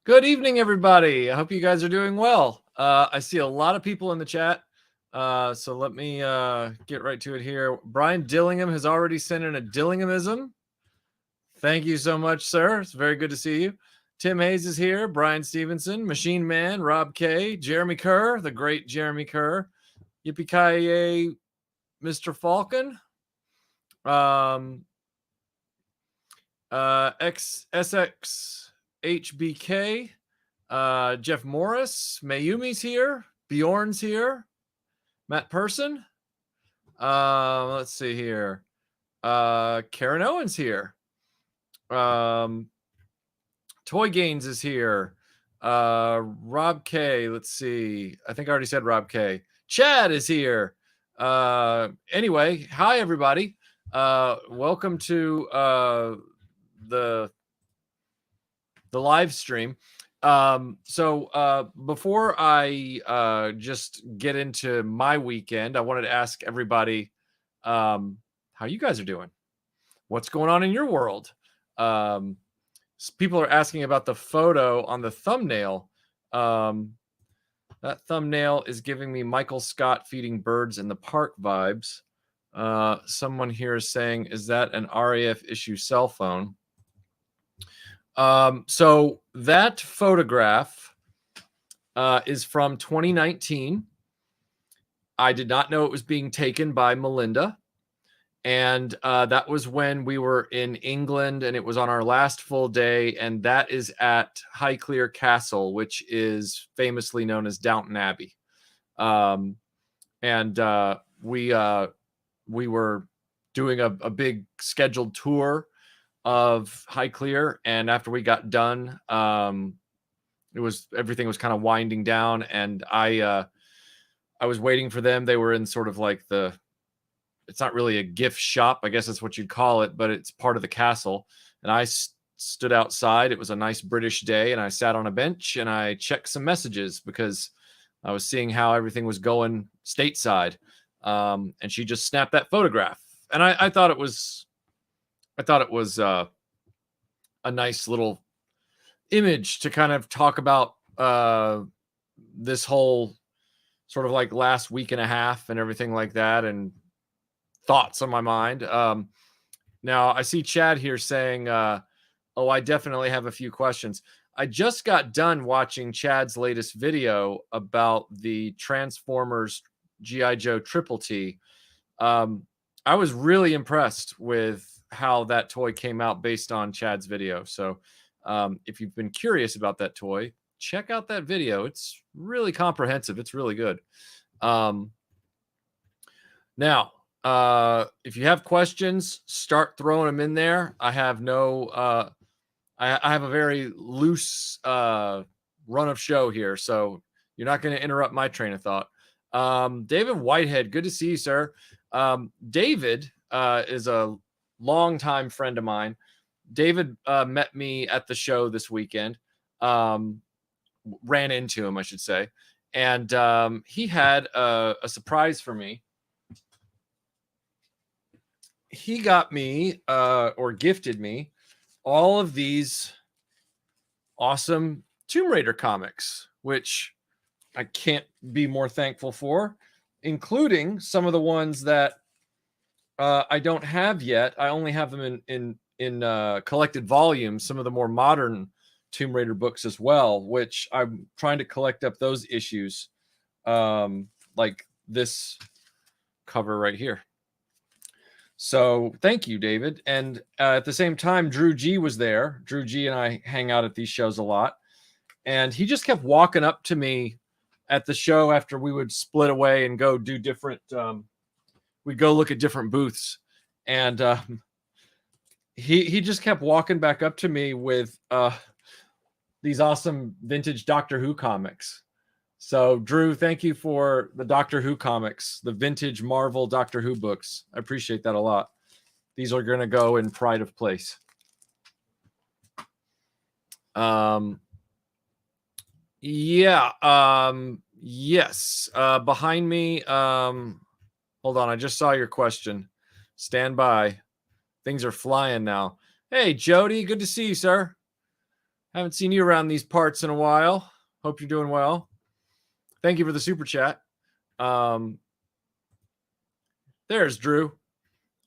Good evening, everybody. I hope you guys are doing well. I see a lot of people in the chat, so let me get right to it here. Brian Dillingham has already sent in a Dillinghamism. Thank you so much, sir. It's very good to see you. Tim Hayes is here. Brian Stevenson, Machine Man, Rob K, Jeremy Kerr, the great Jeremy Kerr, Yippee-ki-yay, Mr. Falcon, SX HBK, Jeff Morris, Mayumi's here, Bjorn's here, Matt Person. Let's see here. Karen Owens here. Toy Gaines is here. Rob K. Let's see. I think I already said Rob K. Chad is here. Anyway, hi everybody. Welcome to the live stream. So before I just get into my weekend, I wanted to ask everybody how you guys are doing. What's going on in your world? People are asking about the photo on the thumbnail. That thumbnail is giving me Michael Scott feeding birds in the park vibes. Someone here is saying, is that an RAF issue cell phone? So that photograph is from 2019. I did not know it was being taken by Melinda. And that was when we were in England, and it was on our last full day. And that is at Highclere Castle, which is famously known as Downton Abbey. We were doing a big scheduled tour of Highclere, and after we got done, everything was kind of winding down, and I was waiting for them. They were in sort of like it's not really a gift shop, I guess that's what you'd call it, but it's part of the castle. And I stood outside. It was a nice British day, and I sat on a bench and I checked some messages because I was seeing how everything was going stateside. And she just snapped that photograph, and I thought it was a nice little image to kind of talk about this whole sort of like last week and a half and everything like that, and thoughts on my mind. Now I see Chad here saying, oh, I definitely have a few questions. I just got done watching Chad's latest video about the Transformers G.I. Joe Triple T. I was really impressed with how that toy came out based on Chad's video. So if you've been curious about that toy, check out that video. It's really comprehensive. It's really good. Now, if you have questions, start throwing them in there. I have I have a very loose run of show here, so you're not going to interrupt my train of thought. David Whitehead, good to see you, sir. David is a longtime friend of mine. David met me at the show this weekend. Ran into him, I should say. And he had a surprise for me. He got me or gifted me all of these awesome Tomb Raider comics, which I can't be more thankful for, including some of the ones that I don't have yet. I only have them in collected volumes, some of the more modern Tomb Raider books as well, which I'm trying to collect up those issues, like this cover right here. So thank you, David. And at the same time, Drew G was there. Drew G and I hang out at these shows a lot. And he just kept walking up to me at the show after we would split away and go do different, we'd go look at different booths. And he just kept walking back up to me with these awesome vintage Doctor Who comics. So, Drew, thank you for the Doctor Who comics, the vintage Marvel Doctor Who books. I appreciate that a lot. These are going to go in pride of place. Yes. Behind me. Hold on. I just saw your question. Stand by. Things are flying now. Hey, Jody. Good to see you, sir. Haven't seen you around these parts in a while. Hope you're doing well. Thank you for the super chat. There's Drew.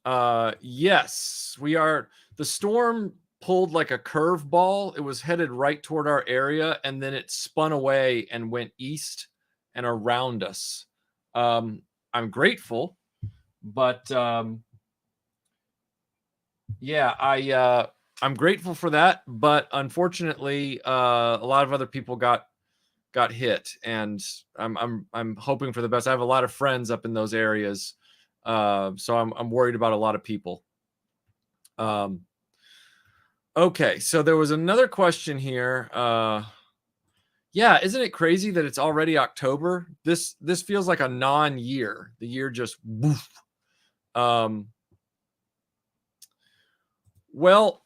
Yes, we are. The storm pulled like a curveball. It was headed right toward our area, and then it spun away and went east and around us. I'm grateful, but yeah, I'm grateful for that. But unfortunately, a lot of other people got hit, and I'm hoping for the best. I have a lot of friends up in those areas, so I'm worried about a lot of people. Okay, so there was another question here. Yeah, isn't it crazy that it's already October? This feels like a non-year. The year just woof. Well,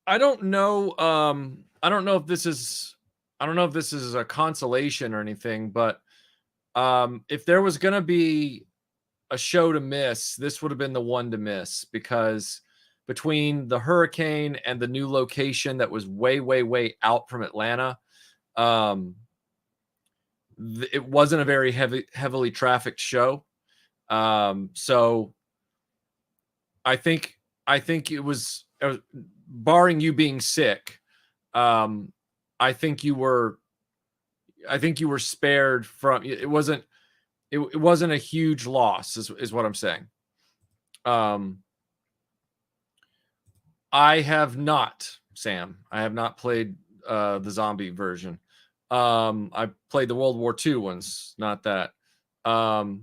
I don't know. I don't know if this is a consolation or anything, but if there was gonna be a show to miss, this would have been the one to miss, because between the hurricane and the new location that was way out from Atlanta, it wasn't a very heavily trafficked show. So I think it was, barring you being sick, I think you were spared from it. Wasn't it wasn't a huge loss, is what I'm saying. I have not, Sam. I have not played the zombie version. I played the World War II ones, not that. Oh,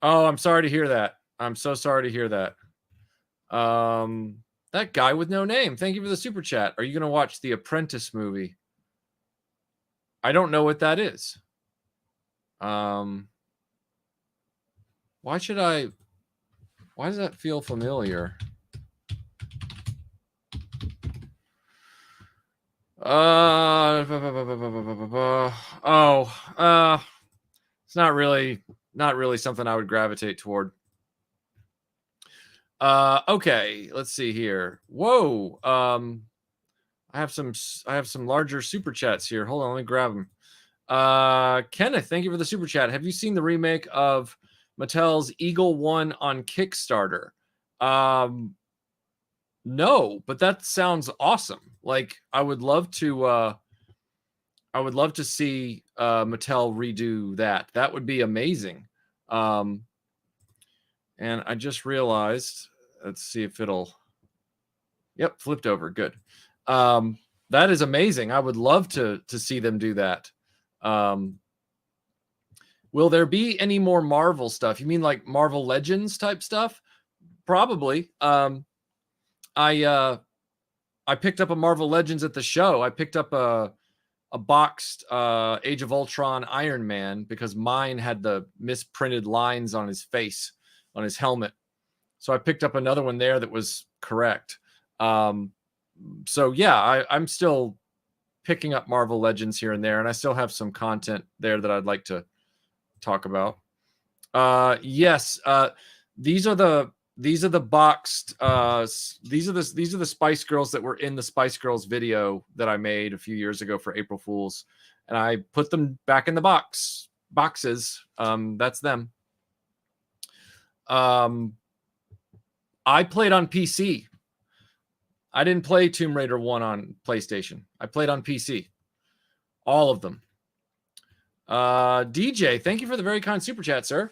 I'm sorry to hear that. I'm so sorry to hear that. That guy with no name. Thank you for the super chat. Are you going to watch the Apprentice movie? I don't know what that is. Why does that feel familiar? It's not really something I would gravitate toward. Okay, let's see here. Whoa. I have some larger super chats here. Hold on, let me grab them. Kenneth, thank you for the super chat. Have you seen the remake of Mattel's Eagle One on Kickstarter? No, but that sounds awesome. Like, I would love to see Mattel redo that. That would be amazing. And I just realized, let's see if it'll, yep, flipped over. Good. That is amazing. I would love to see them do that. Will there be any more Marvel stuff? You mean like Marvel Legends type stuff? Probably. I picked up a Marvel Legends at the show. I picked up a boxed Age of Ultron Iron Man, because mine had the misprinted lines on his face, on his helmet. So I picked up another one there that was correct. So yeah, I'm still picking up Marvel Legends here and there, and I still have some content there that I'd like to talk about. Yes, these are the boxed, these are the Spice Girls that were in the Spice Girls video that I made a few years ago for April Fools, and I put them back in the boxes. That's them. I played on PC. I didn't play Tomb Raider 1 on PlayStation. I played on PC. All of them. DJ, thank you for the very kind super chat, sir.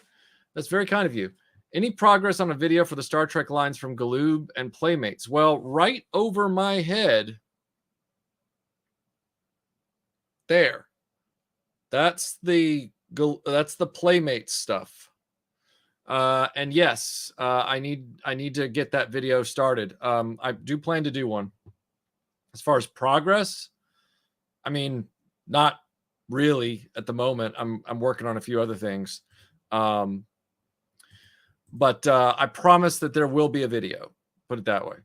That's very kind of you. Any progress on a video for the Star Trek lines from Galoob and Playmates? Well, right over my head. There. That's the Playmates stuff. And yes, I need to get that video started. I do plan to do one. As far as progress, I mean, not really at the moment. I'm working on a few other things. But I promise that there will be a video. Put it that way.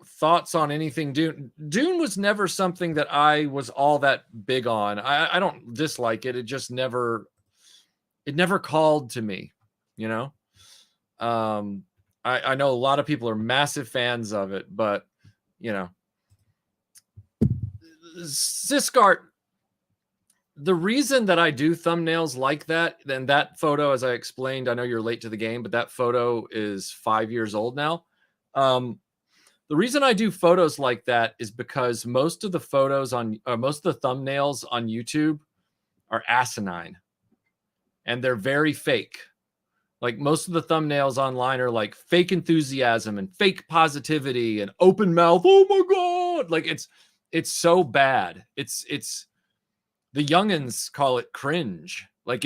Thoughts on anything Dune? Dune was never something that I was all that big on. I don't dislike it. It just never called to me, you know? I know a lot of people are massive fans of it, but you know, Ziskart, the reason that I do thumbnails like that, then that photo, as I explained, I know you're late to the game, but that photo is 5 years old now. The reason I do photos like that is because most of the photos on, most of the thumbnails on YouTube are asinine and they're very fake. Like most of the thumbnails online are like fake enthusiasm and fake positivity and open mouth. Oh my God. Like it's so bad. It's the youngins call it cringe. Like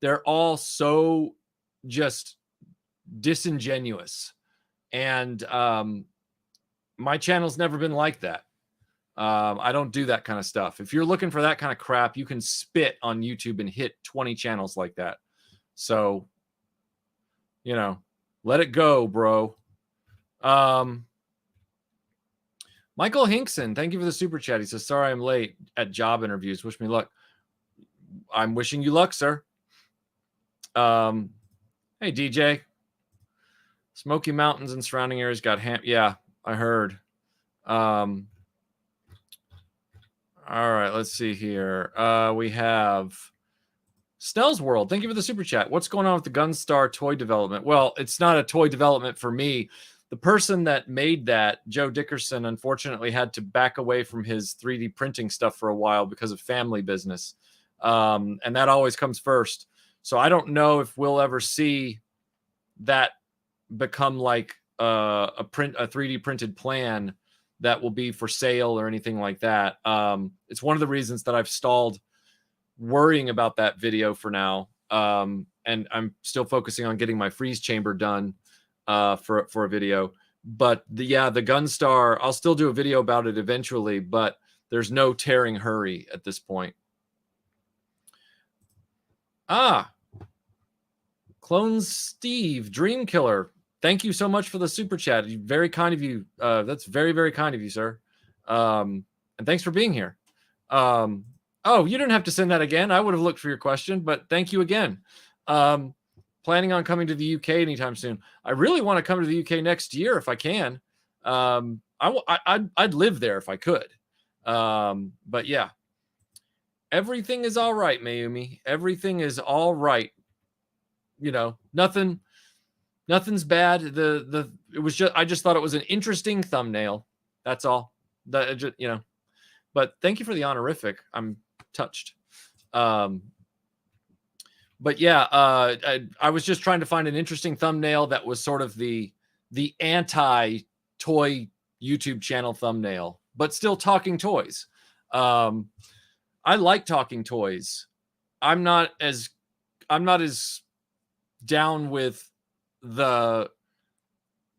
they're all so just disingenuous. And my channel's never been like that. I don't do that kind of stuff. If you're looking for that kind of crap, you can spit on YouTube and hit 20 channels like that. So, you know, let it go, bro. Michael Hinkson, thank you for the super chat. He says, sorry I'm late at job interviews. Wish me luck. I'm wishing you luck, sir. Hey, DJ. Smoky Mountains and surrounding areas got yeah, I heard. All right, let's see here. We have Snell's World. Thank you for the super chat. What's going on with the Gunstar toy development? Well, it's not a toy development for me. The person that made that, Joe Dickerson, unfortunately had to back away from his 3D printing stuff for a while because of family business. And that always comes first. So I don't know if we'll ever see that become like a 3D printed plan that will be for sale or anything like that. It's one of the reasons that I've stalled worrying about that video for now. And I'm still focusing on getting my freeze chamber done for a video. But the Gunstar, I'll still do a video about it eventually, but there's no tearing hurry at this point. Clones Steve, Dream Killer. Thank you so much for the super chat. Very kind of you. That's very, very kind of you, sir. And thanks for being here. Oh, you didn't have to send that again. I would have looked for your question, but thank you again. Planning on coming to the UK anytime soon. I really want to come to the UK next year if I can. I'd live there if I could. But yeah, everything is all right, Mayumi. Everything is all right. You know, nothing's bad. It was just, I just thought it was an interesting thumbnail. That's all. You know, but thank you for the honorific. I'm touched. But yeah, I was just trying to find an interesting thumbnail that was sort of the anti-toy YouTube channel thumbnail, but still talking toys. I like talking toys. I'm not as down with the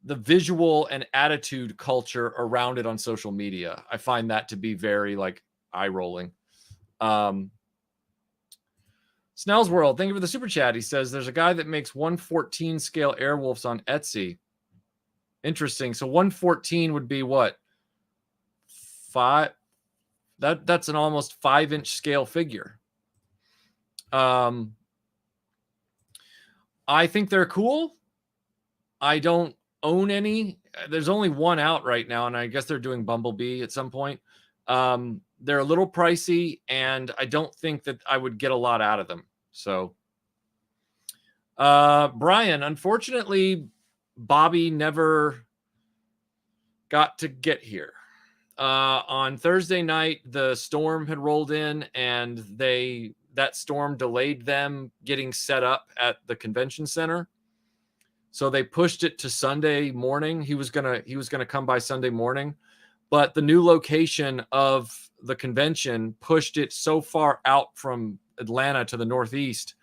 visual and attitude culture around it on social media. I find that to be very like eye rolling. Snell's World, thank you for the super chat. He says there's a guy that makes 1/14 scale Airwolves on Etsy. Interesting. So 1/14 would be what? 5. That's an almost 5-inch scale figure. I think they're cool. I don't own any. There's only one out right now, and I guess they're doing Bumblebee at some point. They're a little pricey, and I don't think that I would get a lot out of them. So, Brian, unfortunately, Bobby never got to get here. On Thursday night, the storm had rolled in, and that storm delayed them getting set up at the convention center. So they pushed it to Sunday morning. He was gonna come by Sunday morning, but the new location of the convention pushed it so far out from Atlanta to the northeast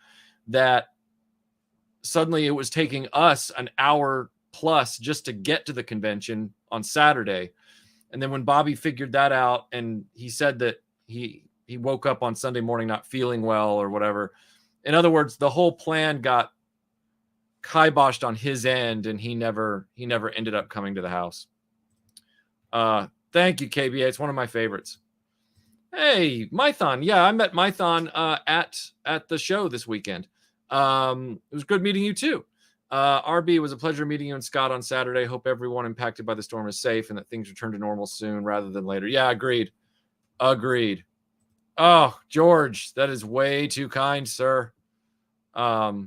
that suddenly it was taking us an hour plus just to get to the convention on Saturday. And then when Bobby figured that out, and he said that he woke up on Sunday morning not feeling well or whatever. In other words, the whole plan got kiboshed on his end, and he never ended up coming to the house. Thank you, KBA. It's one of my favorites. Hey, Mython. Yeah, I met Mython at the show this weekend. It was good meeting you too. RB, was a pleasure meeting you and Scott on Saturday. Hope everyone impacted by the storm is safe and that things return to normal soon rather than later. Yeah, agreed. Agreed. Oh, George, that is way too kind, sir. No,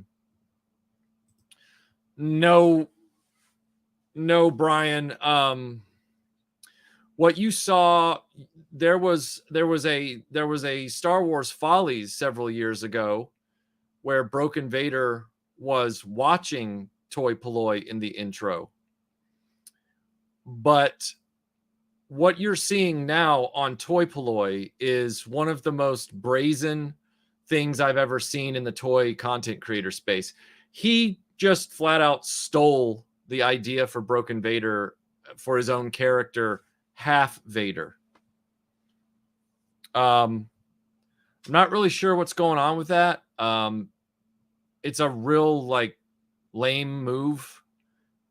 Brian. What you saw, there was a Star Wars Follies several years ago where Broken Vader was watching Toy Polloi in the intro. But what you're seeing now on Toy Polloi is one of the most brazen things I've ever seen in the toy content creator space. He just flat out stole the idea for Broken Vader for his own character, Half Vader. I'm not really sure what's going on with that. It's a real lame move.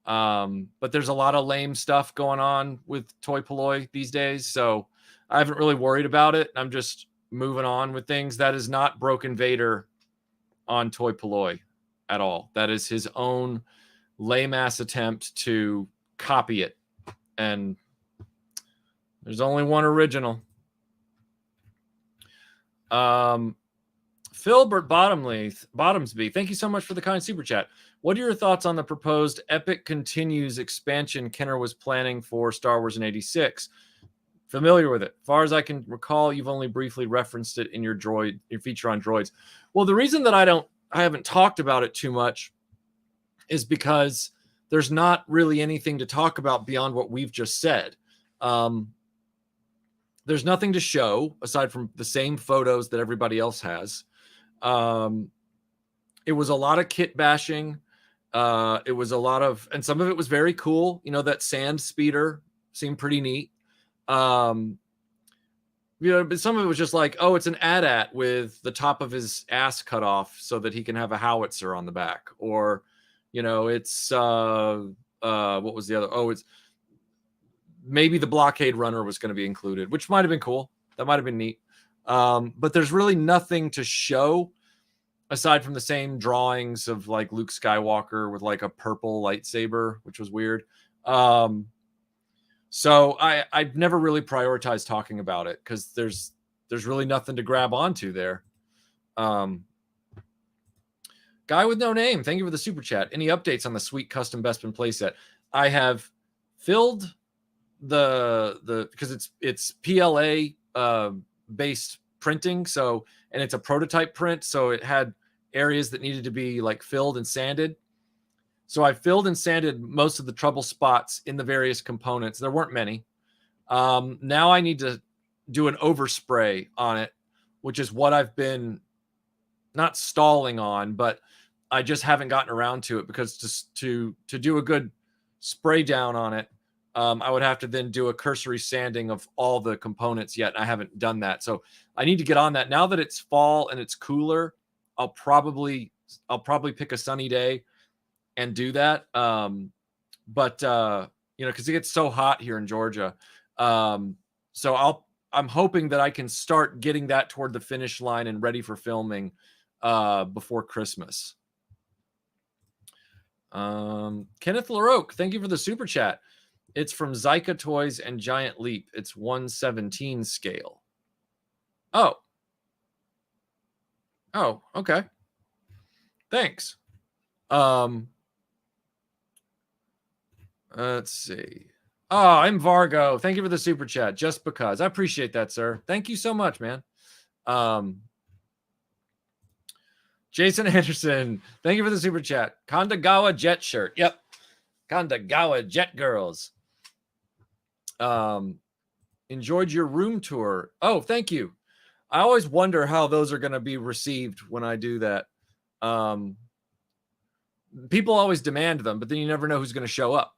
But there's a lot of lame stuff going on with Toy Polloi these days, so I haven't really worried about it. I'm just moving on with things. That is not Broken Vader on Toy Polloi at all. That is his own lame ass attempt to copy it, and there's only one original. Philbert Bottomsby, thank you so much for the kind super chat. What are your thoughts on the proposed Epic Continues expansion Kenner was planning for Star Wars in '86? Familiar with it? As far as I can recall, you've only briefly referenced it in your feature on droids. Well, the reason that I haven't talked about it too much is because there's not really anything to talk about beyond what we've just said. There's nothing to show aside from the same photos that everybody else has. It was a lot of kit bashing. It was a lot of, and some of it was very cool. You know, that sand speeder seemed pretty neat. But some of it was just like, oh, it's an AT-AT with the top of his ass cut off so that he can have a howitzer on the back. Or, it's, what was the other? Oh, it's maybe the blockade runner was going to be included, which might've been cool. That might've been neat. But there's really nothing to show aside from the same drawings of Luke Skywalker with a purple lightsaber, which was weird. So I've never really prioritized talking about it because there's really nothing to grab onto there. Guy with no name, thank you for the super chat. Any updates on the sweet custom Bespin playset? I have filled the because it's PLA based printing, so, and it's a prototype print, so it had areas that needed to be filled and sanded. So I filled and sanded most of the trouble spots in the various components. There weren't many. Now I need to do an overspray on it, which is what I've been not stalling on, but I just haven't gotten around to it because just to do a good spray down on it, I would have to then do a cursory sanding of all the components yet. And I haven't done that. So I need to get on that. Now that it's fall and it's cooler, I'll probably pick a sunny day and do that. But because it gets so hot here in Georgia. So I'm hoping that I can start getting that toward the finish line and ready for filming before Christmas. Kenneth LaRoque, thank you for the super chat. It's from Zyka Toys and Giant Leap. It's 1/17 scale. Oh, okay. Thanks. Let's see. Oh, I'm Vargo. Thank you for the super chat. Just because. I appreciate that, sir. Thank you so much, man. Jason Anderson, thank you for the super chat. Kandagawa Jet shirt. Yep. Kandagawa Jet Girls. Enjoyed your room tour. Oh, thank you. I always wonder how those are going to be received when I do that. People always demand them, but then you never know who's going to show up.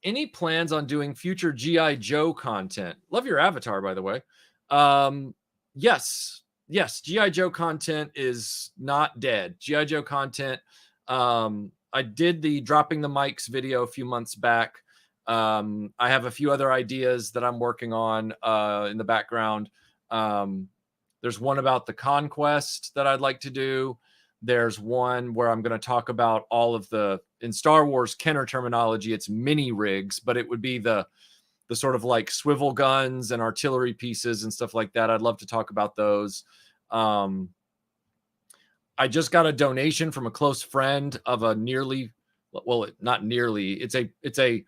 Any plans on doing future G.I. Joe content? Love your avatar, by the way. Yes. G.I. Joe content is not dead. G.I. Joe content. I did the dropping the mics video a few months back. I have a few other ideas that I'm working on in the background. There's one about the Conquest that I'd like to do. There's one where I'm going to talk about all of the, in Star Wars Kenner terminology, it's mini rigs, but it would be the sort of like swivel guns and artillery pieces and stuff like that. I'd love to talk about those. I just got a donation from a close friend of a nearly, well, not nearly, it's a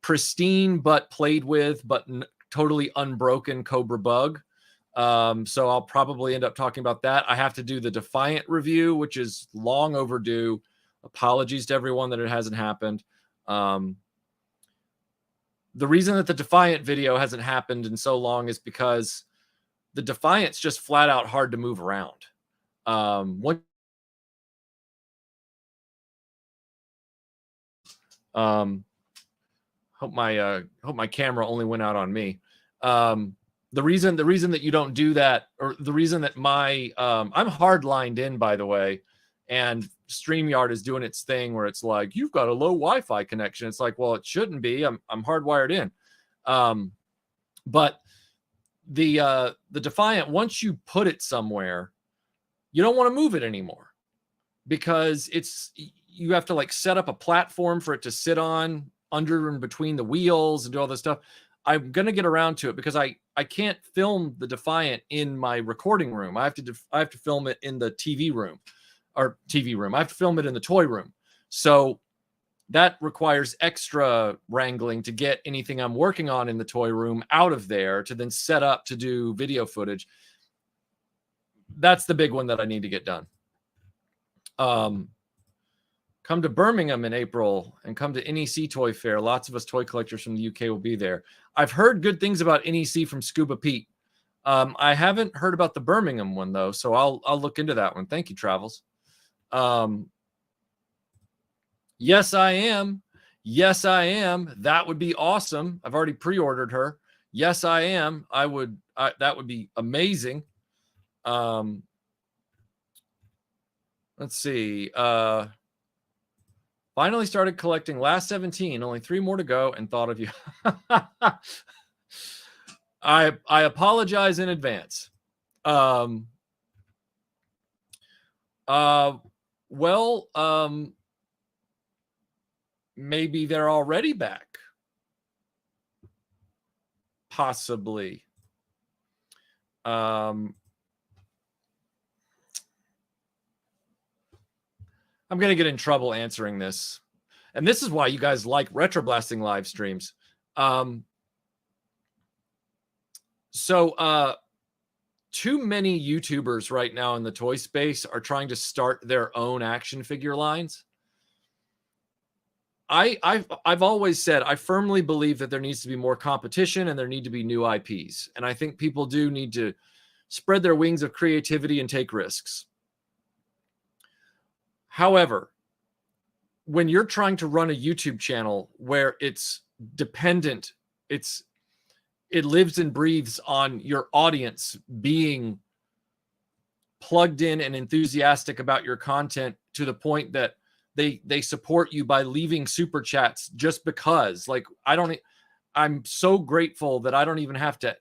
pristine but played with but totally unbroken Cobra bug. So I'll probably end up talking about that. I have to do the Defiant review, which is long overdue. Apologies to everyone that it hasn't happened. The reason that the Defiant video hasn't happened in so long is because the Defiant's just flat out hard to move around. Hope my camera only went out on me. The reason that you don't do that, or the reason that my I'm hard lined in, by the way, and StreamYard is doing its thing where it's like, you've got a low Wi-Fi connection. It's like, well, it shouldn't be. I'm hardwired in. But the Defiant, once you put it somewhere, you don't want to move it anymore, because you have to like set up a platform for it to sit on under and between the wheels and do all this stuff. I'm going to get around to it because I can't film the Defiant in my recording room. I have to film it in the TV room. I have to film it in the toy room. So that requires extra wrangling to get anything I'm working on in the toy room out of there to then set up to do video footage. That's the big one that I need to get done. Come to Birmingham in April and come to NEC Toy Fair. Lots of us toy collectors from the UK will be there. I've heard good things about NEC from Scuba Pete. I haven't heard about the Birmingham one though, so I'll look into that one. Thank you, Travels. Yes, I am. Yes, I am. That would be awesome. I've already pre-ordered her. Yes, I am. That would be amazing. Let's see. Finally started collecting last 17, only 3 more to go, and thought of you. I apologize in advance. Maybe they're already back. Possibly. I'm going to get in trouble answering this. And this is why you guys like RetroBlasting live streams. Too many YouTubers right now in the toy space are trying to start their own action figure lines. I've always said I firmly believe that there needs to be more competition and there need to be new IPs. And I think people do need to spread their wings of creativity and take risks. However, when you're trying to run a YouTube channel where it's dependent, it lives and breathes on your audience being plugged in and enthusiastic about your content to the point that they support you by leaving super chats just because. Like, I'm so grateful that I don't even have to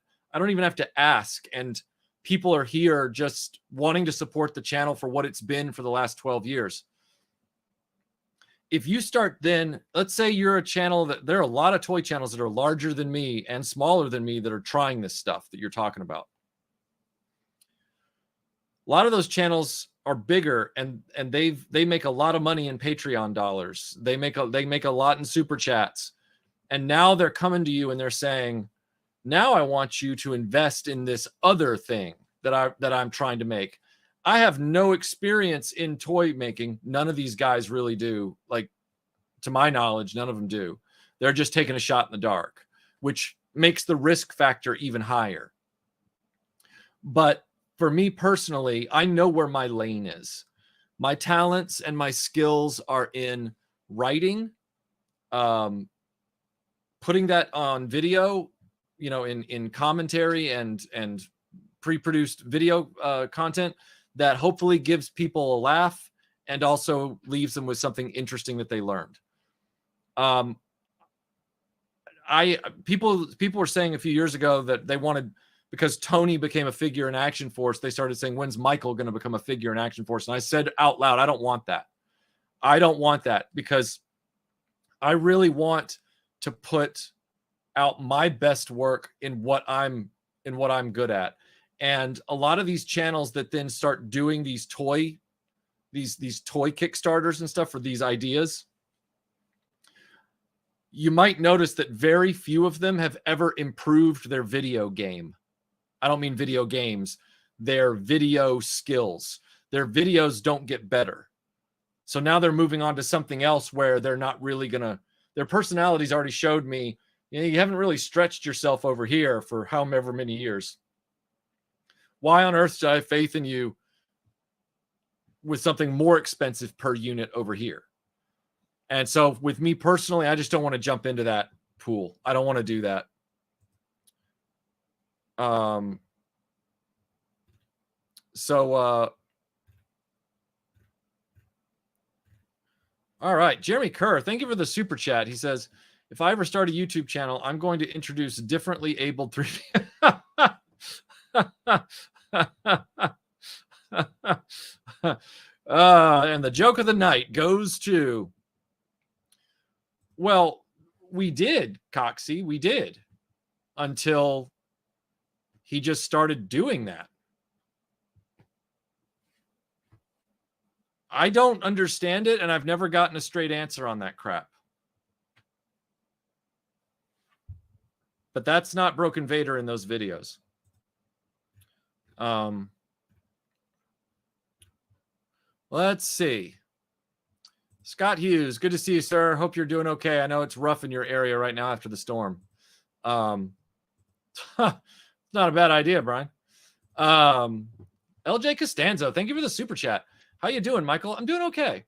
ask, and people are here just wanting to support the channel for what it's been for the last 12 years. If you start then, let's say you're a channel that there are a lot of toy channels that are larger than me and smaller than me that are trying this stuff that you're talking about. A lot of those channels are bigger and they make a lot of money in Patreon dollars. They make a lot in super chats. And now they're coming to you and they're saying, now I want you to invest in this other thing that I'm trying to make. I have no experience in toy making. None of these guys really do. Like, to my knowledge, none of them do. They're just taking a shot in the dark, which makes the risk factor even higher. But for me personally, I know where my lane is. My talents and my skills are in writing, putting that on video, in commentary and pre-produced video content that hopefully gives people a laugh and also leaves them with something interesting that they learned. People were saying a few years ago that they wanted because Tony became a figure in Action Force, they started saying, when's Michael going to become a figure in Action Force? And I said out loud, I don't want that. I don't want that, because I really want to put out my best work in what I'm good at. And a lot of these channels that then start doing these toy Kickstarters and stuff for these ideas, you might notice that very few of them have ever improved their video game. I don't mean video games, their video skills. Their videos don't get better. So now they're moving on to something else where they're not really gonna, their personalities already showed me, you haven't really stretched yourself over here for however many years. Why on earth should I have faith in you with something more expensive per unit over here? And so with me personally, I just don't want to jump into that pool. I don't want to do that. All right, Jeremy Kerr, thank you for the super chat. He says, if I ever start a YouTube channel, I'm going to introduce differently abled 3D. And the joke of the night goes to, well, we did, Coxie, we did, until he just started doing that. I don't understand it, and I've never gotten a straight answer on that crap. But that's not Broken Vader in those videos. Let's see. Scott Hughes, good to see you, sir. Hope you're doing okay. I know it's rough in your area right now after the storm. It's not a bad idea, Brian. LJ Costanzo, thank you for the super chat. How you doing, Michael? I'm doing okay.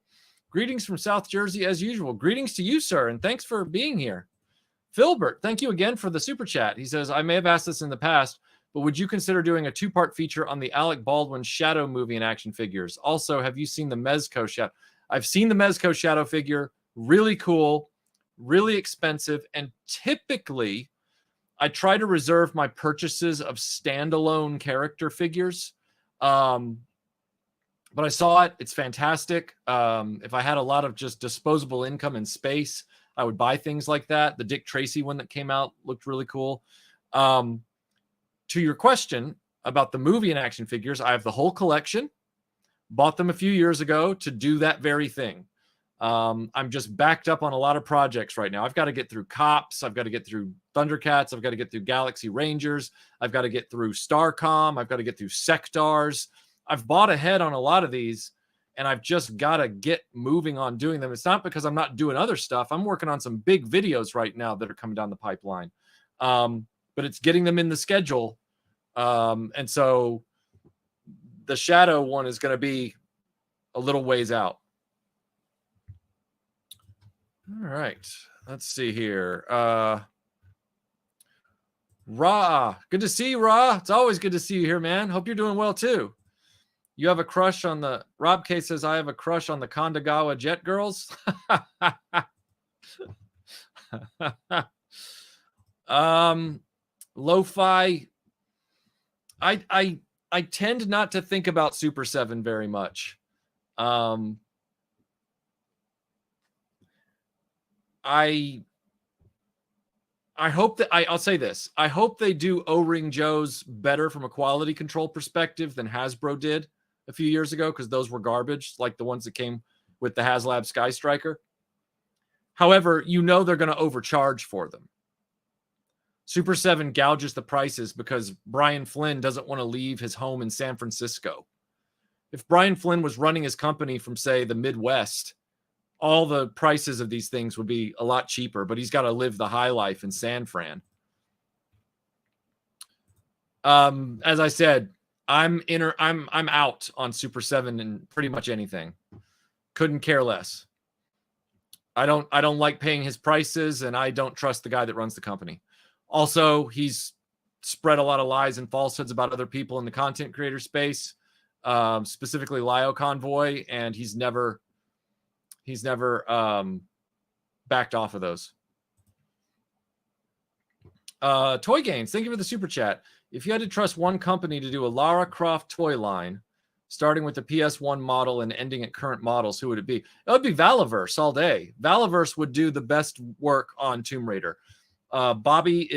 Greetings from South Jersey as usual. Greetings to you, sir, and thanks for being here. Filbert, thank you again for the super chat. He says, I may have asked this in the past, but would you consider doing a 2-part feature on the Alec Baldwin Shadow movie and action figures? Also, have you seen the Mezco Shadow? I've seen the Mezco Shadow figure. Really cool, really expensive, and typically I try to reserve my purchases of standalone character figures. But I saw it. It's fantastic. If I had a lot of just disposable income and space, I would buy things like that. The Dick Tracy one that came out looked really cool. To your question about the movie and action figures, I have the whole collection. Bought them a few years ago to do that very thing. I'm just backed up on a lot of projects right now. I've got to get through Cops. I've got to get through Thundercats. I've got to get through Galaxy Rangers. I've got to get through Starcom. I've got to get through Sectars. I've bought ahead on a lot of these, and I've just got to get moving on doing them. It's not because I'm not doing other stuff. I'm working on some big videos right now that are coming down the pipeline. But it's getting them in the schedule. And so the Shadow one is going to be a little ways out. All right. Let's see here. Ra, good to see you, Ra. It's always good to see you here, man. Hope you're doing well too. You have a crush on the, Rob K says, I have a crush on the Kondagawa Jet Girls. Lo-fi. I tend not to think about Super 7 very much. I hope that I'll say this. I hope they do O-Ring Joes better from a quality control perspective than Hasbro did a few years ago, because those were garbage, like the ones that came with the HasLab Sky Striker. However, you know they're going to overcharge for them. Super 7 gouges the prices because Brian Flynn doesn't want to leave his home in San Francisco. If Brian Flynn was running his company from, say, the Midwest, all the prices of these things would be a lot cheaper, but he's got to live the high life in San Fran. As I said, I'm out on Super 7 and pretty much anything. Couldn't care less. I don't like paying his prices, and I don't trust the guy that runs the company. Also, he's spread a lot of lies and falsehoods about other people in the content creator space, specifically Lio Convoy, and he's never backed off of those. Toy Games, thank you for the super chat. If you had to trust one company to do a Lara Croft toy line, starting with the PS1 model and ending at current models, who would it be? It would be Valaverse all day. Valaverse would do the best work on Tomb Raider. Bobby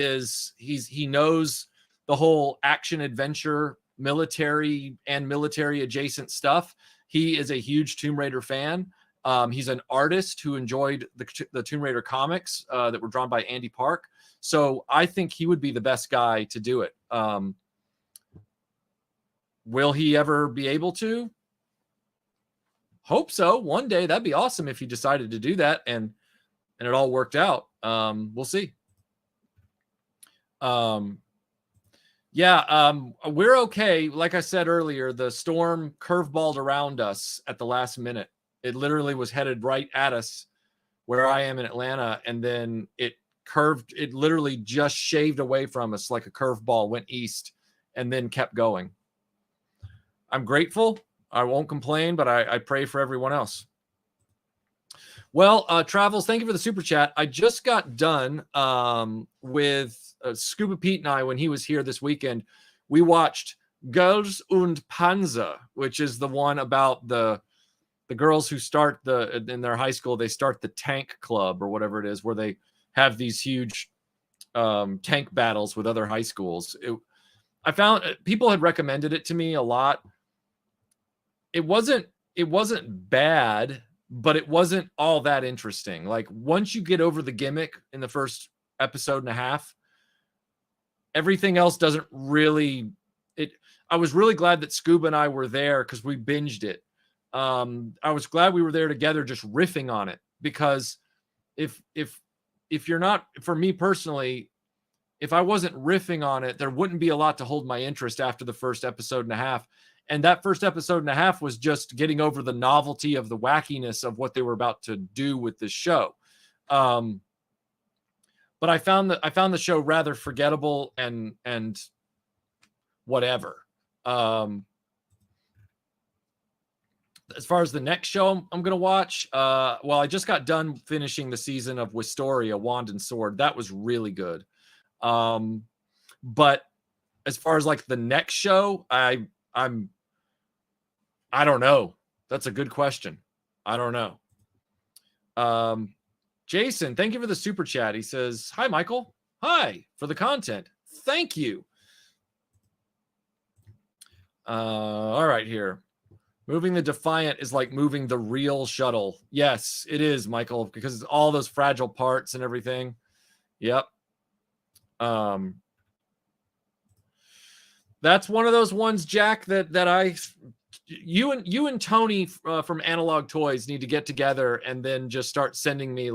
he knows the whole action adventure, military and military adjacent stuff. He is a huge Tomb Raider fan. He's an artist who enjoyed the Tomb Raider comics that were drawn by Andy Park. So I think he would be the best guy to do it. Will he ever be able to? Hope so. One day, that'd be awesome if he decided to do that and it all worked out. We'll see. We're okay. Like I said earlier, the storm curveballed around us at the last minute. It literally was headed right at us where I am in Atlanta, and then it curved. It literally just shaved away from us like a curveball, went east, and then kept going. I'm grateful. I won't complain, but I pray for everyone else. Well, Travels, thank you for the super chat. I just got done with Scuba Pete and I when he was here this weekend. We watched Girls und Panzer, which is the one about the girls who start in their high school, they start the tank club or whatever it is, where they have these huge tank battles with other high schools. I found people had recommended it to me a lot. It wasn't bad, but it wasn't all that interesting. Like once you get over the gimmick in the first episode and a half, everything else doesn't really. I was really glad that Scuba and I were there because we binged it. I was glad we were there together, just riffing on it, because if you're not, for me personally, if I wasn't riffing on it, there wouldn't be a lot to hold my interest after the first episode and a half. And that first episode and a half was just getting over the novelty of the wackiness of what they were about to do with this show. But I found the show rather forgettable and whatever. As far as the next show I'm going to watch, I just got done finishing the season of Wisteria, Wand and Sword. That was really good. But as far as like the next show, I don't know. That's a good question. I don't know. Jason, thank you for the super chat. He says, "Hi, Michael. Hi for the content. Thank you." All right, here. Moving the Defiant is like moving the real shuttle. Yes, it is, Michael, because it's all those fragile parts and everything. Yep. That's one of those ones, Jack, that you and Tony from Analog Toys need to get together and then just start sending me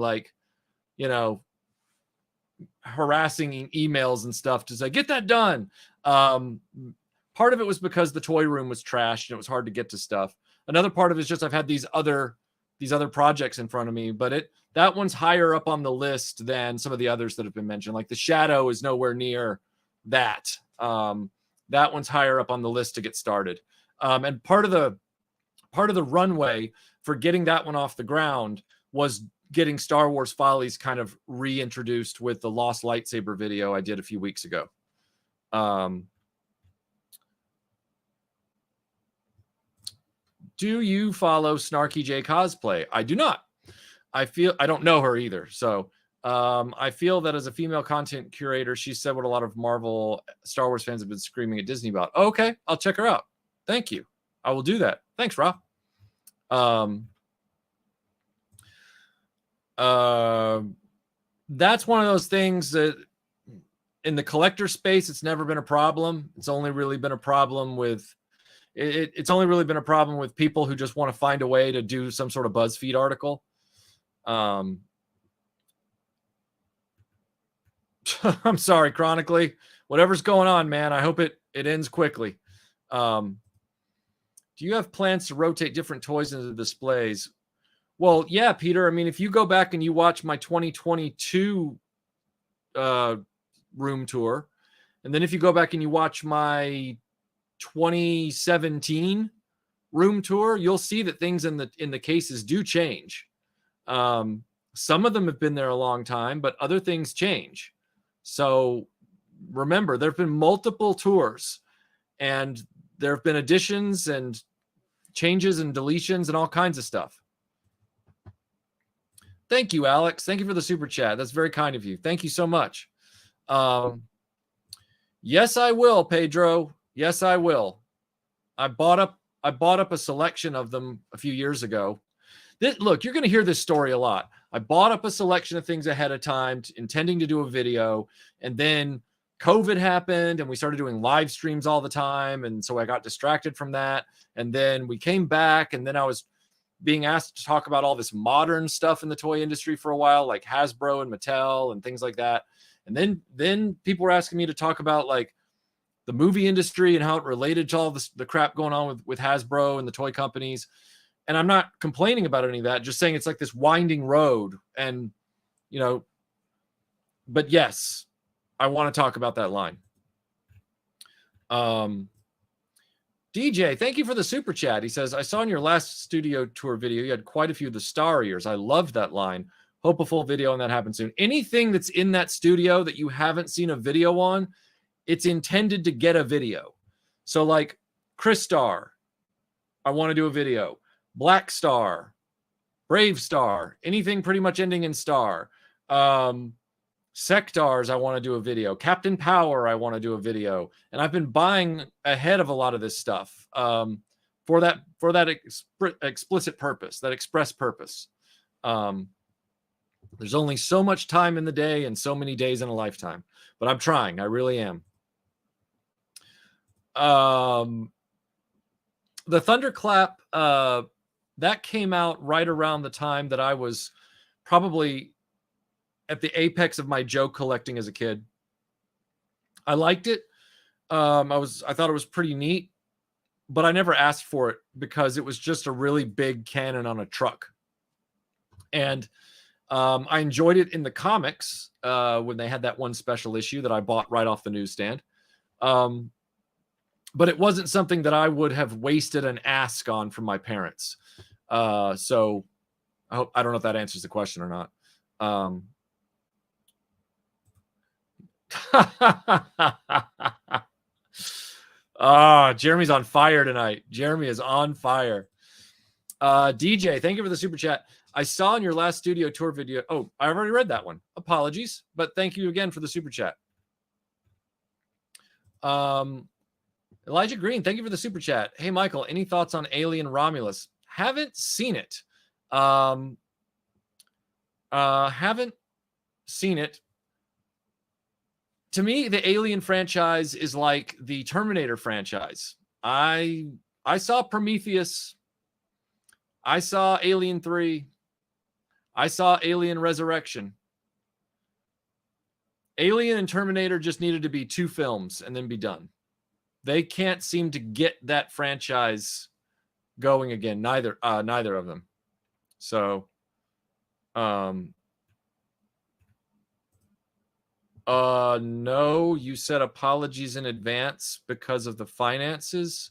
harassing emails and stuff to say, get that done. Part of it was because the toy room was trashed and it was hard to get to stuff. Another part of it is just I've had these other projects in front of me, but that one's higher up on the list than some of the others that have been mentioned. Like the Shadow is nowhere near that. That one's higher up on the list to get started. And part of the runway for getting that one off the ground was getting Star Wars Follies kind of reintroduced with the Lost Lightsaber video I did a few weeks ago. Do you follow Snarky J Cosplay? I do not. I don't know her either. So I feel that as a female content curator, she said what a lot of Marvel Star Wars fans have been screaming at Disney about. Okay, I'll check her out. Thank you. I will do that. Thanks, Rob. That's one of those things that in the collector space, it's never been a problem. It's only really been a problem with people who just want to find a way to do some sort of BuzzFeed article. I'm sorry, Chronically. Whatever's going on, man, I hope it ends quickly. Do you have plans to rotate different toys into the displays? Well, yeah, Peter. I mean, if you go back and you watch my 2022 room tour, and then if you go back and you watch my 2017 room tour, you'll see that things in the cases do change. Some of them have been there a long time, but other things change. So remember, there have been multiple tours, and there have been additions and changes and deletions and all kinds of stuff. Thank you, Alex. Thank you for the super chat. That's very kind of you. Thank you so much. Yes, I will, Pedro. Yes, I will. I bought up a selection of them a few years ago. Look, you're going to hear this story a lot. I bought up a selection of things ahead of time, intending to do a video, and then COVID happened, and we started doing live streams all the time, and so I got distracted from that. And then we came back, and then I was being asked to talk about all this modern stuff in the toy industry for a while, like Hasbro and Mattel and things like that. And then people were asking me to talk about like the movie industry and how it related to all the crap going on with Hasbro and the toy companies. And I'm not complaining about any of that, just saying it's like this winding road. And, you know, but yes, I want to talk about that line. DJ, thank you for the super chat. He says, I saw in your last studio tour video, you had quite a few of the star ears. I loved that line. Hope a full video on that happens soon. Anything that's in that studio that you haven't seen a video on, it's intended to get a video. So like Chris Star, I want to do a video. Black Star, Brave Star, anything pretty much ending in star. Sectars, I want to do a video. Captain Power, I want to do a video. And I've been buying ahead of a lot of this stuff for that explicit purpose, that express purpose. There's only so much time in the day and so many days in a lifetime. But I'm trying. I really am. The Thunderclap, that came out right around the time that I was probably at the apex of my joke collecting as a kid. I liked it. I thought it was pretty neat, but I never asked for it because it was just a really big cannon on a truck. And I enjoyed it in the comics when they had that one special issue that I bought right off the newsstand. But it wasn't something that I would have wasted an ask on from my parents. So I don't know if that answers the question or not. Jeremy's on fire tonight. Jeremy is on fire. DJ, thank you for the super chat. I saw in your last studio tour video. Oh, I already read that one. Apologies, but thank you again for the super chat. Elijah Green, thank you for the super chat. Hey, Michael, any thoughts on Alien Romulus? Haven't seen it. Haven't seen it. To me, the Alien franchise is like the Terminator franchise. I saw Prometheus. I saw Alien 3. I saw Alien Resurrection. Alien and Terminator just needed to be 2 films and then be done. They can't seem to get that franchise going again. Neither of them. So, no, you said apologies in advance because of the finances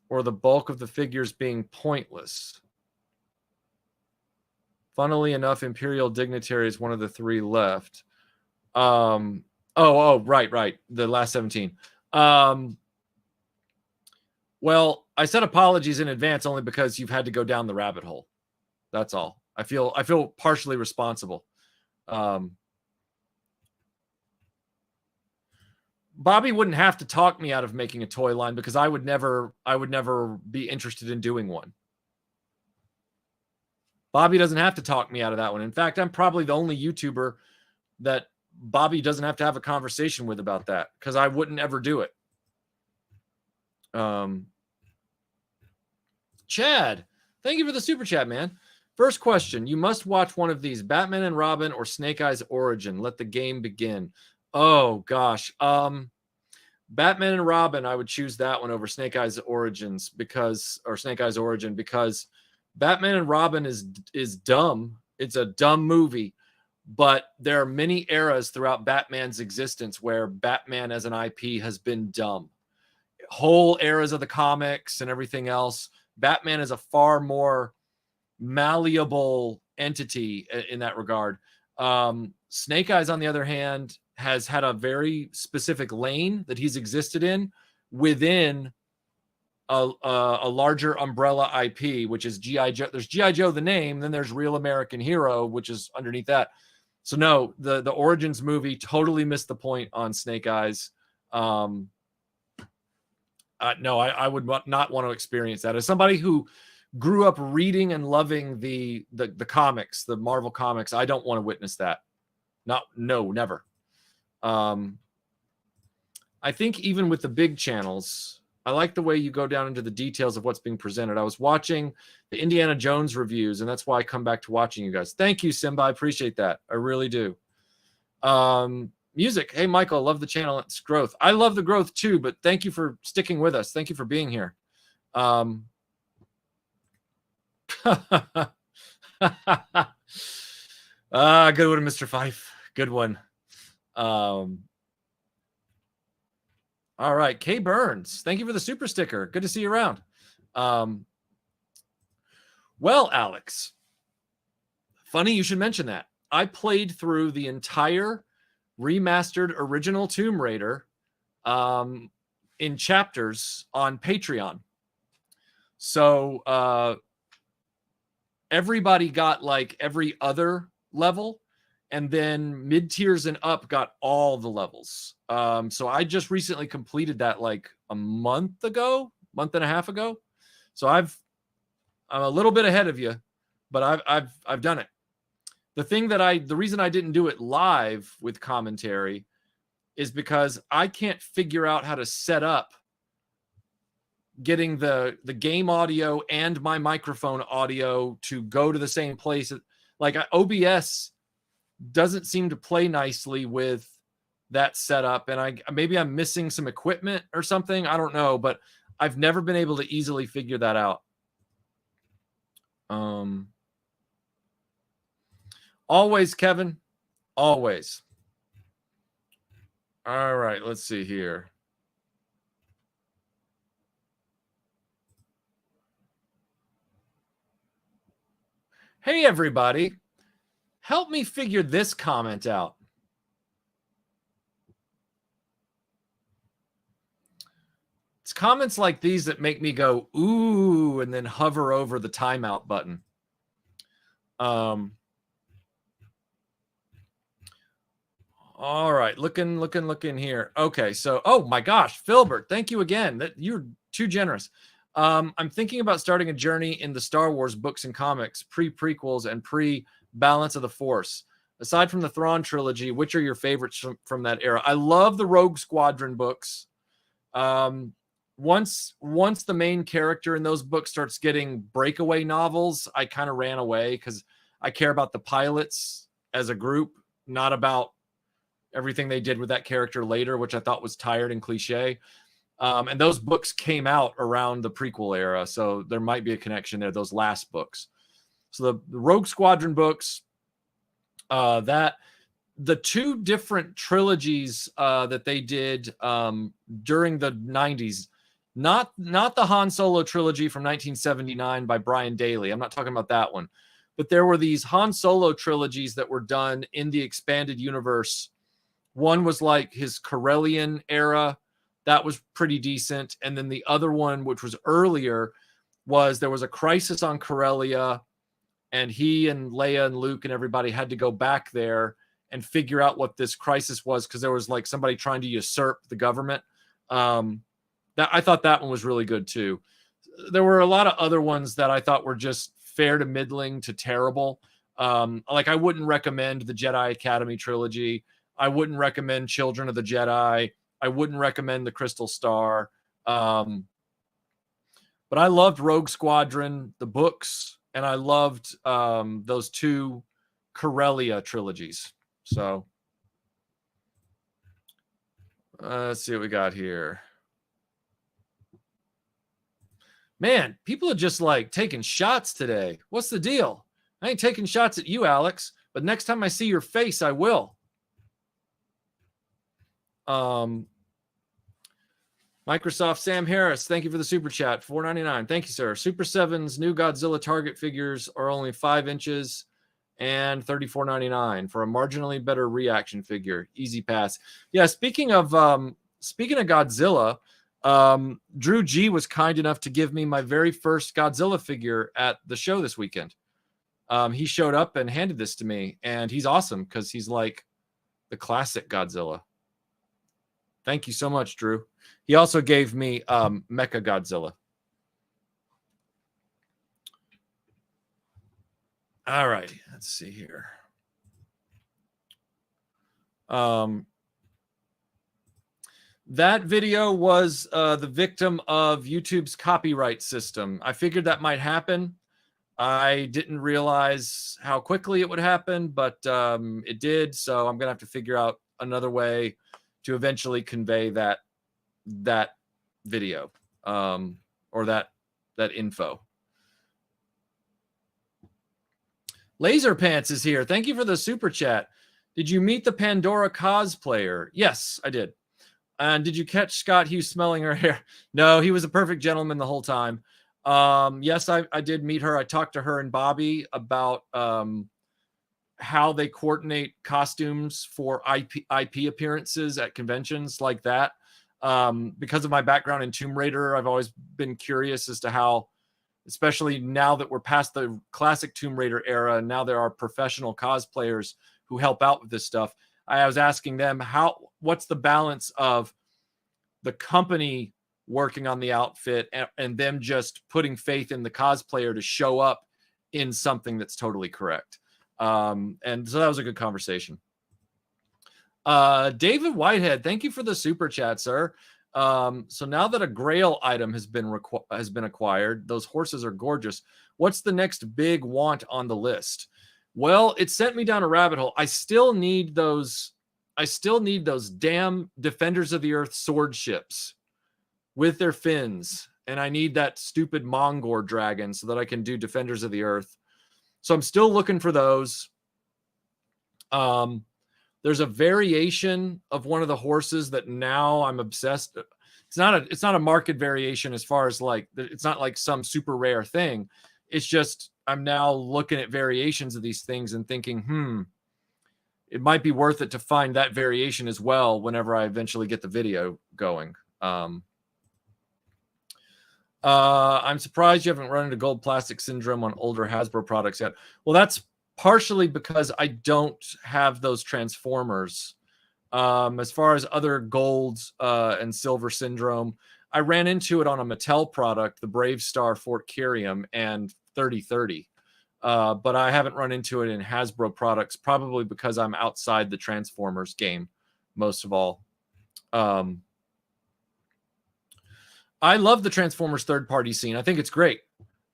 or the bulk of the figures being pointless. Funnily enough, Imperial Dignitary is one of the 3 left. Right. The last 17. Well, I said apologies in advance only because you've had to go down the rabbit hole. That's all. I feel partially responsible. Bobby wouldn't have to talk me out of making a toy line because I would never be interested in doing one. Bobby doesn't have to talk me out of that one. In fact, I'm probably the only YouTuber that Bobby doesn't have to have a conversation with about that because I wouldn't ever do it. Chad, thank you for the super chat, man. First question, you must watch one of these, Batman and Robin or Snake Eyes Origin. Let the game begin. Oh, gosh. Batman and Robin, I would choose that one over Snake Eyes Origin because Batman and Robin is dumb. It's a dumb movie, but there are many eras throughout Batman's existence where Batman as an IP has been dumb. Whole eras of the comics and everything else. Batman is a far more malleable entity in that regard. Snake Eyes, on the other hand, has had a very specific lane that he's existed in within a larger umbrella IP, which is G.I. Joe. There's G.I. Joe, the name, then there's Real American Hero, which is underneath that. So no, the Origins movie totally missed the point on Snake Eyes. No, I would not want to experience that. As somebody who grew up reading and loving the comics, the Marvel comics, I don't want to witness that. Never. I think even with the big channels, I like the way you go down into the details of what's being presented. I was watching the Indiana Jones reviews, and that's why I come back to watching you guys. Thank you, Simba. I appreciate that. I really do. Music. Hey, Michael, love the channel. It's growth. I love the growth too, but thank you for sticking with us. Thank you for being here. Good one, Mr. Fife. Good one. All right, Kay Burns, thank you for the super sticker. Good to see you around. Well, Alex, funny you should mention that. I played through the entire remastered original Tomb Raider in chapters on Patreon. So everybody got like every other level, and then mid-tiers and up got all the levels. So I just recently completed that like a month and a half ago. So I'm a little bit ahead of you, but I've done it. The reason I didn't do it live with commentary is because I can't figure out how to set up getting the game audio and my microphone audio to go to the same place. Like OBS doesn't seem to play nicely with that setup, and maybe I'm missing some equipment or something. I don't know, but I've never been able to easily figure that out. Always, Kevin. Always. All right, let's see here. Hey, everybody. Help me figure this comment out. It's comments like these that make me go, ooh, and then hover over the timeout button. All right, looking here. Okay, so, oh my gosh, Filbert, thank you again. You're too generous. I'm thinking about starting a journey in the Star Wars books and comics, pre-prequels and pre-Balance of the Force. Aside from the Thrawn trilogy, which are your favorites from that era? I love the Rogue Squadron books. Once the main character in those books starts getting breakaway novels, I kind of ran away because I care about the pilots as a group, not about everything they did with that character later, which I thought was tired and cliche. And those books came out around the prequel era, so there might be a connection there, those last books. So the Rogue Squadron books, the two different trilogies that they did during the 90s, not the Han Solo trilogy from 1979 by Brian Daley. I'm not talking about that one. But there were these Han Solo trilogies that were done in the expanded universe. One was like his Corellian era. That was pretty decent. And then the other one, which was earlier, was there was a crisis on Corellia, and he and Leia and Luke and everybody had to go back there and figure out what this crisis was, because there was like somebody trying to usurp the government. I thought that one was really good too. There were a lot of other ones that I thought were just fair to middling to terrible. Like I wouldn't recommend the Jedi Academy trilogy. I wouldn't recommend Children of the Jedi. I wouldn't recommend the Crystal Star. But I loved Rogue Squadron, the books, and I loved those two Corellia trilogies. So let's see what we got here. Man, people are just like taking shots today. What's the deal? I ain't taking shots at you, Alex, but next time I see your face, I will. Microsoft Sam Harris, thank you for the super chat, $4.99. Thank you, sir. Super 7's new Godzilla target figures are only 5 inches and $34.99 for a marginally better reaction figure. Easy pass. Yeah, speaking of Godzilla, Drew G was kind enough to give me my very first Godzilla figure at the show this weekend. He showed up and handed this to me, and he's awesome because he's like the classic Godzilla. Thank you so much, Drew. He also gave me Mecha Godzilla. All right, let's see here. That video was the victim of YouTube's copyright system. I figured that might happen. I didn't realize how quickly it would happen, but it did. So I'm gonna have to figure out another way to eventually convey that video or that info. Laser Pants is here. Thank you for the super chat. Did you meet the Pandora cosplayer? Yes, I did. And did you catch Scott Hughes smelling her hair? No, he was a perfect gentleman the whole time. Yes, I did meet her. I talked to her and Bobby about how they coordinate costumes for IP appearances at conventions like that. Because of my background in Tomb Raider, I've always been curious as to how, especially now that we're past the classic Tomb Raider era, and now there are professional cosplayers who help out with this stuff. I was asking them what's the balance of the company working on the outfit and them just putting faith in the cosplayer to show up in something that's totally correct. And so that was a good conversation. David Whitehead, thank you for the super chat, sir. So now that a Grail item has been acquired, those horses are gorgeous. What's the next big want on the list? Well, it sent me down a rabbit hole. I still need those damn Defenders of the Earth sword ships with their fins. And I need that stupid Mongor dragon so that I can do Defenders of the Earth. So I'm still looking for those. There's a variation of one of the horses that now I'm obsessed. It's not a market variation as far as like, it's not like some super rare thing. It's just, I'm now looking at variations of these things and thinking, it might be worth it to find that variation as well whenever I eventually get the video going. I'm surprised you haven't run into gold plastic syndrome on older Hasbro products yet. Well, that's partially because I don't have those Transformers. As far as other golds and silver syndrome, I ran into it on a Mattel product, the Brave Star Fort Kyrium and 3030. But I haven't run into it in Hasbro products, probably because I'm outside the Transformers game, most of all. I love the Transformers third-party scene. I think it's great.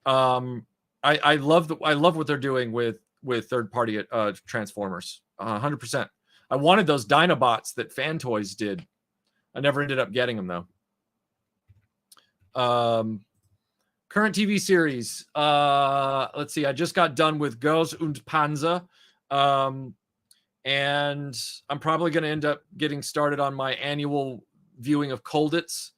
I love what they're doing with third-party Transformers. 100%. I wanted those Dinobots that Fan Toys did. I never ended up getting them though. Current TV series. Let's see. I just got done with Girls und Panzer. And I'm probably going to end up getting started on my annual viewing of Colditz.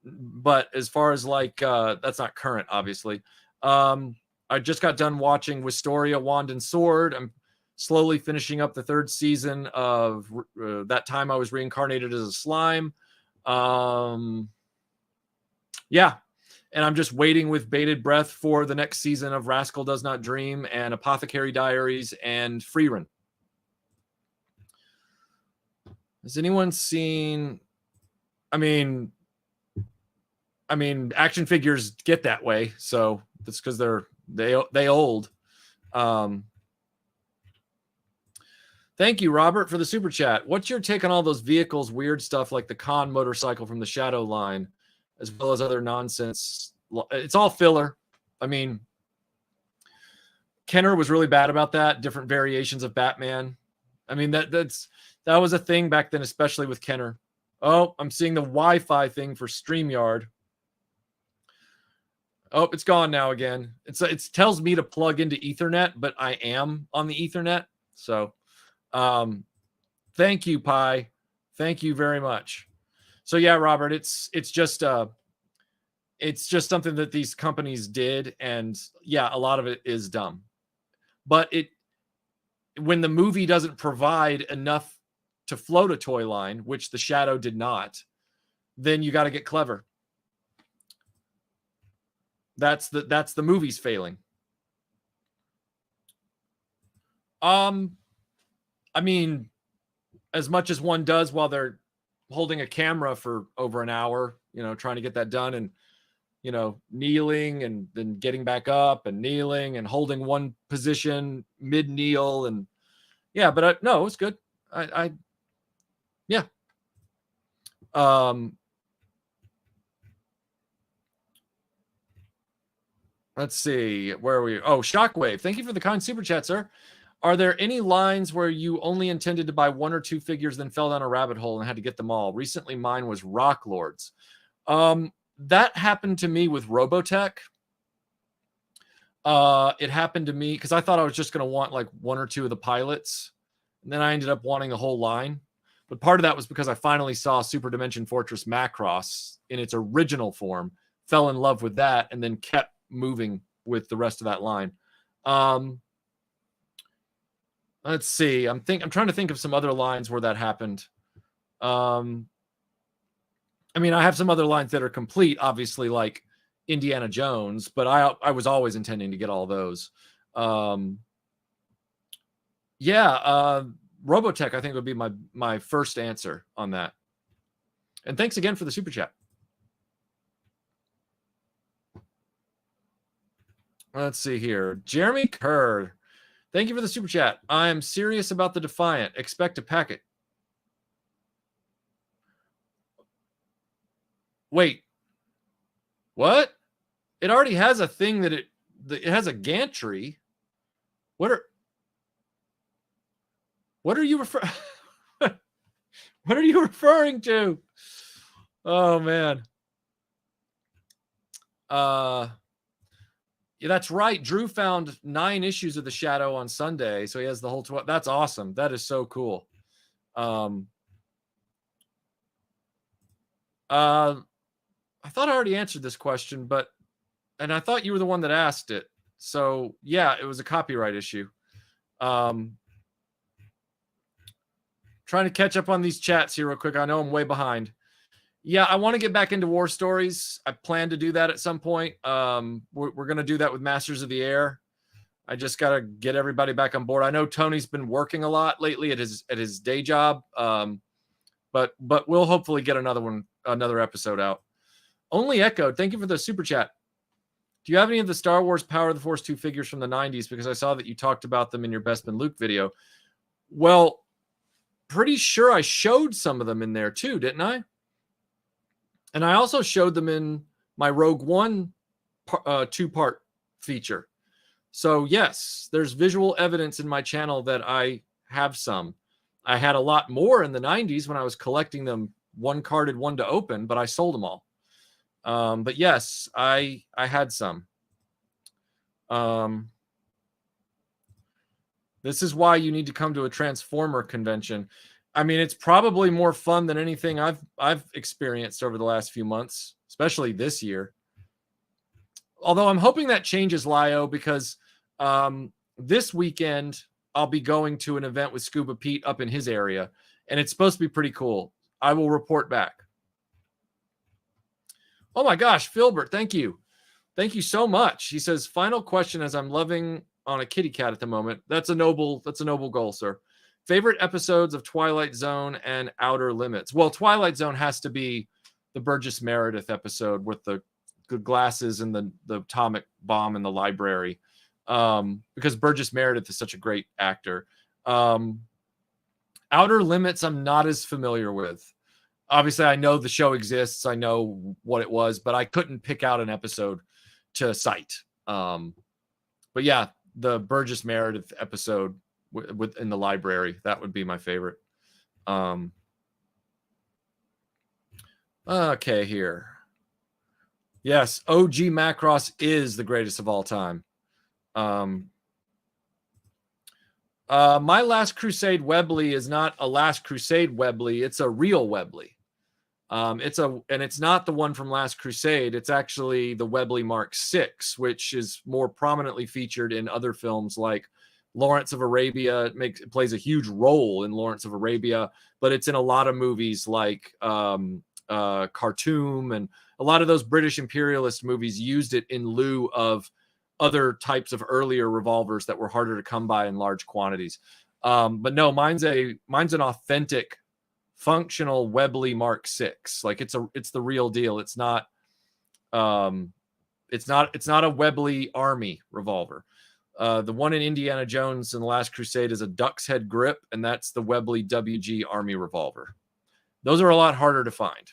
But as far as like, that's not current, obviously. I just got done watching Wisteria, Wand and Sword. I'm slowly finishing up the third season of That Time I Was Reincarnated as a Slime. Yeah. And I'm just waiting with bated breath for the next season of Rascal Does Not Dream and Apothecary Diaries and Freerun. Has anyone seen... I mean, action figures get that way, so that's because they old. Thank you, Robert, for the super chat. What's your take on all those vehicles, weird stuff like the Khan motorcycle from the Shadow line, as well as other nonsense? It's all filler. I mean, Kenner was really bad about that. Different variations of Batman. I mean, that was a thing back then, especially with Kenner. Oh, I'm seeing the Wi-Fi thing for StreamYard. Oh, it's gone now again. It tells me to plug into Ethernet, but I am on the Ethernet. So, thank you, Pi. Thank you very much. So yeah, Robert, it's just something that these companies did, and yeah, a lot of it is dumb. But when the movie doesn't provide enough to float a toy line, which the Shadow did not, then you got to get clever. That's the movie's failing. I mean, as much as one does while they're holding a camera for over an hour, trying to get that done, and kneeling and then getting back up and kneeling and holding one position mid kneel, and yeah, but no, it's good. Yeah. Let's see, where are we? Oh, Shockwave, thank you for the kind super chat, sir. Are there any lines where you only intended to buy 1 or 2 figures, then fell down a rabbit hole and had to get them all? Recently, mine was Rock Lords. That happened to me with Robotech. It happened to me because I thought I was just going to want like 1 or 2 of the pilots, and then I ended up wanting the whole line. But part of that was because I finally saw Super Dimension Fortress Macross in its original form, fell in love with that, and then kept moving with the rest of that line. Let's see. I'm trying to think of some other lines where that happened. I mean, I have some other lines that are complete, obviously, like Indiana Jones, but I was always intending to get all those. Robotech, I think, would be my first answer on that. And thanks again for the super chat. Let's see here. Jeremy Kerr, thank you for the super chat. I'm serious about the Defiant. Expect a packet. Wait. What? It already has a thing that it has a gantry. What are you what are you referring to? Oh man. Yeah, that's right. Drew found 9 issues of the Shadow on Sunday, so he has the whole 12. That's awesome. That is so cool. I thought I already answered this question, and I thought you were the one that asked it. So yeah, it was a copyright issue. Trying to catch up on these chats here real quick. I know I'm way behind. Yeah, I want to get back into War Stories. I plan to do that at some point. We're going to do that with Masters of the Air. I just got to get everybody back on board. I know Tony's been working a lot lately at his day job, but we'll hopefully get another episode out. Only Echoed, thank you for the super chat. Do you have any of the Star Wars Power of the Force 2 figures from the 90s? Because I saw that you talked about them in your Best Man Luke video. Well, pretty sure I showed some of them in there too, didn't I? And I also showed them in my Rogue One 2-part feature. So yes, there's visual evidence in my channel that I have some. I had a lot more in the 90s when I was collecting them, one carded, one to open, but I sold them all. But yes, I had some. This is why you need to come to a Transformer convention. I mean, it's probably more fun than anything I've experienced over the last few months, especially this year. Although I'm hoping that changes, Lio, because this weekend I'll be going to an event with Scuba Pete up in his area, and it's supposed to be pretty cool. I will report back. Oh my gosh, Filbert, thank you. Thank you so much. He says, final question, as I'm loving on a kitty cat at the moment. That's a noble goal, sir. Favorite episodes of Twilight Zone and Outer Limits? Well, Twilight Zone has to be the Burgess Meredith episode with the glasses and the atomic bomb in the library, because Burgess Meredith is such a great actor. Outer Limits I'm not as familiar with. Obviously, I know the show exists. I know what it was, but I couldn't pick out an episode to cite. But yeah, the Burgess Meredith episode in the library, that would be my favorite. Okay, here. Yes, OG Macross is the greatest of all time. My Last Crusade Webley is not a Last Crusade Webley. It's a real Webley. It's not the one from Last Crusade. It's actually the Webley Mark VI, which is more prominently featured in other films like Lawrence of Arabia. It plays a huge role in Lawrence of Arabia, but it's in a lot of movies like Khartoum, and a lot of those British imperialist movies used it in lieu of other types of earlier revolvers that were harder to come by in large quantities. But no, mine's an authentic, functional Webley Mark VI. Like it's the real deal. It's not a Webley Army revolver. The one in Indiana Jones and the Last Crusade is a duck's head grip, and that's the Webley WG Army revolver. Those are a lot harder to find.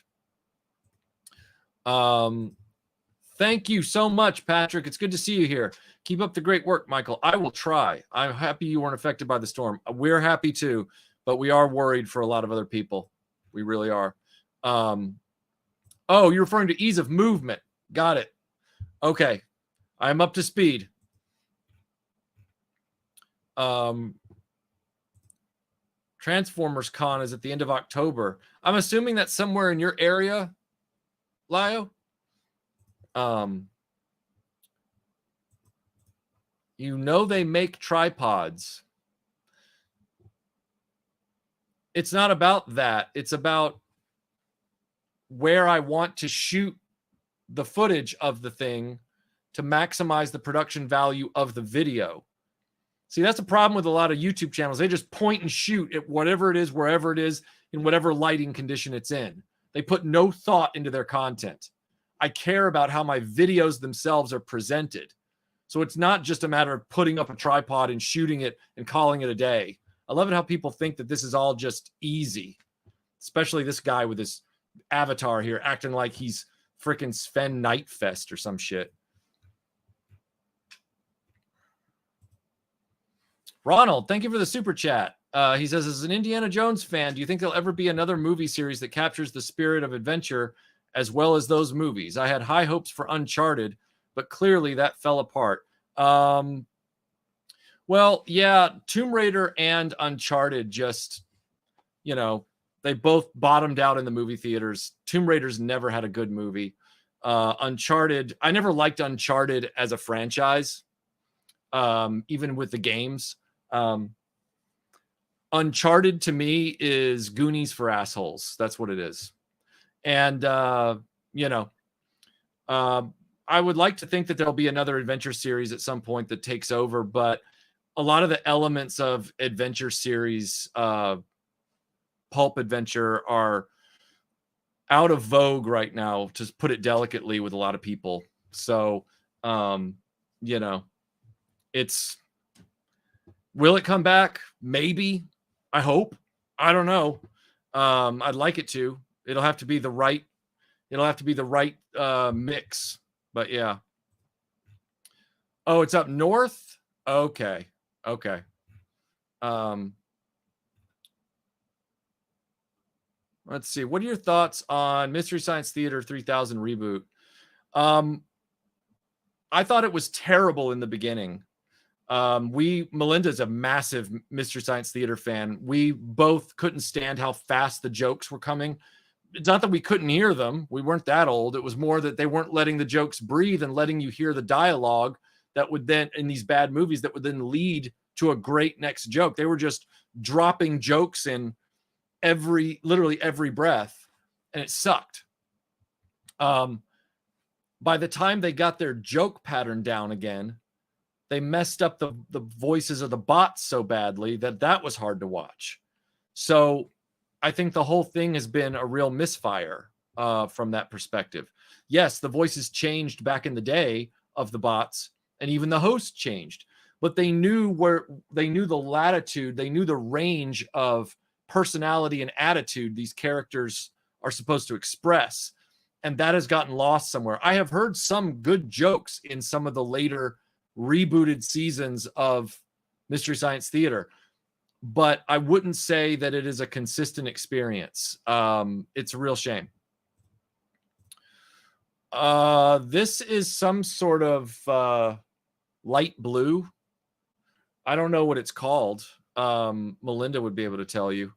Thank you so much, Patrick. It's good to see you here. Keep up the great work, Michael. I will try. I'm happy you weren't affected by the storm. We're happy too, but we are worried for a lot of other people. We really are. Oh, you're referring to ease of movement. Got it. Okay. I'm up to speed. Transformers Con is at the end of October. I'm assuming that's somewhere in your area, Lio. You know they make tripods. It's not about that. It's about where I want to shoot the footage of the thing to maximize the production value of the video. See, that's a problem with a lot of YouTube channels. They just point and shoot at whatever it is, wherever it is, in whatever lighting condition it's in. They put no thought into their content. I care about how my videos themselves are presented. So it's not just a matter of putting up a tripod and shooting it and calling it a day. I love it how people think that this is all just easy, especially this guy with his avatar here acting like he's freaking Sven Nightfest or some shit. Ronald, thank you for the super chat. He says, as an Indiana Jones fan, do you think there'll ever be another movie series that captures the spirit of adventure as well as those movies? I had high hopes for Uncharted, but clearly that fell apart. Well, yeah, Tomb Raider and Uncharted just, they both bottomed out in the movie theaters. Tomb Raider's never had a good movie. Uncharted, I never liked Uncharted as a franchise, even with the games. Uncharted to me is Goonies for assholes. That's what it is. And, I would like to think that there'll be another adventure series at some point that takes over, but a lot of the elements of adventure series, pulp adventure, are out of vogue right now, to put it delicately, with a lot of people. So, it's, will it come back? Maybe. I hope. I don't know. I'd like it to. It'll have to be the right mix. But yeah. Oh, it's up north? Okay. Let's see. What are your thoughts on Mystery Science Theater 3000 reboot? I thought it was terrible in the beginning. Melinda's a massive Mystery Science Theater fan. We both couldn't stand how fast the jokes were coming. It's not that we couldn't hear them. We weren't that old. It was more that they weren't letting the jokes breathe and letting you hear the dialogue that would then, in these bad movies, that would then lead to a great next joke. They were just dropping jokes in literally every breath, and it sucked. By the time they got their joke pattern down again, they messed up the voices of the bots so badly that was hard to watch. So I think the whole thing has been a real misfire from that perspective. Yes, the voices changed back in the day of the bots, and even the host changed, but they knew the latitude, they knew the range of personality and attitude these characters are supposed to express, and that has gotten lost somewhere. I have heard some good jokes in some of the later rebooted seasons of Mystery Science Theater, but I wouldn't say that it is a consistent experience. It's a real shame. This is some sort of light blue. I don't know what it's called. Melinda would be able to tell you.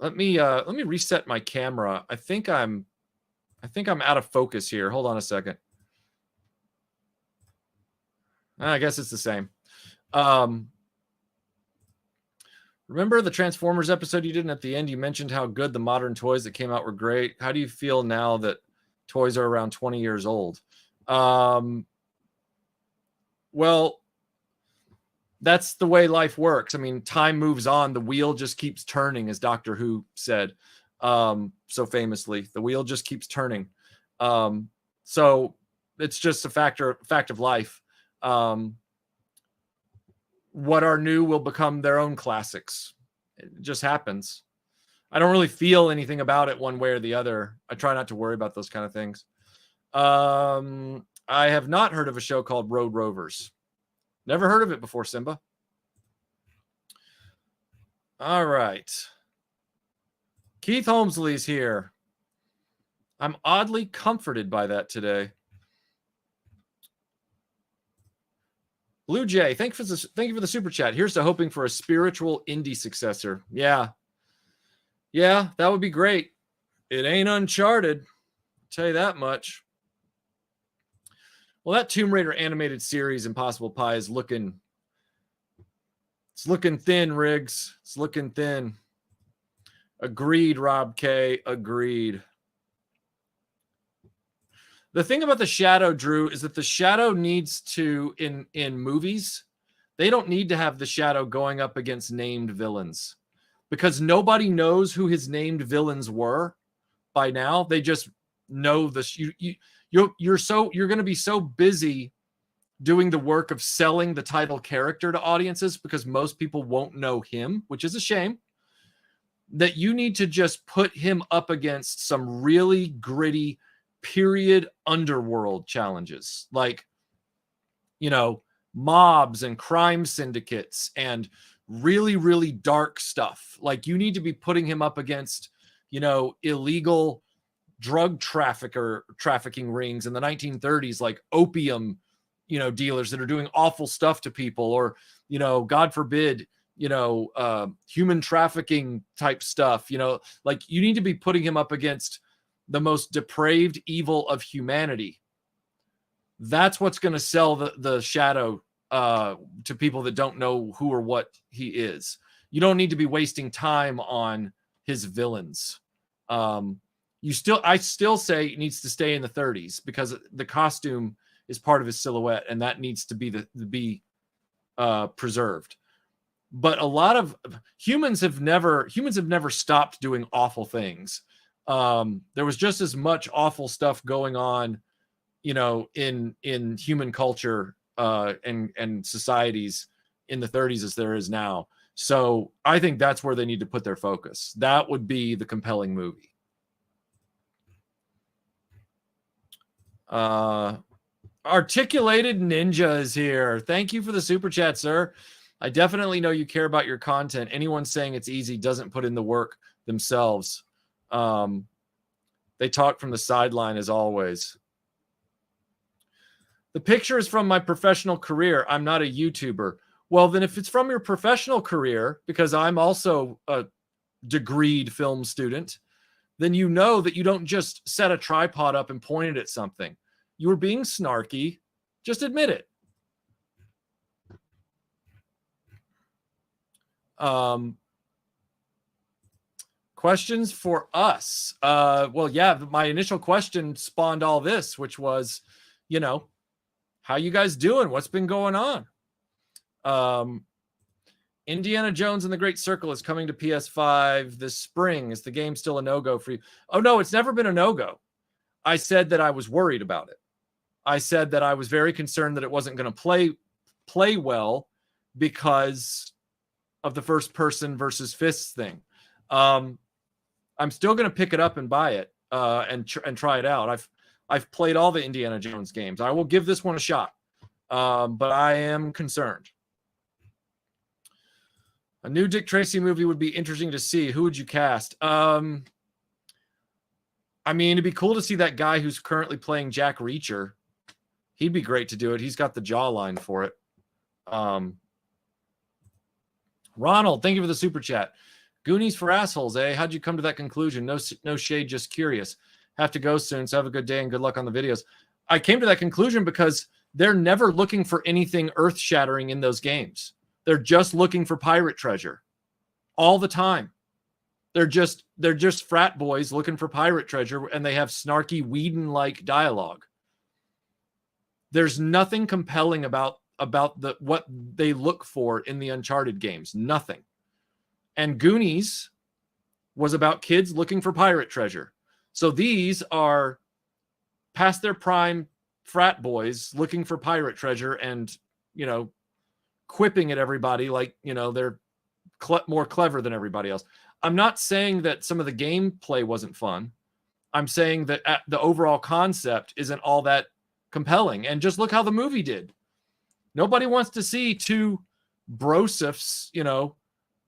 Let me reset my camera. I think I'm out of focus here. Hold on a second. I guess it's the same. Remember the Transformers episode you did, and at the end you mentioned how good the modern toys that came out were great. How do you feel now that toys are around 20 years old? Well, that's the way life works. I mean, time moves on. The wheel just keeps turning, as Doctor Who said so famously. The wheel just keeps turning. So it's just a fact of life. What are new will become their own classics. It just happens. I don't really feel anything about it one way or the other. I try not to worry about those kind of things. I have not heard of a show called Road Rovers. Never heard of it before, Simba. All right. Keith Holmesley's here. I'm oddly comforted by that today. Blue Jay, thank you for the super chat. Here's to hoping for a spiritual indie successor. Yeah, that would be great. It ain't Uncharted, I'll tell you that much. Well, that Tomb Raider animated series, Impossible Pie, is looking thin, Riggs. It's looking thin. Agreed, Rob K. Agreed. The thing about the Shadow, Drew, is that the Shadow needs to, in movies, they don't need to have the Shadow going up against named villains, because nobody knows who his named villains were by now. They just know this. You're going to be so busy doing the work of selling the title character to audiences, because most people won't know him, which is a shame, that you need to just put him up against some really gritty period underworld challenges, like, mobs and crime syndicates and really, really dark stuff. Like, you need to be putting him up against, illegal drug trafficking rings in the 1930s, like opium, dealers that are doing awful stuff to people, or, God forbid, human trafficking type stuff. Like, you need to be putting him up against the most depraved evil of humanity. That's what's going to sell the Shadow to people that don't know who or what he is. You don't need to be wasting time on his villains. I still say it needs to stay in the 30s, because the costume is part of his silhouette, and that needs to be preserved. But a lot of humans have never stopped doing awful things. There was just as much awful stuff going on, in human culture and societies in the 30s as there is now. So I think that's where they need to put their focus. That would be the compelling movie. Articulated Ninja is here. Thank you for the super chat, sir. I definitely know you care about your content. Anyone saying it's easy doesn't put in the work themselves. They talk from the sideline as always. The picture is from my professional career. I'm not a YouTuber. Well, then if it's from your professional career, because I'm also a degreed film student, then you know that you don't just set a tripod up and point it at something. You were being snarky. Just admit it. Questions for us. Well, yeah, my initial question spawned all this, which was, how you guys doing? What's been going on? Indiana Jones and the Great Circle is coming to PS5 this spring. Is the game still a no-go for you? Oh, no, it's never been a no-go. I said that I was worried about it. I said that I was very concerned that it wasn't going to play well because of the first person versus fists thing. I'm still going to pick it up and buy it and try it out. I've played all the Indiana Jones games. I will give this one a shot, but I am concerned. A new Dick Tracy movie would be interesting to see. Who would you cast? I mean, it'd be cool to see that guy who's currently playing Jack Reacher. He'd be great to do it. He's got the jawline for it. Ronald, thank you for the super chat. Goonies for assholes, eh? How'd you come to that conclusion? No shade, just curious. Have to go soon, so have a good day and good luck on the videos. I came to that conclusion because they're never looking for anything earth-shattering in those games. They're just looking for pirate treasure all the time. They're just frat boys looking for pirate treasure, and they have snarky Whedon-like dialogue. There's nothing compelling about what they look for in the Uncharted games. Nothing. And Goonies was about kids looking for pirate treasure. So these are past their prime frat boys looking for pirate treasure and, quipping at everybody like, they're more clever than everybody else. I'm not saying that some of the gameplay wasn't fun. I'm saying that the overall concept isn't all that compelling. And just look how the movie did. Nobody wants to see two brosifs,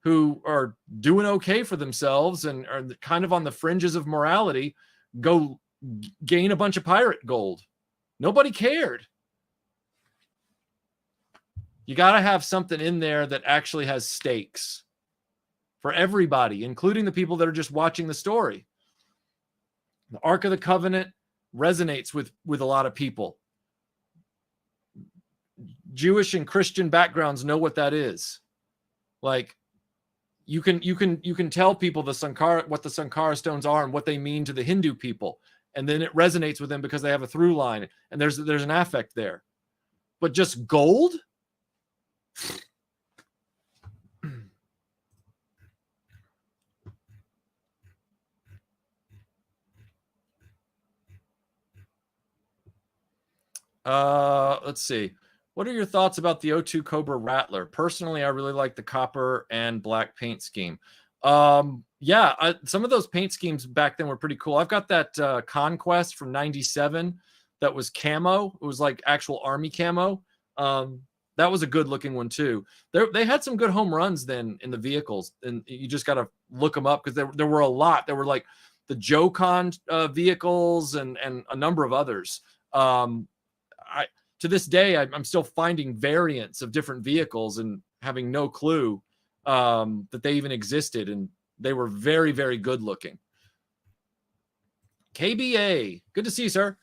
who are doing okay for themselves and are kind of on the fringes of morality, go gain a bunch of pirate gold. Nobody cared. You got to have something in there that actually has stakes for everybody, including the people that are just watching the story. The Ark of the Covenant resonates with a lot of people. Jewish and Christian backgrounds know what that is. Like, you can tell people what the Sankara stones are and what they mean to the Hindu people, and then it resonates with them because they have a through line and there's an affect there. But just gold? Let's see. What are your thoughts about the O2 Cobra Rattler? Personally, I really like the copper and black paint scheme. Yeah, some of those paint schemes back then were pretty cool. I've got that Conquest from '97 that was camo. It was like actual army camo. That was a good looking one too. They had some good home runs then in the vehicles, and you just got to look them up because there were a lot. There were like the Jocon vehicles and a number of others. To this day, I'm still finding variants of different vehicles and having no clue that they even existed, and they were very, very good looking. KBA, good to see you, sir.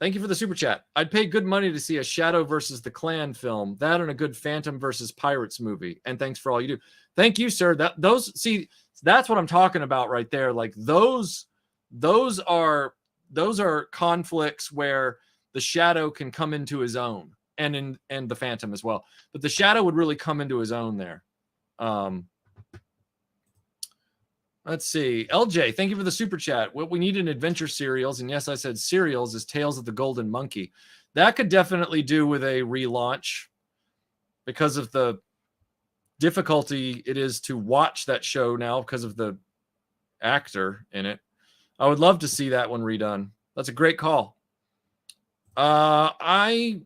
Thank you for the super chat. I'd pay good money to see a Shadow versus the Clan film, that and a good Phantom versus Pirates movie. And thanks for all you do. Thank you, sir. That's what I'm talking about right there. Like those are conflicts where the Shadow can come into his own, and the Phantom as well. But the Shadow would really come into his own there. Let's see. LJ, thank you for the super chat. What we need in adventure serials, and yes, I said serials, is Tales of the Golden Monkey. That could definitely do with a relaunch because of the difficulty it is to watch that show now because of the actor in it. I would love to see that one redone. That's a great call. I'm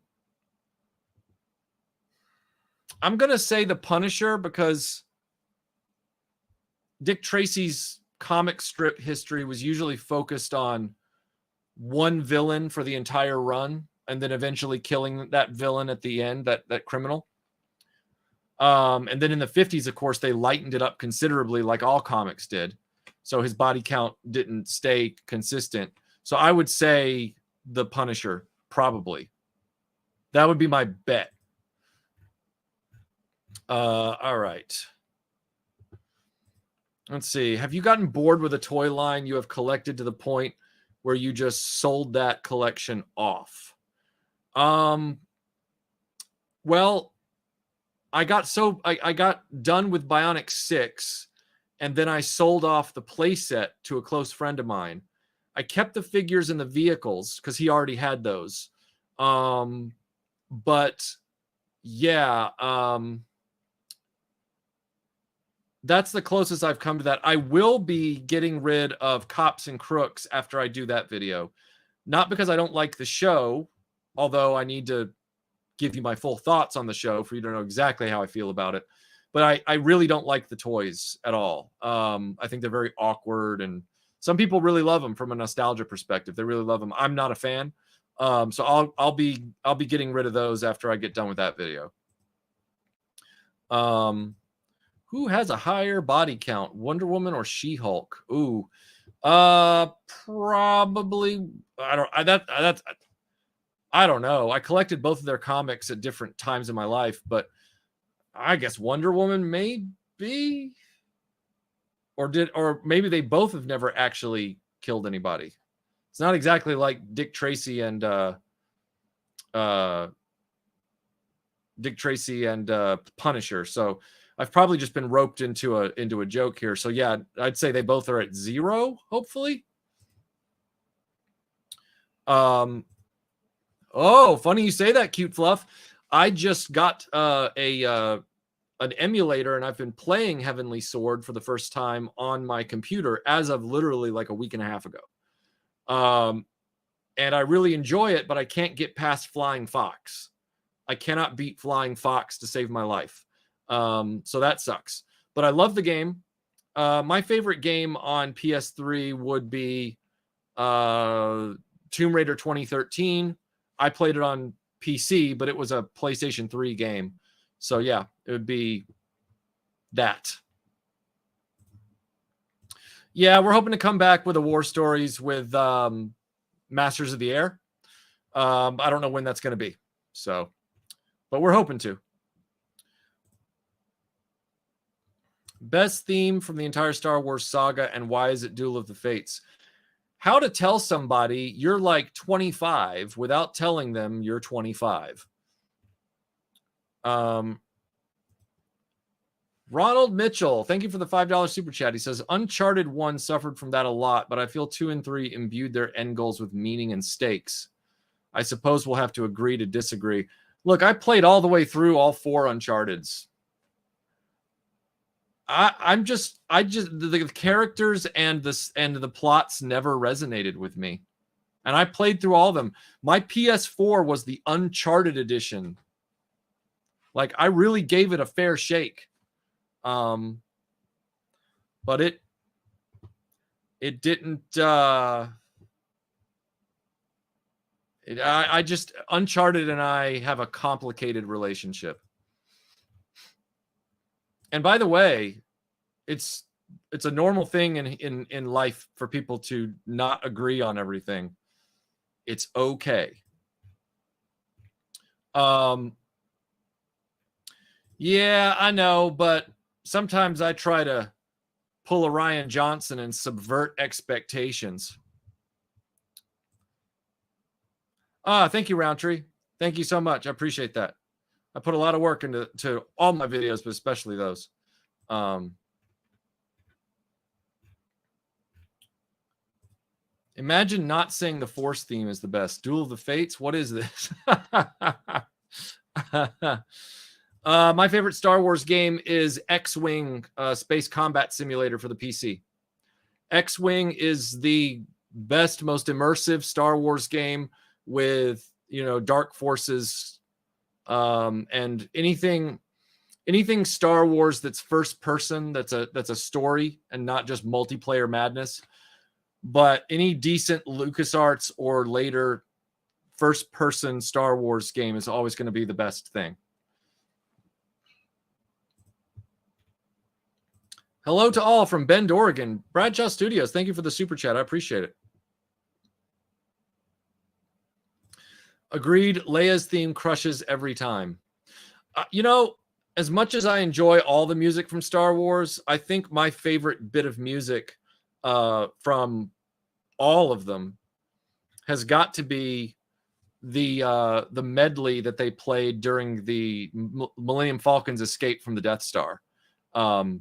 going to say The Punisher because Dick Tracy's comic strip history was usually focused on one villain for the entire run and then eventually killing that villain at the end, that criminal. And then in the 50s, of course, they lightened it up considerably like all comics did. So his body count didn't stay consistent. So I would say The Punisher, probably. That would be my bet. All right. Let's see. Have you gotten bored with a toy line you have collected to the point where you just sold that collection off? Well, I got done with Bionic 6, and then I sold off the playset to a close friend of mine. I kept the figures and the vehicles because he already had those. But yeah, that's the closest I've come to that. I will be getting rid of Cops and Crooks after I do that video. Not because I don't like the show, although I need to give you my full thoughts on the show for you to know exactly how I feel about it. But I really don't like the toys at all. I think they're very awkward, and some people really love them from a nostalgia perspective. They really love them. I'm not a fan. So I'll be getting rid of those after I get done with that video. Who has a higher body count, Wonder Woman or She-Hulk? Ooh, probably. I don't know. I collected both of their comics at different times in my life, but I guess Wonder Woman maybe, or maybe they both have never actually killed anybody. It's not exactly like Dick Tracy and Punisher. So I've probably just been roped into a joke here. So yeah, I'd say they both are at 0, hopefully. Oh, funny you say that, Cute Fluff. I just got an emulator, and I've been playing Heavenly Sword for the first time on my computer as of literally like a week and a half ago. And I really enjoy it, but I can't get past Flying Fox. I cannot beat Flying Fox to save my life. So that sucks. But I love the game. My favorite game on PS3 would be Tomb Raider 2013. I played it on PC, but it was a PlayStation 3 game. So yeah, it would be that. Yeah, we're hoping to come back with a War Stories with Masters of the Air. I don't know when that's going to be. So, but we're hoping to. Best theme from the entire Star Wars saga, and why is it Duel of the Fates? How to tell somebody you're like 25 without telling them you're 25. Ronald Mitchell, thank you for the $5 super chat. He says, Uncharted 1 suffered from that a lot, but I feel 2 and 3 imbued their end goals with meaning and stakes. I suppose we'll have to agree to disagree. Look, I played all the way through all 4 Uncharteds. The characters and the plots never resonated with me. And I played through all of them. My PS4 was the Uncharted edition. Like, I really gave it a fair shake. But it didn't I just Uncharted and I have a complicated relationship. And by the way, it's a normal thing in life for people to not agree on everything. It's okay. Yeah, I know, but sometimes I try to pull a Ryan Johnson and subvert expectations. Thank you, Roundtree. Thank you so much. I appreciate that. I put a lot of work into all my videos, but especially those. Imagine not saying the Force theme is the best. Duel of the Fates? What is this? My favorite Star Wars game is X-Wing Space Combat Simulator for the PC. X-Wing is the best, most immersive Star Wars game with, dark forces, and anything Star Wars that's first person, that's a story and not just multiplayer madness. But any decent LucasArts or later first person Star Wars game is always going to be the best thing. Hello to all from Bend, Oregon. Bradshaw Studios, thank you for the super chat. I appreciate it. Agreed. Leia's theme crushes every time. As much as I enjoy all the music from Star Wars, I think my favorite bit of music from all of them has got to be the medley that they played during the Millennium Falcon's escape from the Death Star. That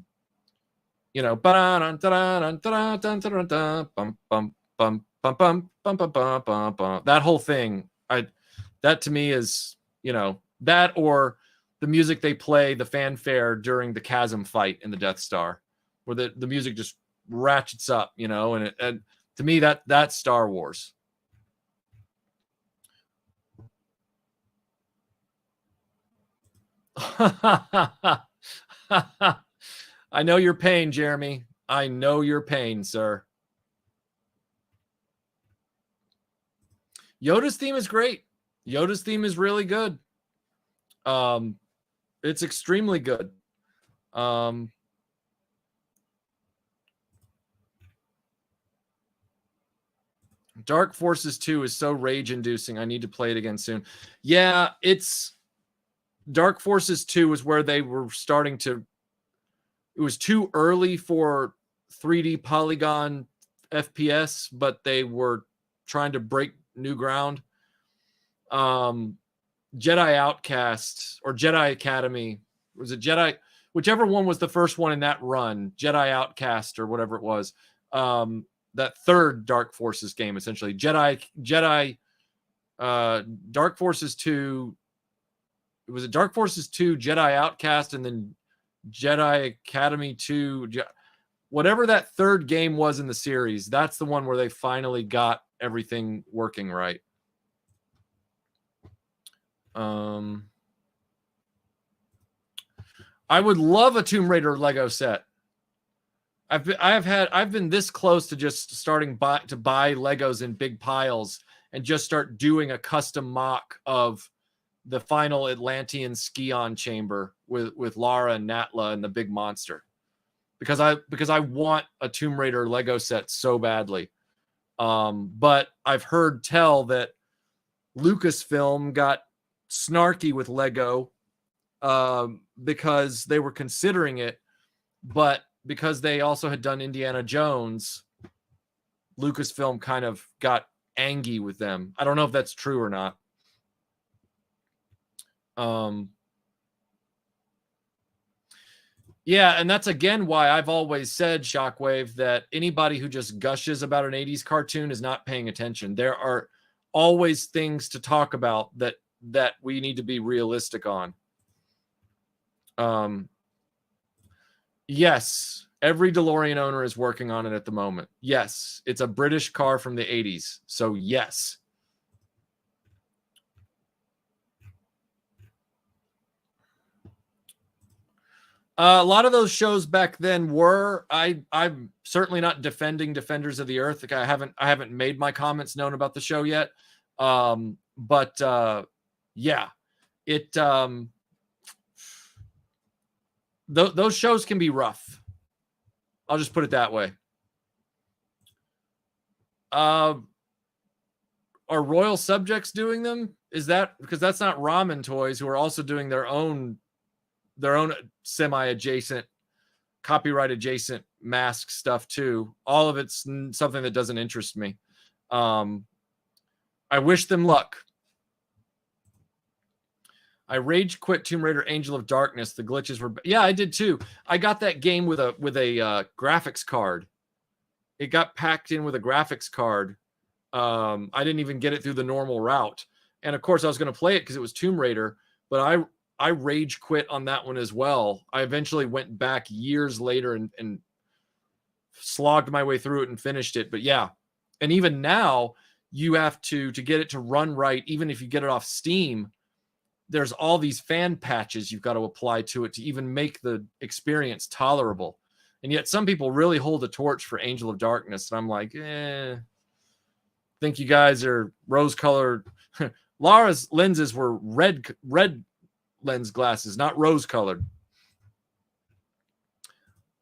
whole thing, that to me is, that or the music they play, the fanfare during the chasm fight in the Death Star, where the music just ratchets up, and to me that's Star Wars. I know your pain, Jeremy. I know your pain, sir. Yoda's theme is great. Yoda's theme is really good. It's extremely good. Dark Forces 2 is so rage-inducing. I need to play it again soon. Yeah, it's Dark Forces 2 was where they were starting to. It was too early for 3D polygon FPS, but they were trying to break new ground. Jedi Outcast or Jedi Academy, was it Jedi? Whichever one was the first one in that run, Jedi Outcast or whatever it was. That third Dark Forces game, essentially Dark Forces 2. It was a Dark Forces 2, Jedi Outcast, and then Jedi Academy 2. Whatever that third game was in the series, that's the one where they finally got everything working right. I would love a Tomb Raider Lego set. I've been this close to just starting to buy Legos in big piles and just start doing a custom mock of the final Atlantean Ski-On chamber with Lara and Natla and the big monster, because I want a Tomb Raider Lego set so badly. But I've heard tell that Lucasfilm got snarky with Lego because they were considering it, but because they also had done Indiana Jones, Lucasfilm kind of got angry with them. I don't know if that's true or not. Yeah, and that's again why I've always said, Shockwave, that anybody who just gushes about an 80s cartoon is not paying attention. There are always things to talk about that we need to be realistic on. Yes, every DeLorean owner is working on it at the moment. Yes, it's a British car from the 80s. So yes. A lot of those shows back then were. I'm certainly not defending Defenders of the Earth. Like I haven't made my comments known about the show yet. But yeah, it those shows can be rough. I'll just put it that way. Are Royal Subjects doing them? Is that because that's not Ramen Toys, who are also doing their own semi-adjacent, copyright-adjacent mask stuff too. All of it's something that doesn't interest me. I wish them luck. I rage quit Tomb Raider Angel of Darkness. The glitches were... Yeah, I did too. I got that game with a graphics card. It got packed in with a graphics card. I didn't even get it through the normal route. And of course, I was going to play it because it was Tomb Raider, but I rage quit on that one as well. I eventually went back years later and slogged my way through it and finished it. But yeah, and even now, you have to get it to run right, even if you get it off Steam, there's all these fan patches you've got to apply to it to even make the experience tolerable. And yet some people really hold a torch for Angel of Darkness. And I'm like, think you guys are rose-colored. Lara's lenses were red lens glasses, not rose-colored.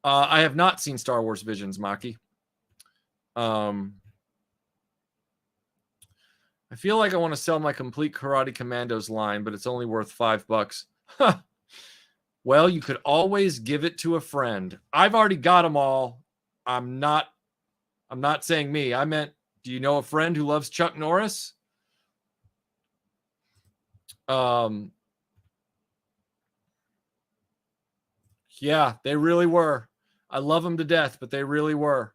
I have not seen Star Wars Visions, Maki. I feel like I want to sell my complete Karate Commandos line, but it's only worth $5. Well, you could always give it to a friend. I've already got them all. I'm not saying me. I meant, do you know a friend who loves Chuck Norris? Yeah, they really were. I love them to death, but they really were.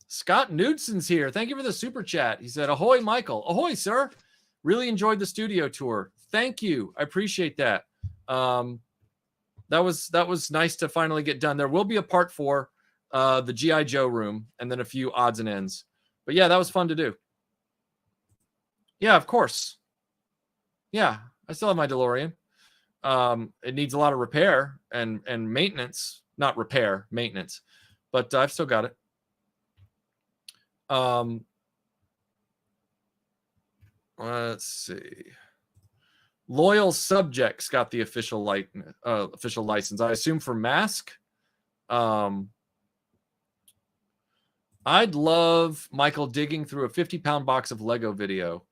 Scott Knudsen's here. Thank you for the super chat. He said, ahoy, Michael. Ahoy, sir. Really enjoyed the studio tour. Thank you. I appreciate that. That was nice to finally get done. There will be a part 4, the G.I. Joe room, and then a few odds and ends. But yeah, that was fun to do. Yeah, of course. Yeah, I still have my DeLorean. It needs a lot of repair and maintenance. Not repair, maintenance. But I've still got it. Let's see. Loyal Subjects got the official license. I assume for Mask. I'd love Michael digging through a 50-pound box of Lego video.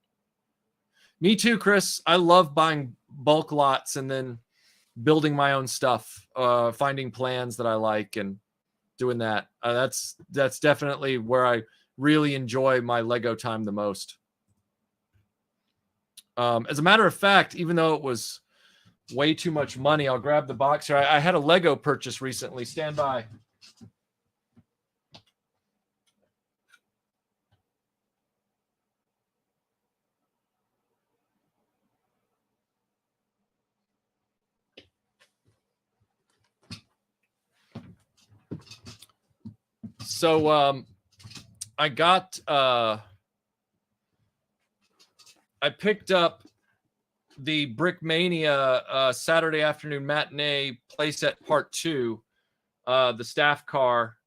Me too, Chris. I love buying bulk lots and then building my own stuff, finding plans that I like and doing that. That's definitely where I really enjoy my Lego time the most. As a matter of fact, even though it was way too much money, I'll grab the box here. I had a Lego purchase recently. Stand by. So I got I picked up the Brickmania Saturday afternoon matinee playset part 2, the staff car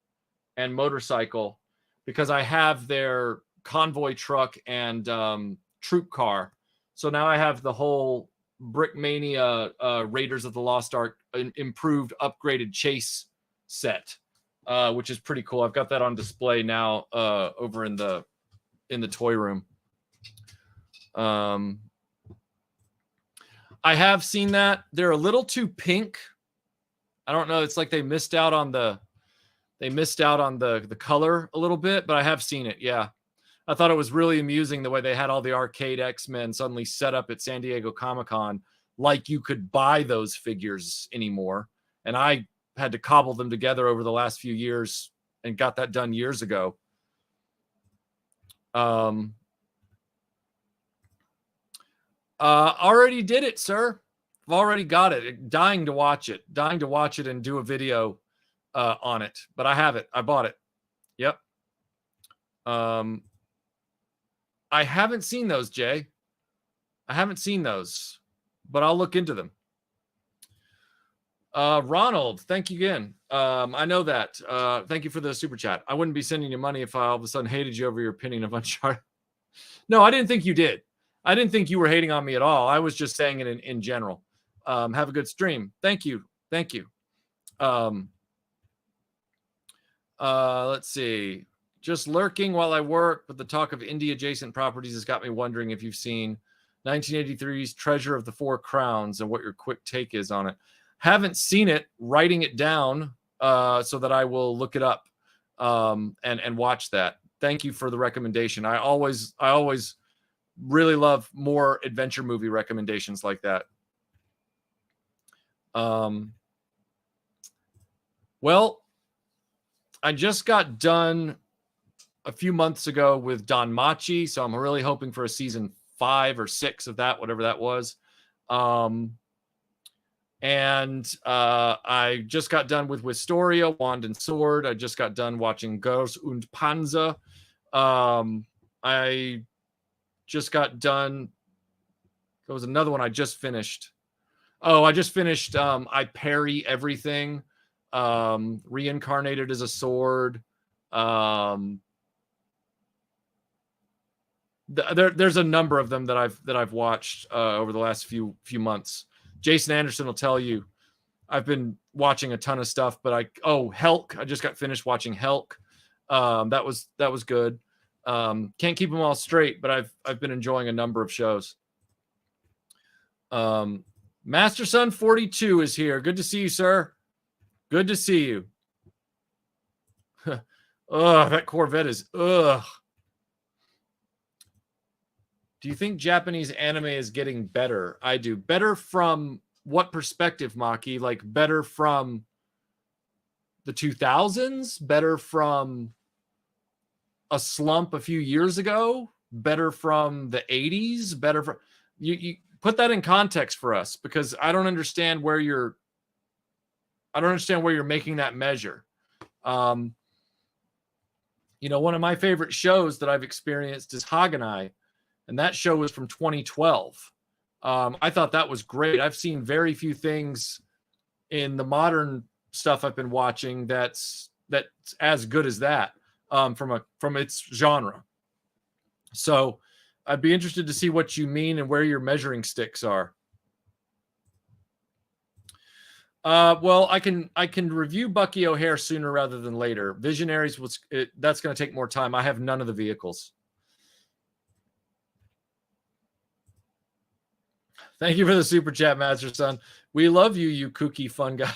and motorcycle, because I have their convoy truck and troop car. So now I have the whole Brickmania Raiders of the Lost Ark improved, upgraded chase set, which is pretty cool. I've got that on display now over in the toy room. I have seen that. They're a little too pink. I don't know. It's like they missed out on the color a little bit, but I have seen it. Yeah. I thought it was really amusing the way they had all the arcade X-Men suddenly set up at San Diego Comic-Con, like you could buy those figures anymore. And I had to cobble them together over the last few years and got that done years ago. Already did it, sir. I've already got it. Dying to watch it and do a video on it. But I have it. I bought it. Yep. I haven't seen those, Jay. I haven't seen those, but I'll look into them. Ronald, thank you again. I know that. Thank you for the super chat. I wouldn't be sending you money if I all of a sudden hated you over your opinion of Uncharted. No, I didn't think you did. I didn't think you were hating on me at all. I was just saying it in general. Have a good stream. Thank you. Thank you. Let's see. Just lurking while I work, but the talk of indie adjacent properties has got me wondering if you've seen 1983's Treasure of the Four Crowns and what your quick take is on it. Haven't seen it. Writing it down so that I will look it up and watch that. Thank you for the recommendation. I always really love more adventure movie recommendations like that. Well, I just got done a few months ago with Don Machi, so I'm really hoping for a season 5 or 6 of that, whatever that was. And I just got done with Wisteria, Wand and Sword. I just got done watching Girls und Panzer. I just got done. There was another one I just finished. Oh, I just finished I Parry Everything. Reincarnated as a Sword. There's a number of them that I've watched over the last few months. Jason Anderson will tell you I've been watching a ton of stuff, but Helk. I just got finished watching Helk. That was good. Can't keep them all straight, but I've been enjoying a number of shows. Master Son 42 is here. Good to see you, sir. Good to see you. Ugh, that Corvette is ugh. Do you think Japanese anime is getting better? I do. Better from what perspective, Maki? Like better from the 2000s? Better from a slump a few years ago? Better from the 80s? Better from you put that in context for us, because I don't understand where you're making that measure. One of my favorite shows that I've experienced is Haganai. And that show was from 2012. I thought that was great. I've seen very few things in the modern stuff I've been watching that's as good as that from its genre. So I'd be interested to see what you mean and where your measuring sticks are. Well, I can review Bucky O'Hare sooner rather than later. Visionaries that's going to take more time. I have none of the vehicles. Thank you for the super chat, Master Son. We love you, you kooky fun guy.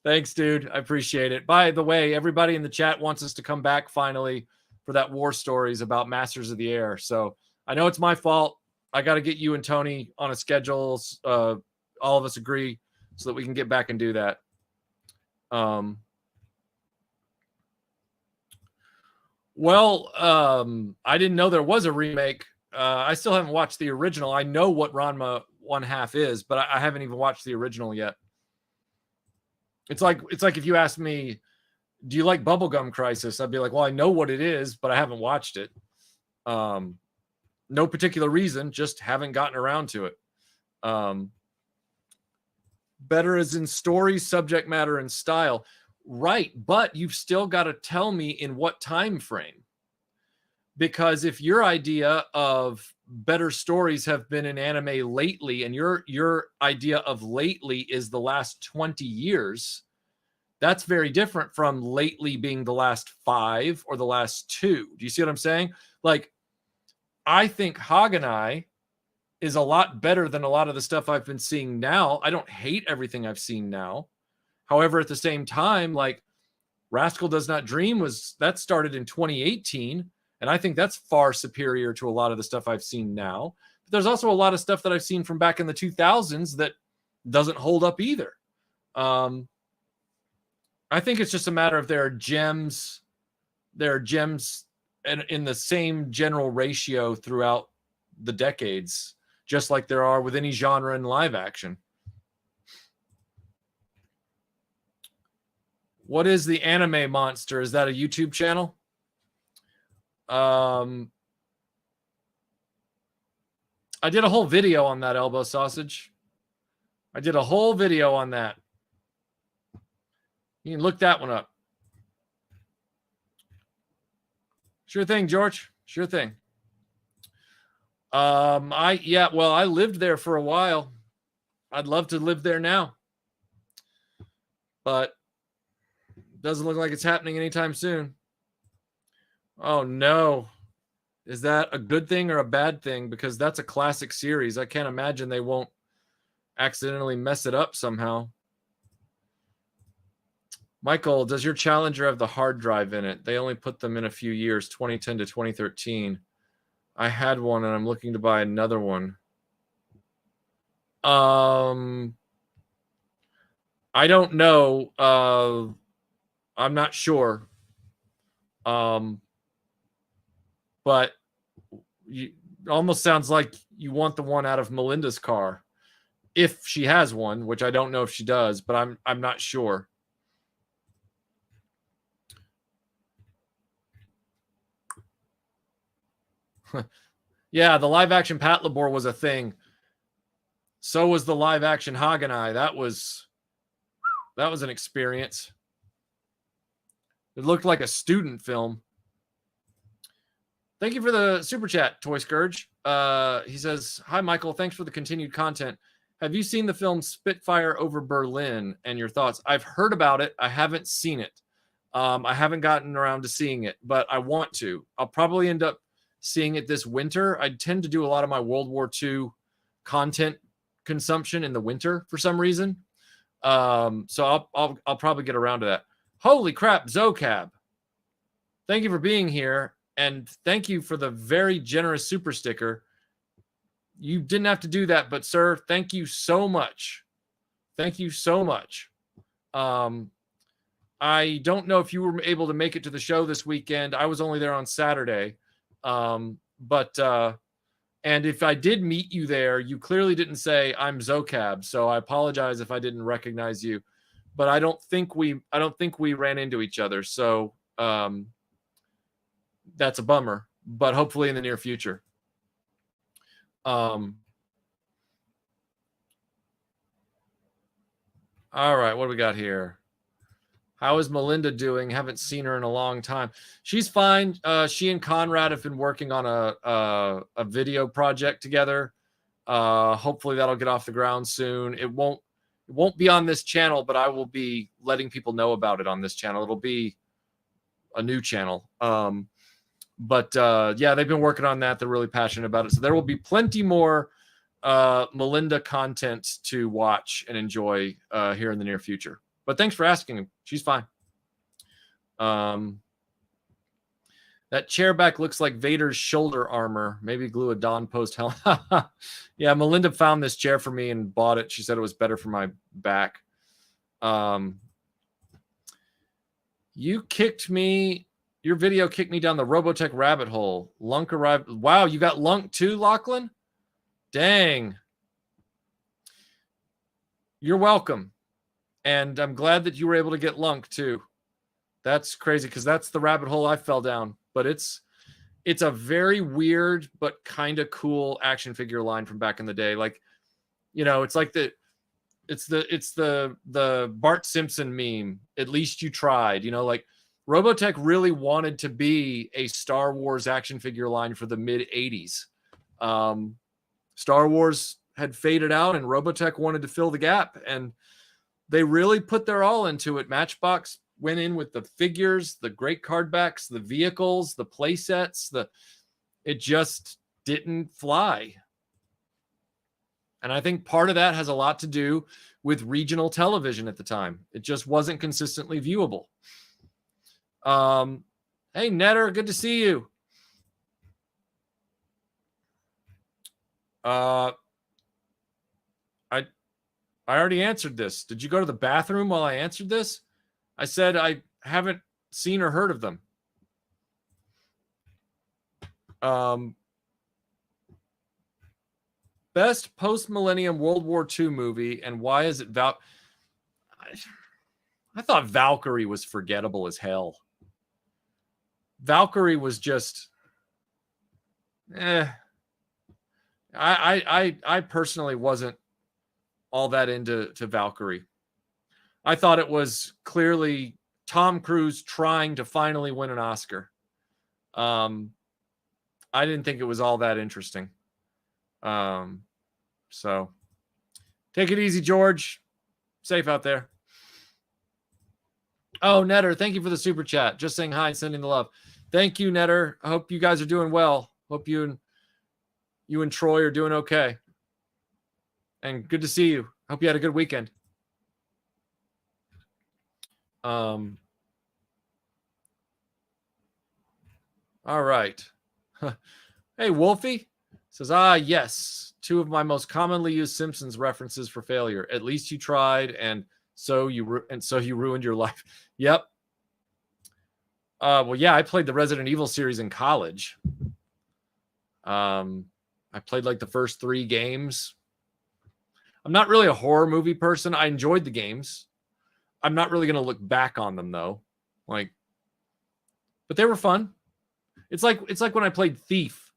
Thanks, dude. I appreciate it. By the way, everybody in the chat wants us to come back finally for that war stories about Masters of the Air. So I know it's my fault. I got to get you and Tony on a schedule. All of us agree so that we can get back and do that. I didn't know there was a remake. I still haven't watched the original. I know what Ranma 1/2 is, but I haven't even watched the original yet. It's like if you asked me, do you like Bubblegum Crisis? I'd be like, well, I know what it is, but I haven't watched it. No particular reason, just haven't gotten around to it. Better as in story, subject matter, and style. Right, but you've still got to tell me in what time frame. Because if your idea of better stories have been in anime lately, and your idea of lately is the last 20 years, that's very different from lately being the last 5 or the last 2. Do you see what I'm saying? Like, I think Haganai is a lot better than a lot of the stuff I've been seeing now. I don't hate everything I've seen now. However, at the same time, like Rascal Does Not Dream that started in 2018. And I think that's far superior to a lot of the stuff I've seen now. But there's also a lot of stuff that I've seen from back in the 2000s that doesn't hold up either. I think it's just a matter of there are gems in the same general ratio throughout the decades, just like there are with any genre in live action. What is the Anime Monster? Is that a YouTube channel? I did a whole video on that, Elbow Sausage. I did a whole video on that. You can look that one up. Sure thing, George. Sure thing. I lived there for a while. I'd love to live there now. But doesn't look like it's happening anytime soon. Oh, no. Is that a good thing or a bad thing? Because that's a classic series. I can't imagine they won't accidentally mess it up somehow. Michael, does your Challenger have the hard drive in it? They only put them in a few years, 2010 to 2013. I had one and I'm looking to buy another one. I don't know. I'm not sure. But it almost sounds like you want the one out of Melinda's car, if she has one, which I don't know if she does, but I'm not sure. Yeah, the live action Patlabor was a thing. So was the live action Haganai. That was an experience. It looked like a student film. Thank you for the super chat, Toy Scourge. He says, hi, Michael. Thanks for the continued content. Have you seen the film Spitfire over Berlin and your thoughts? I've heard about it. I haven't seen it. I haven't gotten around to seeing it, but I want to. I'll probably end up seeing it this winter. I tend to do a lot of my World War II content consumption in the winter for some reason. So I'll probably get around to that. Holy crap, Zocab. Thank you for being here. And thank you for the very generous super sticker. You didn't have to do that, but sir, thank you so much. Thank you so much. I don't know if you were able to make it to the show this weekend. I was only there on Saturday. And if I did meet you there, you clearly didn't say I'm Zocab. So I apologize if I didn't recognize you, but I don't think we ran into each other. So, that's a bummer, but hopefully in the near future. All right, what do we got here? How is Melinda doing? Haven't seen her in a long time. She's fine. She and Conrad have been working on a video project together. Hopefully that'll get off the ground soon. It won't It won't be on this channel, but I will be letting people know about it on this channel. It'll be a new channel. But yeah, they've been working on that. They're really passionate about it. So there will be plenty more Melinda content to watch and enjoy here in the near future. But thanks for asking. She's fine. That chair back looks like Vader's shoulder armor. Maybe glue a Dawn Post helmet. Yeah, Melinda found this chair for me and bought it. She said it was better for my back. You kicked me. Your video kicked me down the Robotech rabbit hole. Lunk arrived. Wow, you got Lunk too, Lachlan? Dang. You're welcome. And I'm glad that you were able to get Lunk too. That's crazy because that's the rabbit hole I fell down. But it's a very weird but kind of cool action figure line from back in the day. Like, you know, it's like it's the Bart Simpson meme. At least you tried. You know, like Robotech really wanted to be a Star Wars action figure line for the mid 80s. Star Wars had faded out and Robotech wanted to fill the gap, and they really put their all into it. Matchbox went in with the figures, the great card backs, the vehicles, the play sets. It just didn't fly. And I think part of that has a lot to do with regional television at the time. It just wasn't consistently viewable. Hey, Netter, good to see you. I already answered this. Did you go to the bathroom while I answered this? I said I haven't seen or heard of them. Best post-millennium World War II movie, and why is it I thought Valkyrie was forgettable as hell. Valkyrie was just I personally wasn't all that into Valkyrie. I thought it was clearly Tom Cruise trying to finally win an Oscar. I didn't think it was all that interesting. So take it easy, George. Safe out there. Oh, Netter, thank you for the super chat. Just saying hi and sending the love. Thank you, Netter. I hope you guys are doing well. Hope you and Troy are doing okay. And good to see you. Hope you had a good weekend. All right. Hey, Wolfie says, yes. 2 of my most commonly used Simpsons references for failure. At least you tried, and so you ruined your life. Yep. Well, yeah, I played the Resident Evil series in college. I played like the first 3 games. I'm not really a horror movie person. I enjoyed the games. I'm not really going to look back on them though. But they were fun. It's like when I played Thief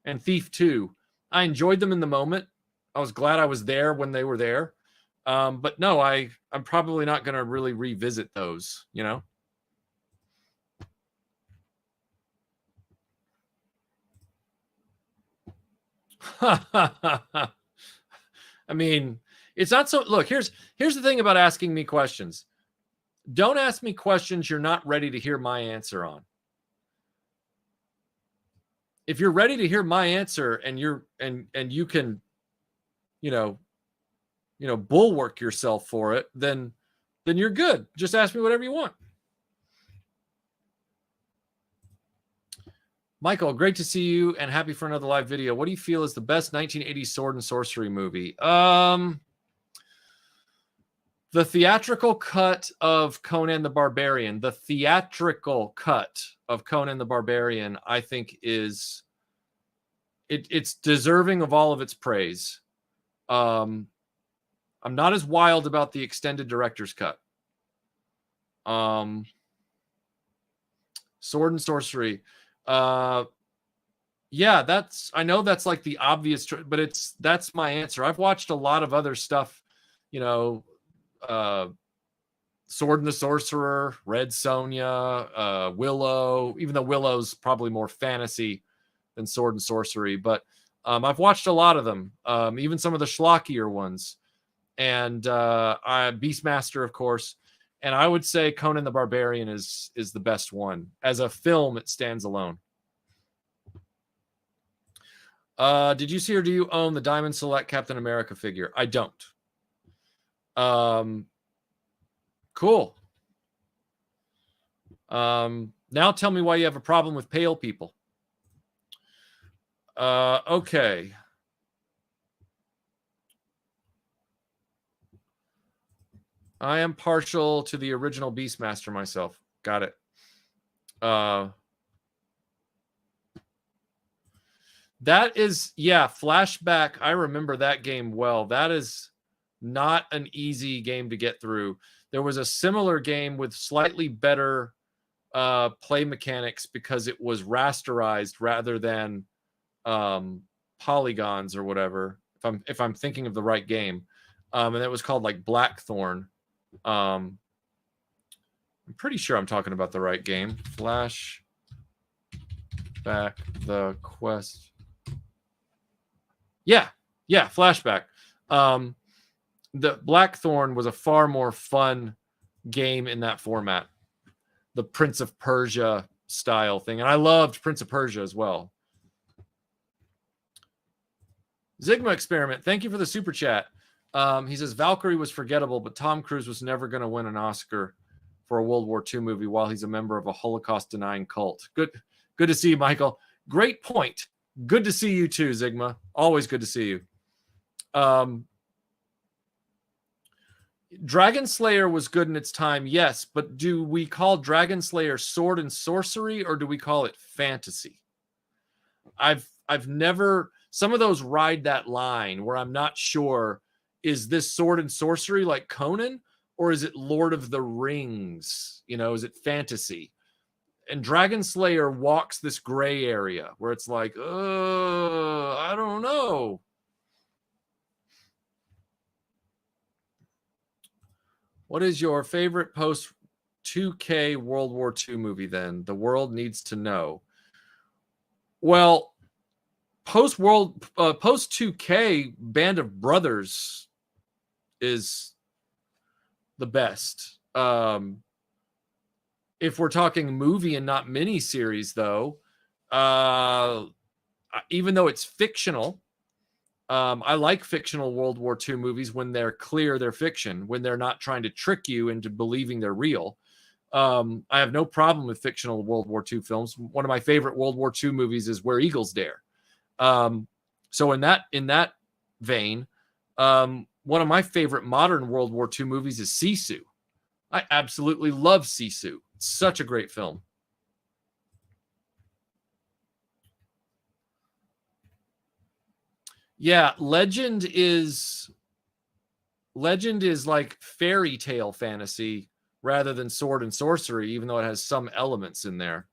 and Thief 2. I enjoyed them in the moment. I was glad I was there when they were there. But no, I'm probably not going to really revisit those, you know? I mean, it's not so. Look, here's the thing about asking me questions. Don't ask me questions you're not ready to hear my answer on. If you're ready to hear my answer and you can, bulwark yourself for it, then you're good. Just ask me whatever you want. Michael, great to see you and happy for another live video. What do you feel is the best 1980s sword and sorcery movie? The theatrical cut of Conan the Barbarian. The theatrical cut of Conan the Barbarian, I think, is it's deserving of all of its praise. I'm not as wild about the extended director's cut. Sword and sorcery. Yeah, I know that's like the obvious, but that's my answer. I've watched a lot of other stuff, Sword and the Sorcerer, Red Sonja, Willow, even though Willow's probably more fantasy than sword and sorcery, but I've watched a lot of them, even some of the schlockier ones. and Beastmaster, of course. And I would say Conan the Barbarian is the best one. As a film, it stands alone. Did you see or do you own the Diamond Select Captain America figure? I don't. Cool. Now tell me why you have a problem with pale people. Okay. I am partial to the original Beastmaster myself. Got it. That is, yeah, Flashback. I remember that game well. That is not an easy game to get through. There was a similar game with slightly better play mechanics because it was rasterized rather than polygons or whatever. If I'm thinking of the right game, and it was called like Blackthorn. I'm pretty sure I'm talking about the right game. Flashback, the quest. Yeah, Flashback. The Blackthorn was a far more fun game in that format. The Prince of Persia style thing. And I loved Prince of Persia as well. Zigma Experiment, thank you for the super chat. He says, Valkyrie was forgettable, but Tom Cruise was never going to win an Oscar for a World War II movie while he's a member of a Holocaust-denying cult. Good to see you, Michael. Great point. Good to see you too, Zigma. Always good to see you. Dragon Slayer was good in its time, yes, but do we call Dragon Slayer sword and sorcery or do we call it fantasy? I've never, some of those ride that line where I'm not sure, is this sword and sorcery like Conan or is it Lord of the Rings? You know, is it fantasy? And Dragon Slayer walks this gray area where it's like, I don't know. What is your favorite post 2K World War II movie then? The world needs to know. Well, post 2K Band of Brothers is the best. If we're talking movie and not mini series, though, even though it's fictional, I like fictional World War II movies when they're clear they're fiction, when they're not trying to trick you into believing they're real. I have no problem with fictional World War II films. One of my favorite World War II movies is Where Eagles Dare. So in that vein, one of my favorite modern World War II movies is Sisu. I absolutely love Sisu. It's such a great film. Yeah, Legend is like fairy tale fantasy rather than sword and sorcery, even though it has some elements in there.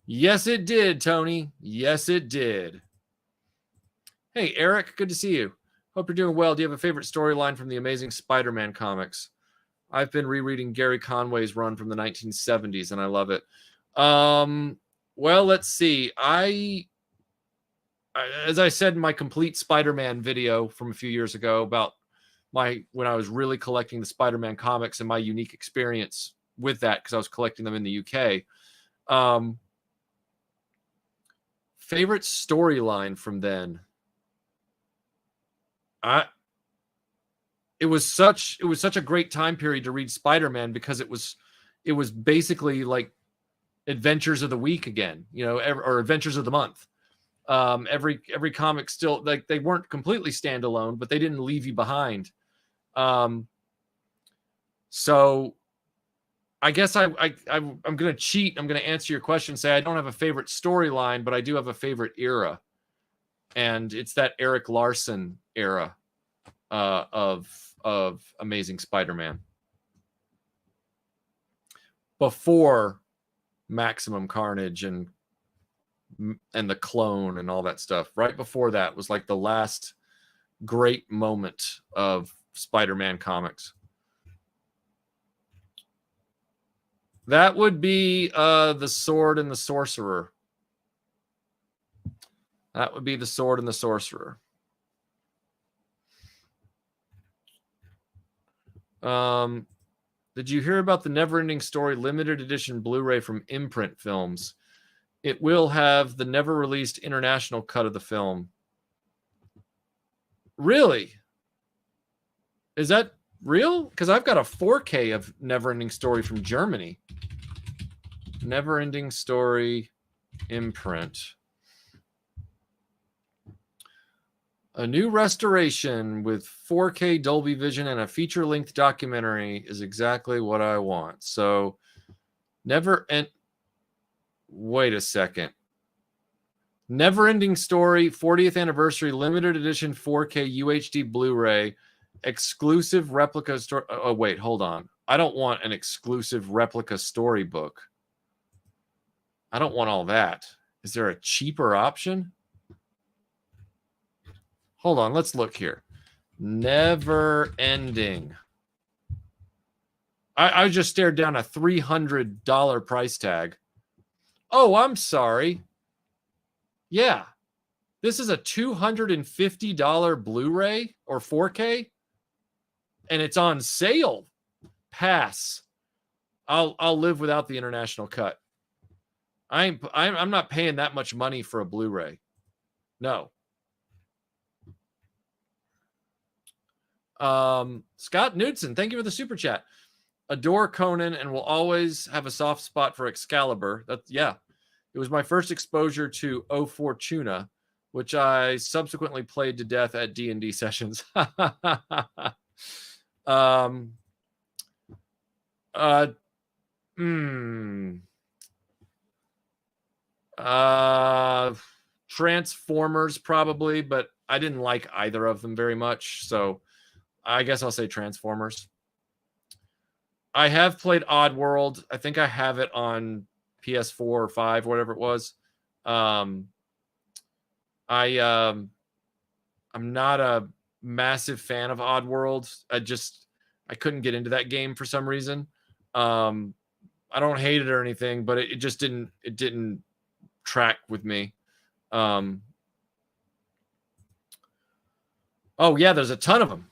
Yes, it did, Tony. Yes, it did. Hey, Eric, good to see you. Hope you're doing well. Do you have a favorite storyline from the Amazing Spider-Man comics? I've been rereading Gary Conway's run from the 1970s, and I love it. Well, let's see. As I said in my complete Spider-Man video from a few years ago about when I was really collecting the Spider-Man comics and my unique experience with that because I was collecting them in the UK. Favorite storyline from then. It was such a great time period to read Spider-Man because it was basically like Adventures of the Week again, you know, or Adventures of the Month. Every comic still, like, they weren't completely standalone, but they didn't leave you behind. So I guess I'm going to cheat. I'm going to answer your question and say I don't have a favorite storyline, but I do have a favorite era. And it's that Eric Larson era of Amazing Spider-Man. Before Maximum Carnage and the Clone and all that stuff. Right before that was like the last great moment of Spider-Man comics. That would be the Sword and the Sorcerer. That would be the Sword and the Sorcerer. Did you hear about the Neverending Story limited edition Blu-ray from Imprint Films? It will have the never released international cut of the film. Really? Is that real? Because I've got a 4K of Neverending Story from Germany. Neverending Story imprint. A new restoration with 4K Dolby Vision and a feature-length documentary is exactly what I want. So, wait a second. Neverending Story 40th Anniversary Limited Edition 4K UHD Blu-ray exclusive replica story. Oh, wait, hold on. I don't want an exclusive replica storybook. I don't want all that. Is there a cheaper option? Hold on, let's look here. Never ending. I just stared down a $300 price tag. Oh, I'm sorry. Yeah. This is a $250 Blu-ray or 4K, and it's on sale. Pass. I'll live without the international cut. I'm not paying that much money for a Blu-ray. No. Scott Knudsen, thank you for the super chat. Adore Conan and will always have a soft spot for Excalibur. Yeah. It was my first exposure to O Fortuna, which I subsequently played to death at D&D sessions. Transformers probably, but I didn't like either of them very much, so I guess I'll say Transformers. I have played Oddworld. I think I have it on PS4 or 5, whatever it was. I'm not a massive fan of Oddworld. I couldn't get into that game for some reason. I don't hate it or anything, but it just didn't track with me. Oh yeah, there's a ton of them.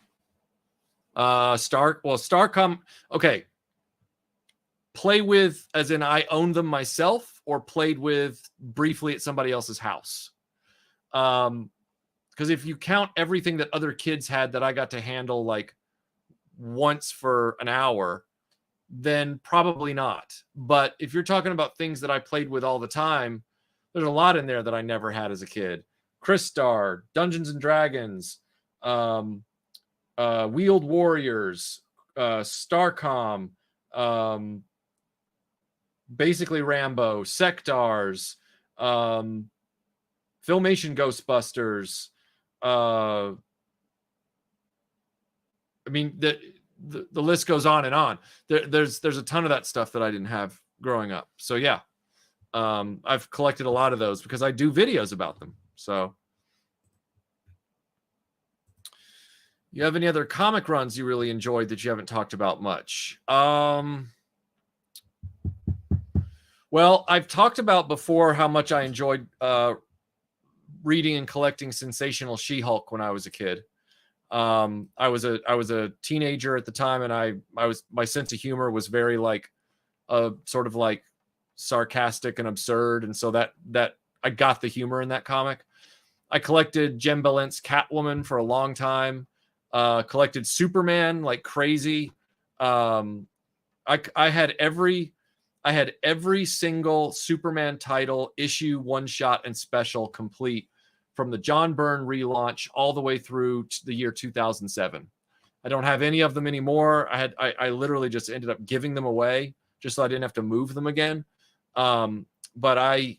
Starcom. Okay. Play with, as in I own them myself, or played with briefly at somebody else's house. Because if you count everything that other kids had that I got to handle like once for an hour, then probably not. But if you're talking about things that I played with all the time, there's a lot in there that I never had as a kid. Crystar, Dungeons and Dragons, Wheeled Warriors, Starcom, basically Rambo, Sectars, Filmation Ghostbusters. I mean, the list goes on and on. There's a ton of that stuff that I didn't have growing up. So yeah, I've collected a lot of those because I do videos about them. So, you have any other comic runs you really enjoyed that you haven't talked about much? Well, I've talked about before how much I enjoyed reading and collecting Sensational She-Hulk when I was a kid. I was a teenager at the time, and my sense of humor was very like sort of like sarcastic and absurd, and so that I got the humor in that comic. I collected Jem Bellent's Catwoman for a long time. Collected Superman like crazy. I had every single Superman title, issue, one shot, and special complete from the John Byrne relaunch all the way through to the year 2007. I don't have any of them anymore. I literally just ended up giving them away just so I didn't have to move them again. But I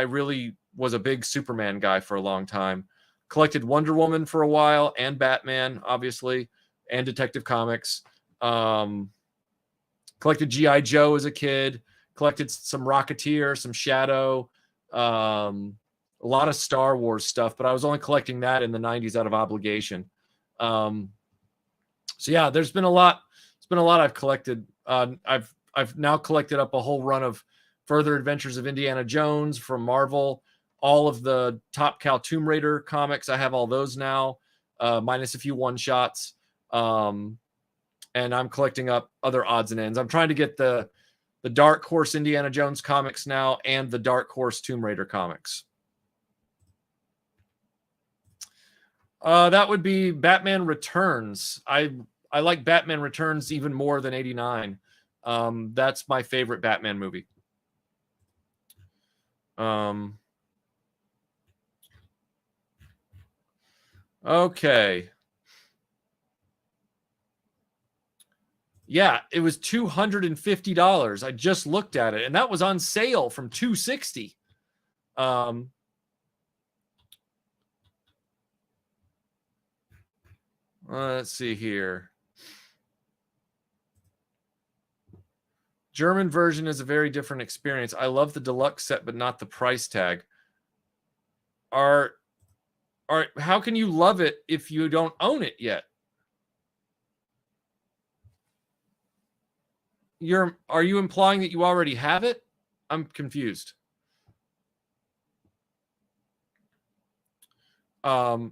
really was a big Superman guy for a long time. Collected Wonder Woman for a while, and Batman, obviously, and Detective Comics. Collected G.I. Joe as a kid. Collected some Rocketeer, some Shadow, a lot of Star Wars stuff, but I was only collecting that in the 90s out of obligation. So yeah, there's been a lot. It's been a lot I've collected. I've now collected up a whole run of Further Adventures of Indiana Jones from Marvel. All of the Top Cow Tomb Raider comics, I have all those now, minus a few one-shots. and I'm collecting up other odds and ends. I'm trying to get the Dark Horse Indiana Jones comics now and the Dark Horse Tomb Raider comics. That would be Batman Returns. I like Batman Returns even more than 89. That's my favorite Batman movie. Okay. Yeah, it was $250. I just looked at it, and that was on sale from $260. Let's see here. German version is a very different experience. I love the deluxe set, but not the price tag. How can you love it if you don't own it yet? Are you implying that you already have it? I'm confused. I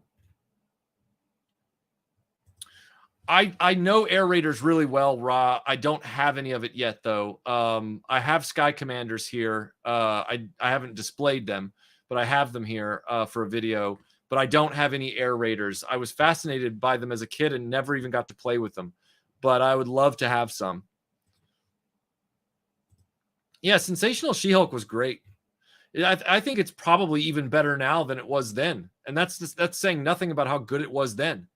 know Air Raiders really well, Ra. I don't have any of it yet, though. I have Sky Commanders here. I haven't displayed them, but I have them here for a video. But I don't have any Air Raiders. I was fascinated by them as a kid and never even got to play with them. But I would love to have some. Yeah, Sensational She-Hulk was great. I think it's probably even better now than it was then. And that's saying nothing about how good it was then.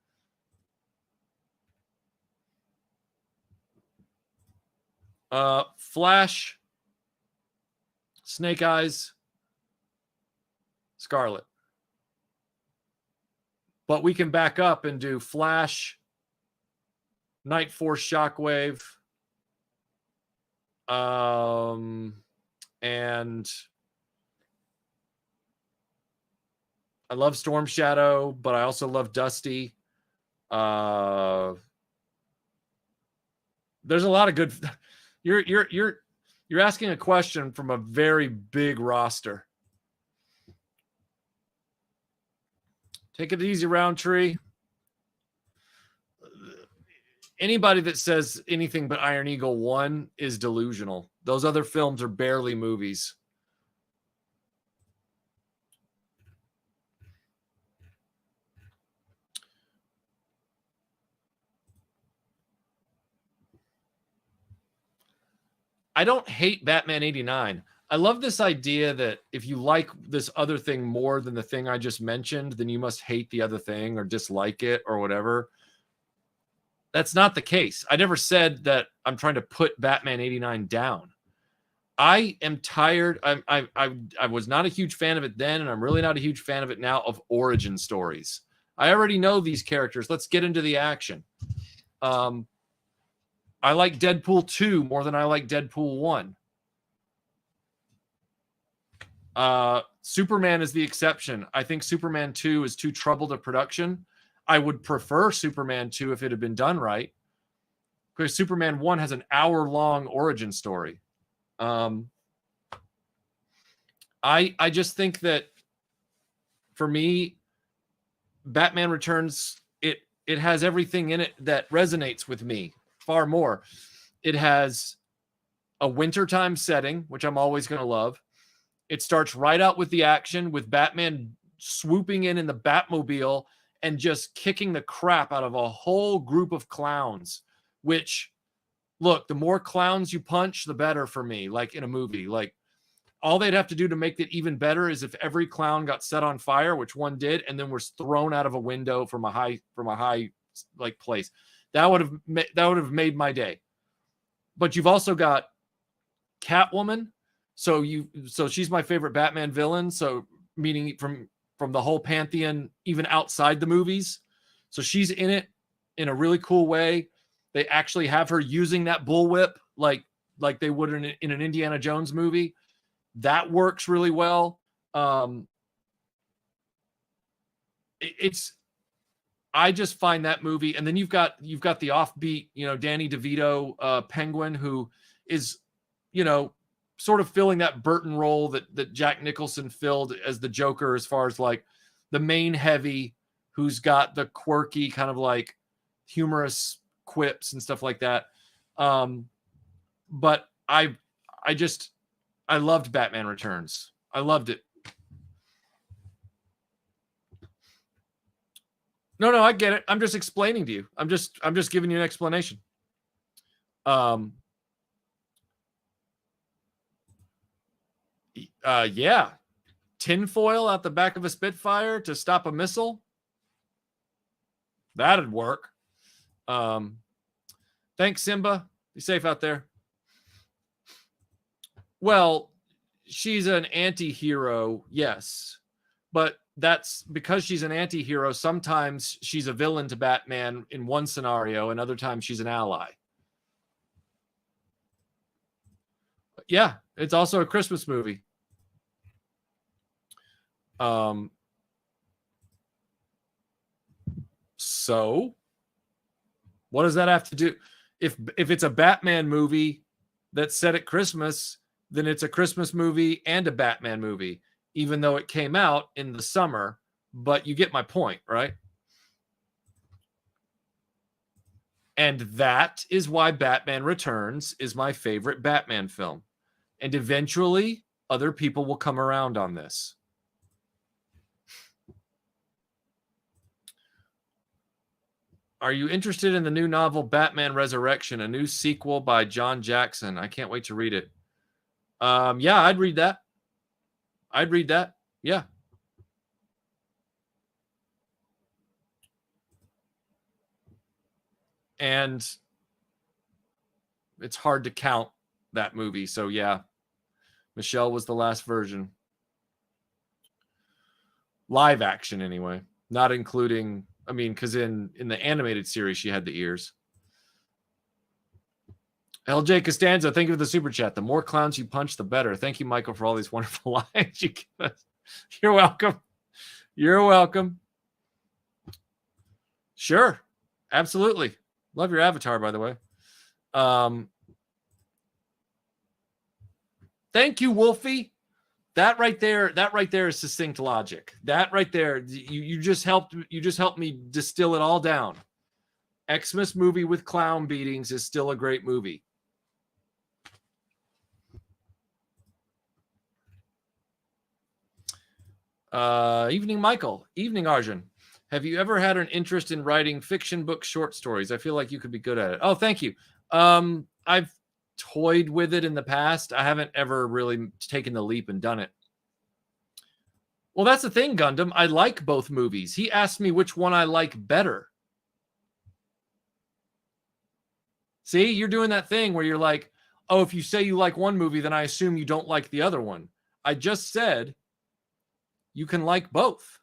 Flash, Snake Eyes, Scarlet. But we can back up and do Flash, Night Force, Shockwave, and I love Storm Shadow, but I also love Dusty. There's a lot of good. You're asking a question from a very big roster. Take it easy, Roundtree. Anybody that says anything but Iron Eagle 1 is delusional. Those other films are barely movies. I don't hate Batman 89. I love this idea that if you like this other thing more than the thing I just mentioned, then you must hate the other thing or dislike it or whatever. That's not the case. I never said that I'm trying to put Batman 89 down. I am tired. I was not a huge fan of it then, and I'm really not a huge fan of it now, of origin stories. I already know these characters. Let's get into the action. I like Deadpool 2 more than I like Deadpool 1. Superman is the exception. I think Superman 2 is too troubled a production. I would prefer Superman 2 if it had been done right, because Superman 1 has an hour-long origin story. I just think that for me, Batman Returns, it has everything in it that resonates with me far more. It has a wintertime setting, which I'm always going to love. It starts right out with the action, with Batman swooping in the Batmobile and just kicking the crap out of a whole group of clowns, which, look, the more clowns you punch, the better for me, like in a movie. Like, all they'd have to do to make it even better is if every clown got set on fire, which one did, and then was thrown out of a window from a high like place. That would have made my day. But you've also got Catwoman. So she's my favorite Batman villain. So meaning from the whole pantheon, even outside the movies. So she's in it in a really cool way. They actually have her using that bullwhip like they would in an Indiana Jones movie. That works really well. I just find that movie, and then you've got the offbeat, Danny DeVito Penguin, who is, sort of filling that Burton role that Jack Nicholson filled as the Joker, as far as like the main heavy who's got the quirky kind of like humorous quips and stuff like that. But I loved Batman Returns. I loved it. No, I get it. I'm just explaining to you. I'm just giving you an explanation. Yeah. Tinfoil out the back of a Spitfire to stop a missile. That'd work. Thanks, Simba. Be safe out there. Well, she's an anti-hero, yes. But that's because she's an anti-hero. Sometimes she's a villain to Batman in one scenario, and other times she's an ally. Yeah, it's also a Christmas movie. So what does that have to do? If it's a Batman movie that's set at Christmas, then it's a Christmas movie and a Batman movie, even though it came out in the summer. But you get my point, right? And that is why Batman Returns is my favorite Batman film. And eventually, other people will come around on this. Are you interested in the new novel Batman Resurrection, a new sequel by John Jackson? I can't wait to read it. Yeah, I'd read that. Yeah. And it's hard to count that movie. So yeah, Michelle was the last version. Live action anyway, not including, I mean, because in the animated series, she had the ears. LJ Costanza, thank you for the super chat. The more clowns you punch, the better. Thank you, Michael, for all these wonderful lines you give us. You're welcome. You're welcome. Sure. Absolutely. Love your avatar, by the way. Thank you, Wolfie. That right there is succinct logic. That right there, you just helped me distill it all down. Xmas movie with clown beatings is still a great movie. Evening, Michael. Evening, Arjun. Have you ever had an interest in writing fiction book short stories? I feel like you could be good at it. Oh, thank you. I've toyed with it in the past. I haven't ever really taken the leap and done it. Well, that's the thing, Gundam. I like both movies. He asked me which one I like better. See, you're doing that thing where you're like, oh, if you say you like one movie, then I assume you don't like the other one. I just said you can like both.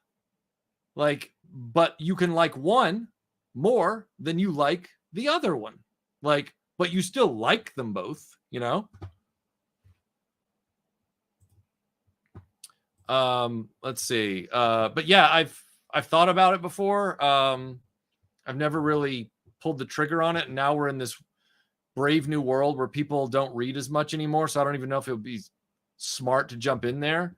Like, but you can like one more than you like the other one. Like, but you still like them both, you know? Let's see. But yeah, I've thought about it before. I've never really pulled the trigger on it. And now we're in this brave new world where people don't read as much anymore. So I don't even know if it would be smart to jump in there.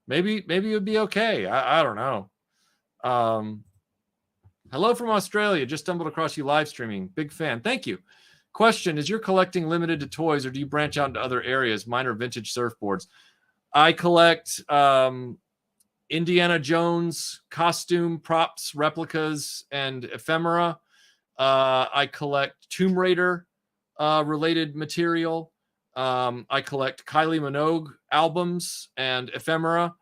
Maybe it would be okay. I don't know. Hello from Australia. Just stumbled across you live streaming. Big fan. Thank you. Question: is your collecting limited to toys, or do you branch out into other areas? Mine are vintage surfboards. I collect Indiana Jones costume props, replicas, and ephemera. I collect Tomb Raider related material. I collect Kylie Minogue albums and ephemera.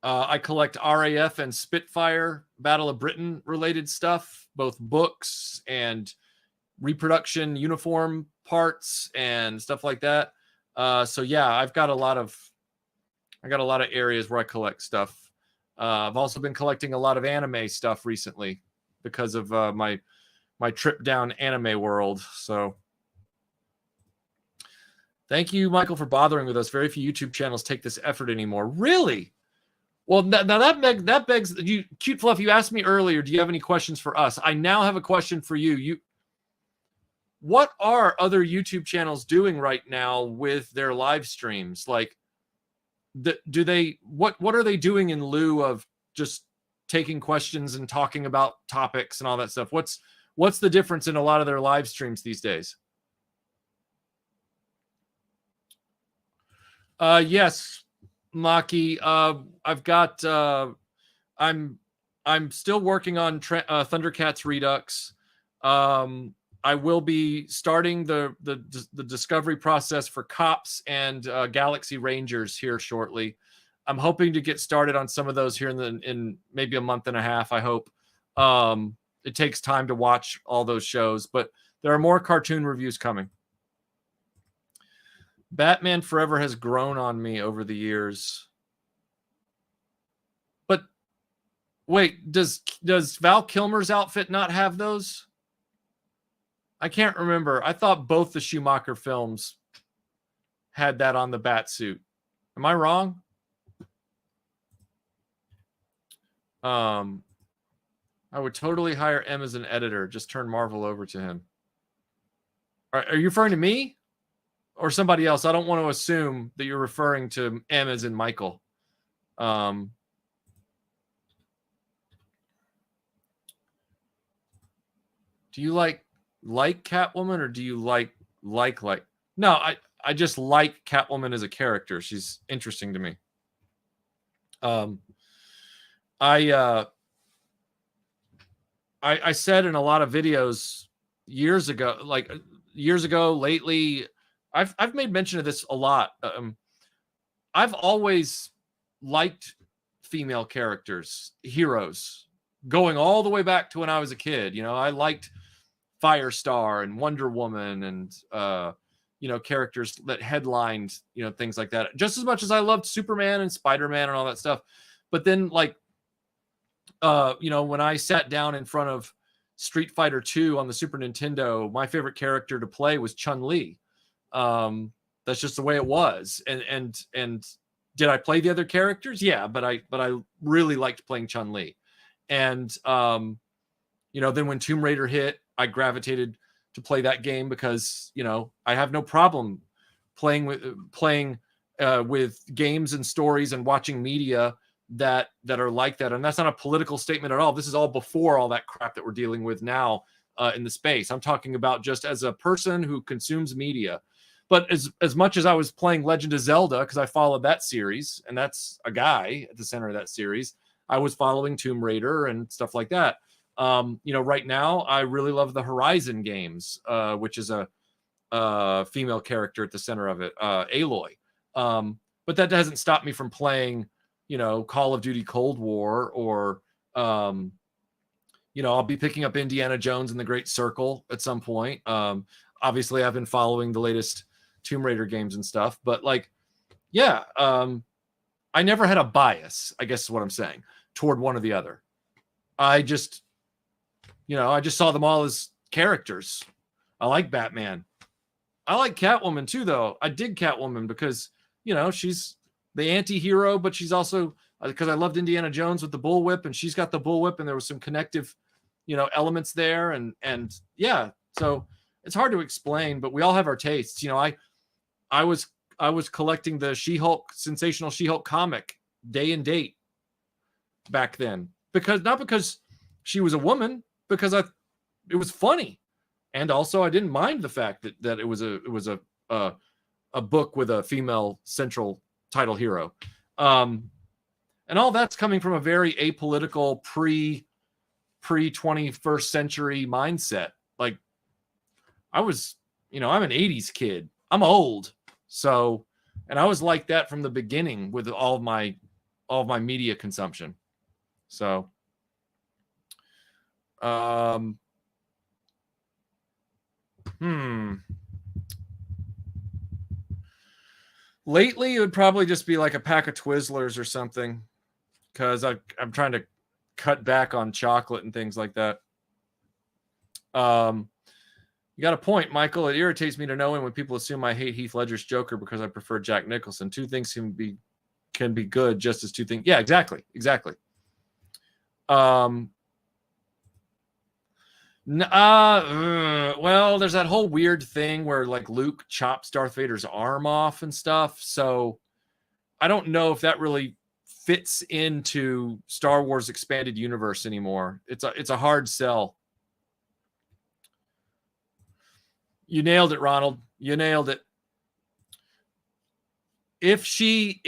I collect RAF and Spitfire Battle of Britain related stuff, both books and reproduction uniform parts and stuff like that. So yeah, I've got a lot of areas where I collect stuff. I've also been collecting a lot of anime stuff recently because of my trip down anime world. So thank you, Michael, for bothering with us. Very few YouTube channels take this effort anymore. Really? Well, now that begs you, Cute Fluff. You asked me earlier, do you have any questions for us? I now have a question for you. What are other YouTube channels doing right now with their live streams? Like, what are they doing in lieu of just taking questions and talking about topics and all that stuff. What's the difference in a lot of their live streams these days? Yes, Maki. I've got. I'm still working on Thundercats Redux. I will be starting the discovery process for Cops and Galaxy Rangers here shortly. I'm hoping to get started on some of those here in maybe a month and a half. I hope. It takes time to watch all those shows, but there are more cartoon reviews coming. Batman Forever has grown on me over the years. But wait, does Val Kilmer's outfit not have those? I can't remember. I thought both the Schumacher films had that on the bat suit. Am I wrong? I would totally hire M as an editor. Just turn Marvel over to him. Are you referring to me or somebody else? I don't want to assume that you're referring to M as in Michael. Do you like Catwoman, or do you like? No, I just like Catwoman as a character. She's interesting to me. I said in a lot of videos years ago, lately, I've made mention of this a lot. I've always liked female characters, heroes, going all the way back to when I was a kid. You know, I liked Firestar and Wonder Woman and characters that headlined, things like that, just as much as I loved Superman and Spider-Man and all that stuff. But then when I sat down in front of Street Fighter 2 on the Super Nintendo, my favorite character to play was Chun-Li. That's just the way it was. And did I play the other characters? Yeah, but I really liked playing Chun-Li. And then when Tomb Raider hit, I gravitated to play that game because, I have no problem playing with games and stories and watching media that are like that. And that's not a political statement at all. This is all before all that crap that we're dealing with now in the space. I'm talking about just as a person who consumes media. But as much as I was playing Legend of Zelda, because I followed that series, and that's a guy at the center of that series, I was following Tomb Raider and stuff like that. Right now, I really love the Horizon games, which is a female character at the center of it, Aloy. But that doesn't stop me from playing, Call of Duty Cold War, or, I'll be picking up Indiana Jones and the Great Circle at some point. Obviously, I've been following the latest Tomb Raider games and stuff, but I never had a bias, I guess is what I'm saying, toward one or the other. I just saw them all as characters. I like Batman. I like Catwoman too, though. I dig Catwoman because, she's the anti-hero, but she's also, because I loved Indiana Jones with the bullwhip, and she's got the bullwhip, and there was some connective, elements there. And yeah, so it's hard to explain, but we all have our tastes. I was collecting the She-Hulk, Sensational She-Hulk comic day and date back then, not because she was a woman, because it was funny, and also I didn't mind the fact that it was a book with a female central title hero, and all that's coming from a very apolitical pre 21st century mindset. I'm an 80s kid. I'm old, so, and I was like that from the beginning with all of my media consumption. So, lately it would probably just be like a pack of Twizzlers or something, because I'm trying to cut back on chocolate and things like that. You got a point, Michael. It irritates me to no end when people assume I hate Heath Ledger's Joker because I prefer Jack Nicholson. Two things can be good just as two things. Yeah, exactly. Well, there's that whole weird thing where Luke chops Darth Vader's arm off and stuff. So I don't know if that really fits into Star Wars expanded universe anymore. It's a hard sell. You nailed it, Ronald. You nailed it. If she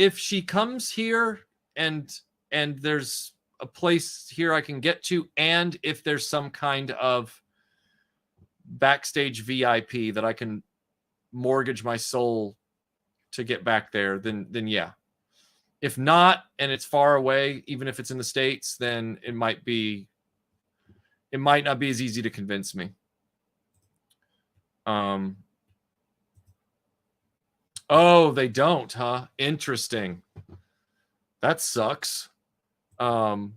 comes here and there's a place here I can get to, and if there's some kind of backstage VIP that I can mortgage my soul to get back there, then yeah. If not, and it's far away, even if it's in the States, then it might not be as easy to convince me. Oh, they don't, huh? Interesting. That sucks. Clyde,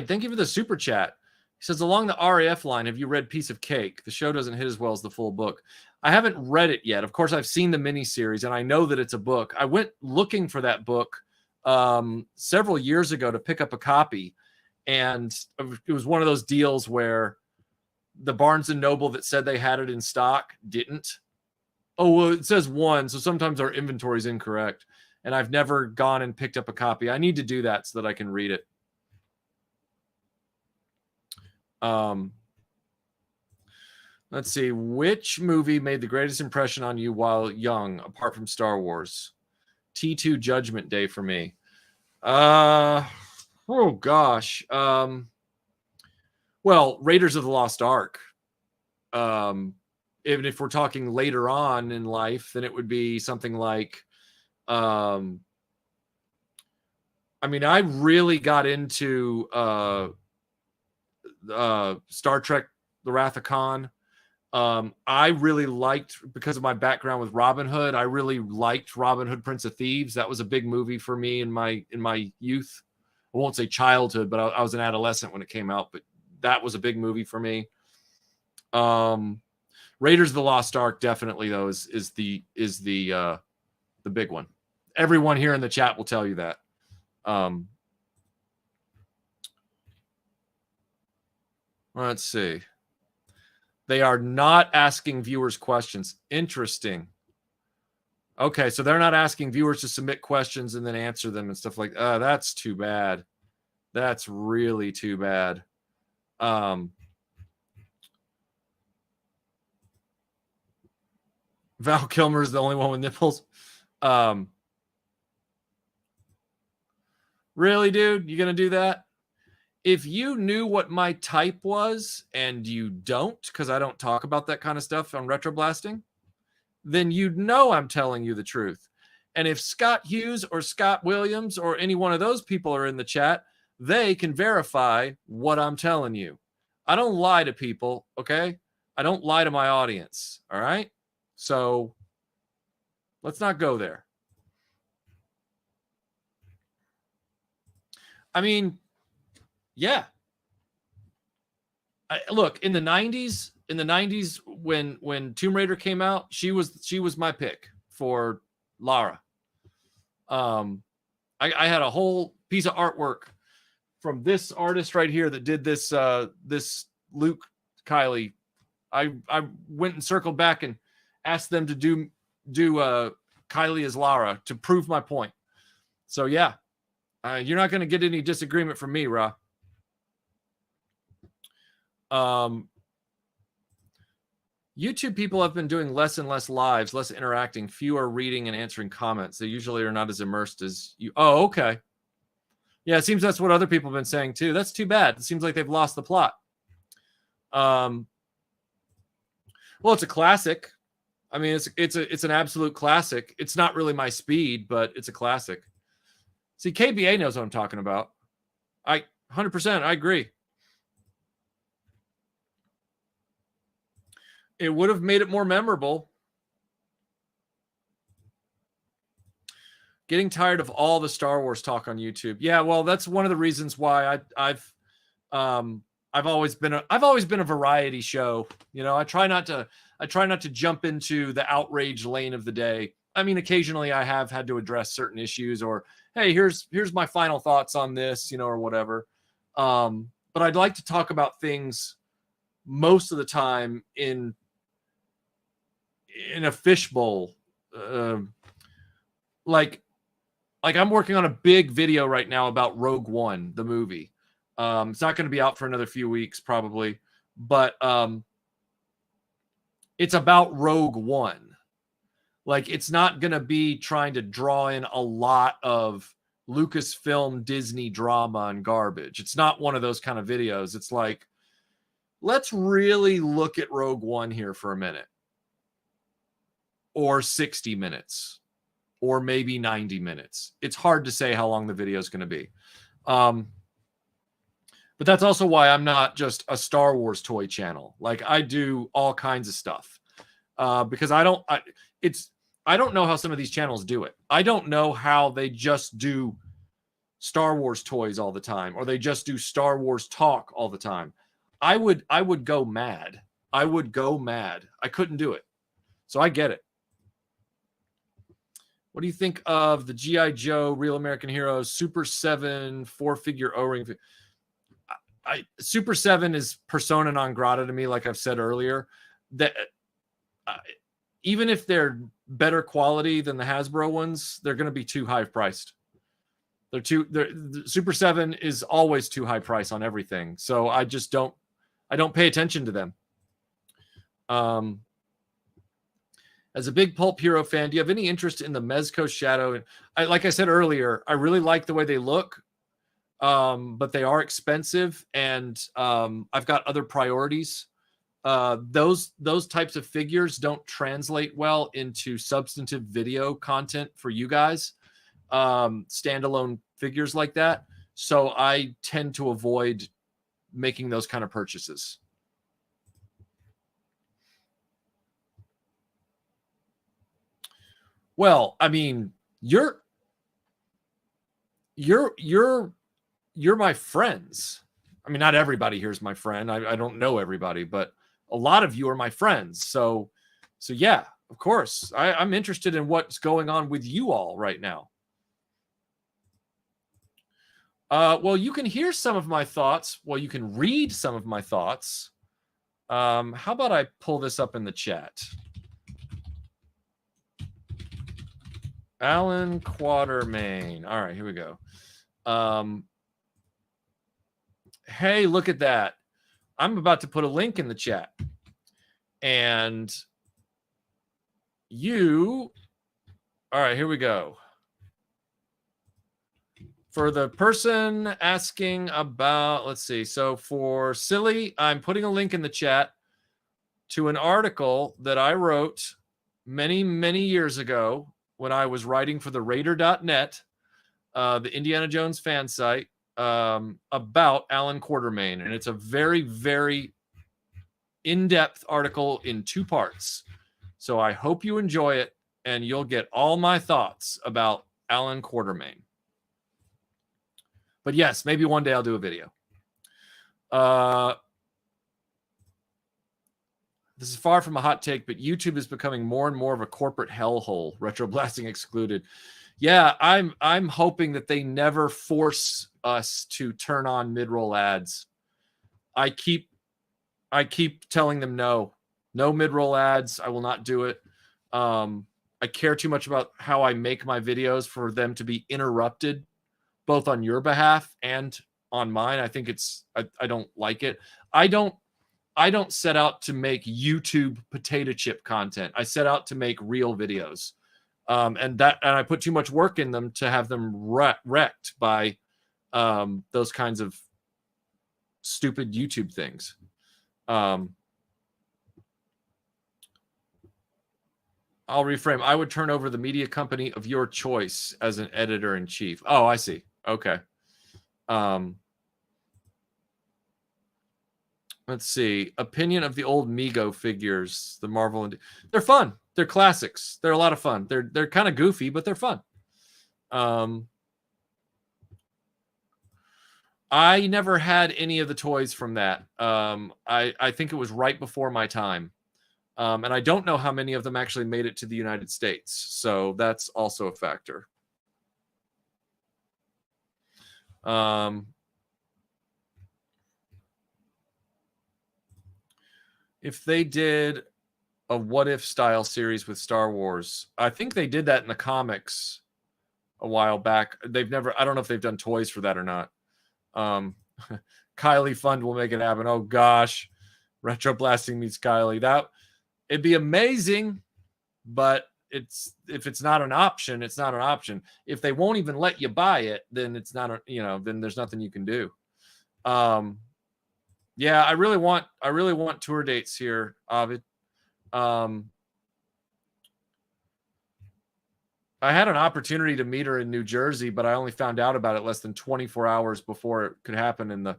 thank you for the super chat. He says, along the RAF line, have you read Piece of Cake? The show doesn't hit as well as the full book. I haven't read it yet. Of course, I've seen the miniseries, and I know that it's a book. I went looking for that book several years ago to pick up a copy, and it was one of those deals where the Barnes & Noble that said they had it in stock didn't. Oh, well, it says one, so sometimes our inventory is incorrect, and I've never gone and picked up a copy. I need to do that so that I can read it. Let's see. Which movie made the greatest impression on you while young, apart from Star Wars? T2 Judgment Day for me. Oh gosh. Well, Raiders of the Lost Ark. Even if we're talking later on in life, then it would be something like, I mean, I really got into Star Trek: The Wrath of Khan. I really liked, because of my background with Robin Hood, I really liked Robin Hood, Prince of Thieves. That was a big movie for me in my youth. I won't say childhood, but I was an adolescent when it came out. But that was a big movie for me. Raiders of the Lost Ark definitely, though, is the big one. Everyone here in the chat will tell you that. Let's see. They are not asking viewers questions. Interesting. Okay, so they're not asking viewers to submit questions and then answer them and stuff like that. That's too bad. That's really too bad. Val Kilmer is the only one with nipples. Really, dude? You gonna do that? If you knew what my type was, and you don't, because I don't talk about that kind of stuff on RetroBlasting, then you'd know I'm telling you the truth. And if Scott Hughes or Scott Williams or any one of those people are in the chat, they can verify what I'm telling you. I don't lie to people, okay? I don't lie to my audience, all right? So let's not go there. I mean, yeah. Look, in the 90s when Tomb Raider came out, she was my pick for Lara. I had a whole piece of artwork from this artist right here that did this this Luke Kylie. I went and circled back and asked them to do Kylie as Lara to prove my point. So yeah, you're not going to get any disagreement from me, Ra. YouTube people have been doing less and less lives, less interacting, fewer reading and answering comments. They usually are not as immersed as you. Oh, okay. Yeah, it seems that's what other people have been saying too. That's too bad. It seems like they've lost the plot. Well, it's a classic. I mean, it's an absolute classic. It's not really my speed, but it's a classic. See, KBA knows what I'm talking about. 100%, I agree. It would have made it more memorable. Getting tired of all the Star Wars talk on YouTube. Yeah, well, that's one of the reasons why I've always been a variety show. You know, I try not to jump into the outrage lane of the day. I mean, occasionally I have had to address certain issues, or hey, here's my final thoughts on this, you know, or whatever. But I'd like to talk about things most of the time in a fishbowl. Like, like I'm working on a big video right now about Rogue One, the movie. It's not going to be out for another few weeks probably, but it's about Rogue One. Like, it's not going to be trying to draw in a lot of Lucasfilm Disney drama and garbage. It's not one of those kind of videos. It's like, let's really look at Rogue One here for a minute, or 60 minutes, or maybe 90 minutes. It's hard to say how long the video is going to be. But that's also why I'm not just a Star Wars toy channel. Like, I do all kinds of stuff because I don't know how some of these channels do it. I don't know how they just do Star Wars toys all the time, or they just do Star Wars talk all the time. I would go mad. I would go mad. I couldn't do it. So I get it. What do you think of the G.I. Joe Real American Heroes Super 7 4-figure O-ring? Super 7 is persona non grata to me, like I've said earlier. That even if they're better quality than the Hasbro ones, they're going to be too high priced. Super 7 is always too high price on everything. So I don't pay attention to them. As a big Pulp Hero fan, do you have any interest in the Mezco Shadow? Like I said earlier, I really like the way they look, but they are expensive, and I've got other priorities. Those types of figures don't translate well into substantive video content for you guys, standalone figures like that. So I tend to avoid making those kind of purchases. Well, I mean, you're my friends. I mean, not everybody here is my friend. I don't know everybody, but a lot of you are my friends. So yeah, of course, I'm interested in what's going on with you all right now. Well, you can hear some of my thoughts. Well, you can read some of my thoughts. How about I pull this up in the chat? Alan Quatermain. All right, here we go. Hey, look at that. I'm about to put a link in the chat. And all right, here we go. For the person asking about, let's see. So for Silly, I'm putting a link in the chat to an article that I wrote many, many years ago when I was writing for the Raider.net, the Indiana Jones fan site, about Alan Quatermain. And it's a very, very in-depth article in 2 parts. So I hope you enjoy it, and you'll get all my thoughts about Alan Quatermain. But yes, maybe one day I'll do a video. This is far from a hot take, but YouTube is becoming more and more of a corporate hellhole, RetroBlasting excluded. Yeah, I'm hoping that they never force us to turn on mid-roll ads. I keep telling them no mid-roll ads. I will not do it. I care too much about how I make my videos for them to be interrupted, both on your behalf and on mine. I think I don't like it. I don't set out to make YouTube potato chip content. I set out to make real videos. And I put too much work in them to have them wrecked by those kinds of stupid YouTube things. I'll reframe. I would turn over the media company of your choice as an editor-in-chief. Oh, I see. Okay. Let's see. Opinion of the old Mego figures, the Marvel. And they're fun. They're classics. They're a lot of fun. They're kind of goofy, but they're fun. I never had any of the toys from that. I think it was right before my time. And I don't know how many of them actually made it to the United States. So that's also a factor. If they did a what if style series with Star Wars, I think they did that in the comics a while back. They've never, I don't know if they've done toys for that or not. Kylie Fund will make it happen. Oh gosh, RetroBlasting meets Kylie. That it'd be amazing, but if it's not an option, it's not an option. If they won't even let you buy it, then it's not then there's nothing you can do. Yeah, I really want tour dates here, Ovid. I had an opportunity to meet her in New Jersey, but I only found out about it less than 24 hours before it could happen. And the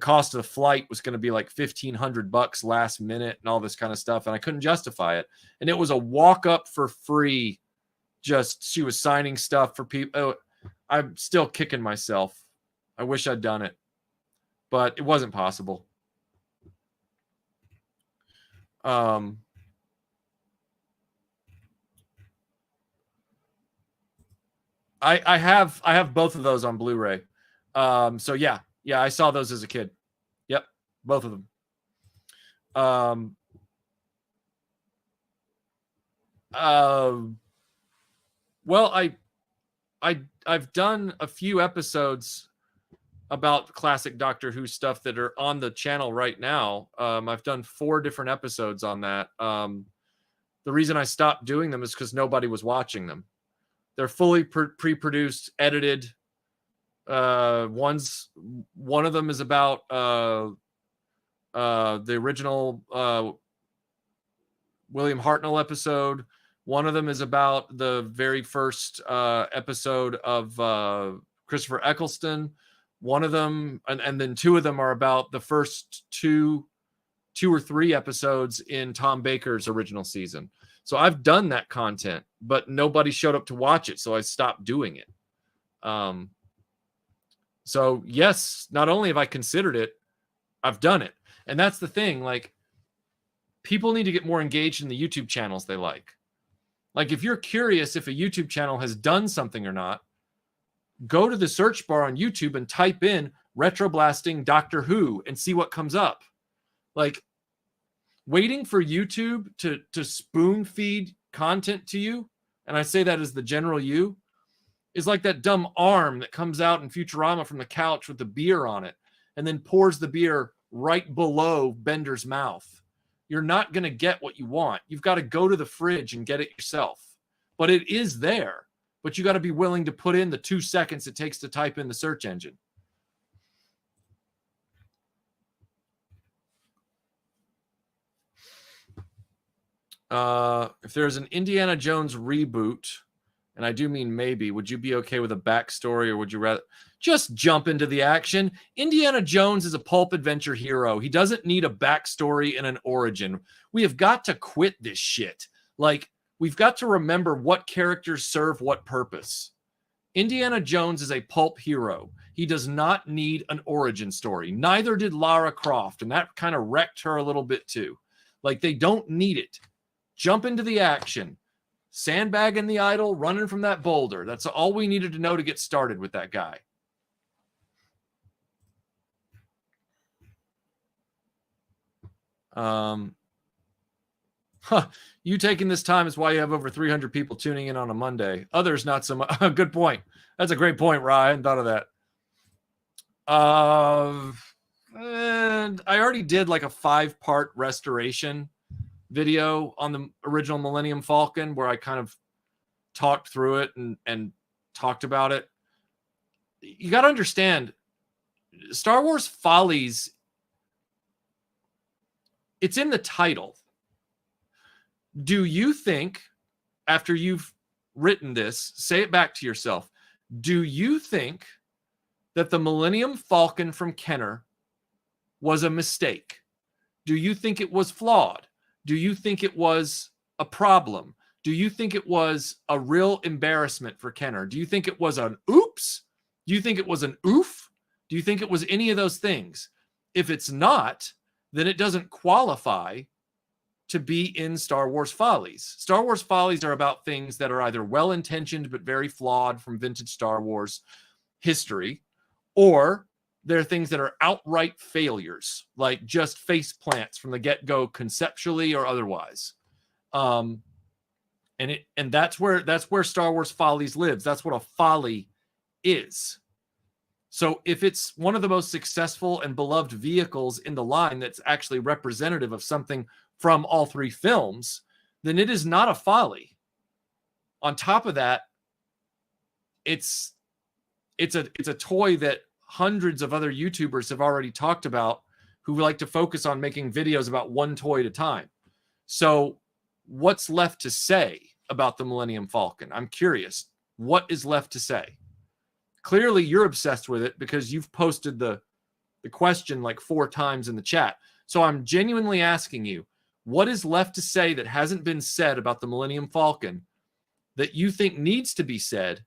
cost of the flight was going to be like $1,500 last minute and all this kind of stuff. And I couldn't justify it. And it was a walk up for free. Just, she was signing stuff for people. Oh, I'm still kicking myself. I wish I'd done it, but it wasn't possible. I have both of those on Blu-ray. So yeah, I saw those as a kid. Yep, both of them. Well, I've done a few episodes about classic Doctor Who stuff that are on the channel right now. I've done 4 different episodes on that. The reason I stopped doing them is because nobody was watching them. They're fully pre-produced, edited. One of them is about the original William Hartnell episode. One of them is about the very first episode of Christopher Eccleston. One of them, and then 2 of them are about the first two or 3 episodes in Tom Baker's original season. So I've done that content, but nobody showed up to watch it, so I stopped doing it. So yes, not only have I considered it, I've done it. And that's the thing, like, people need to get more engaged in the YouTube channels they like. Like, if you're curious if a YouTube channel has done something or not, go to the search bar on YouTube and type in RetroBlasting Doctor Who and see what comes up. Like, waiting for YouTube to spoon feed content to you, and I say that as the general you, is like that dumb arm that comes out in Futurama from the couch with the beer on it and then pours the beer right below Bender's mouth. You're not going to get what you want. You've got to go to the fridge and get it yourself. But it is there. But you got to be willing to put in the 2 seconds it takes to type in the search engine. If there's an Indiana Jones reboot, and I do mean maybe, would you be okay with a backstory, or would you rather just jump into the action? Indiana Jones is a pulp adventure hero. He doesn't need a backstory and an origin. We have got to quit this shit. Like, we've got to remember what characters serve what purpose. Indiana Jones is a pulp hero. He does not need an origin story. Neither did Lara Croft, and that kind of wrecked her a little bit too. Like, they don't need it. Jump into the action. Sandbagging the idol, running from that boulder. That's all we needed to know to get started with that guy. You taking this time is why you have over 300 people tuning in on a Monday. Others not so much. Good point. That's a great point, Ryan. I hadn't thought of that. And I already did like a 5-part restoration video on the original Millennium Falcon where I kind of talked through it and talked about it. You got to understand, Star Wars Follies, it's in the title. Do you think, after you've written this, say it back to yourself, do you think that the Millennium Falcon from Kenner was a mistake? Do you think it was flawed? Do you think it was a problem? Do you think it was a real embarrassment for Kenner? Do you think it was an oops? Do you think it was an oof? Do you think it was any of those things? If it's not, then it doesn't qualify to be in Star Wars Follies. Star Wars Follies are about things that are either well-intentioned but very flawed from vintage Star Wars history, or they're things that are outright failures, like just face plants from the get-go conceptually or otherwise. And And that's where Star Wars Follies lives. That's what a folly is. So if it's one of the most successful and beloved vehicles in the line that's actually representative of something from all three films, then it is not a folly. On top of that, it's a toy that hundreds of other YouTubers have already talked about who like to focus on making videos about one toy at a time. So what's left to say about the Millennium Falcon? I'm curious. What is left to say? Clearly, you're obsessed with it because you've posted the question like 4 times in the chat. So I'm genuinely asking you, what is left to say that hasn't been said about the Millennium Falcon that you think needs to be said?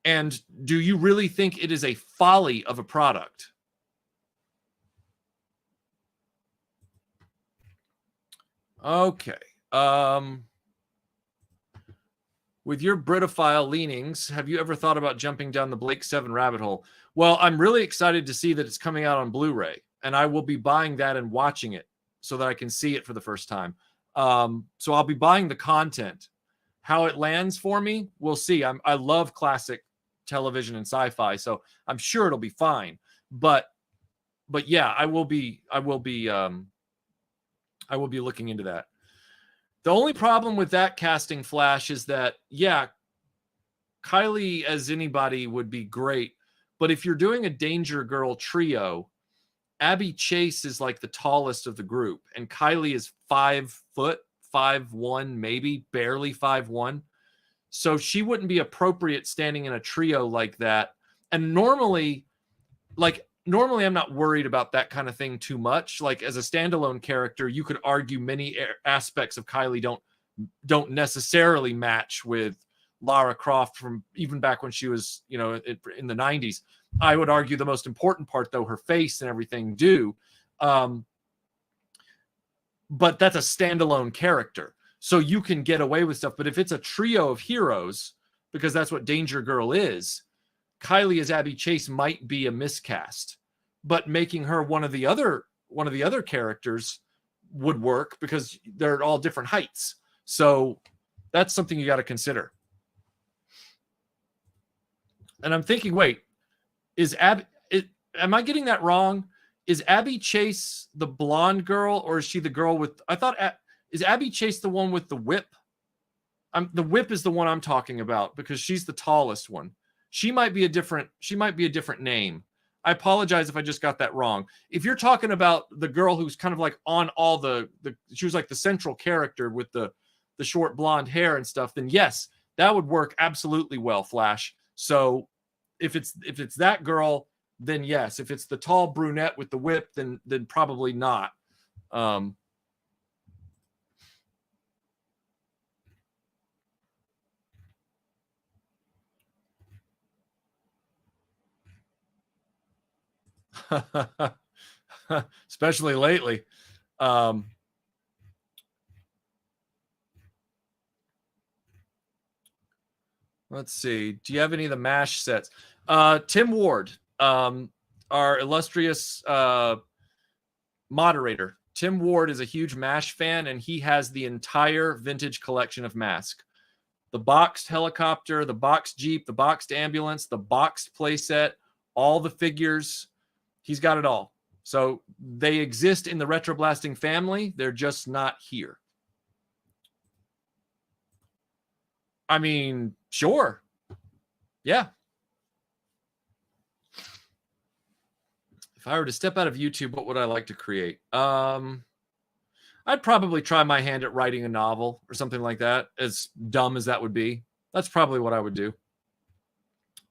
And do you really think it is a folly of a product? Okay. With your Britophile leanings, have you ever thought about jumping down the Blake 7 rabbit hole? Well, I'm really excited to see that it's coming out on Blu-ray, and I will be buying that and watching it so that I can see it for the first time. So I'll be buying the content. How it lands for me, we'll see. I love classic television and sci-fi, so I'm sure it'll be fine. But yeah, I will be looking into that. The only problem with that casting, Flash, is that, yeah, Kylie as anybody would be great. But if you're doing a Danger Girl trio, Abby Chase is like the tallest of the group. And Kylie is 5 foot, 5'1", maybe, barely 5'1". So she wouldn't be appropriate standing in a trio like that. And normally I'm not worried about that kind of thing too much. Like as a standalone character, you could argue many aspects of Kylie don't necessarily match with Lara Croft from even back when she was, in the 90s. I would argue the most important part, though, her face and everything do. But that's a standalone character. So you can get away with stuff. But if it's a trio of heroes, because that's what Danger Girl is, Kylie as Abby Chase might be a miscast, but making her one of the other characters would work because they're all different heights. So that's something you got to consider. And I'm thinking, wait, am I getting that wrong? Is Abby Chase the blonde girl, or is she the girl with? Is Abby Chase the one with the whip? The whip is the one I'm talking about because she's the tallest one. She might be a different name. I apologize if I just got that wrong. If you're talking about the girl who's kind of like on all she was like the central character with the short blonde hair and stuff, then yes, that would work absolutely well, Flash. So if it's that girl, then yes. If it's the tall brunette with the whip, then probably not. Especially lately. Let's see. Do you have any of the MASH sets? Tim Ward, our illustrious moderator. Tim Ward is a huge MASH fan, and he has the entire vintage collection of Mask. The boxed helicopter, the boxed Jeep, the boxed ambulance, the boxed playset, all the figures. He's got it all. So they exist in the RetroBlasting family. They're just not here. I mean, sure. Yeah. If I were to step out of YouTube, what would I like to create? I'd probably try my hand at writing a novel or something like that, as dumb as that would be. That's probably what I would do.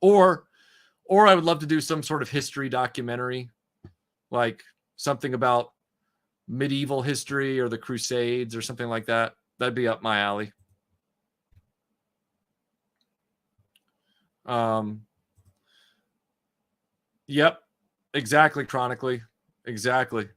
Or I would love to do some sort of history documentary, like something about medieval history or the Crusades or something like that. That'd be up my alley. Yep, exactly. Chronically, exactly.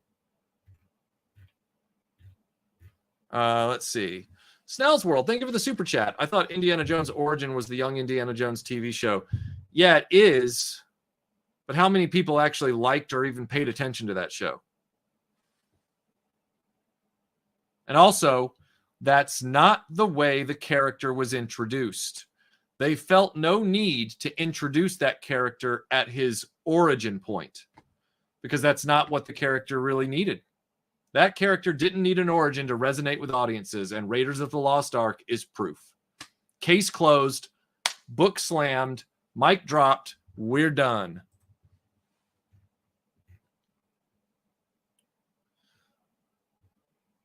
Let's see. Snell's World, thank you for the super chat. I thought Indiana Jones Origin was the Young Indiana Jones TV show. Yeah, it is. But how many people actually liked or even paid attention to that show? And also, That's not the way the character was introduced. They felt no need to introduce that character at his origin point because that's not what the character really needed. That character didn't need an origin to resonate with audiences, and Raiders of the Lost Ark is proof. Case closed, book slammed, mic dropped, we're done.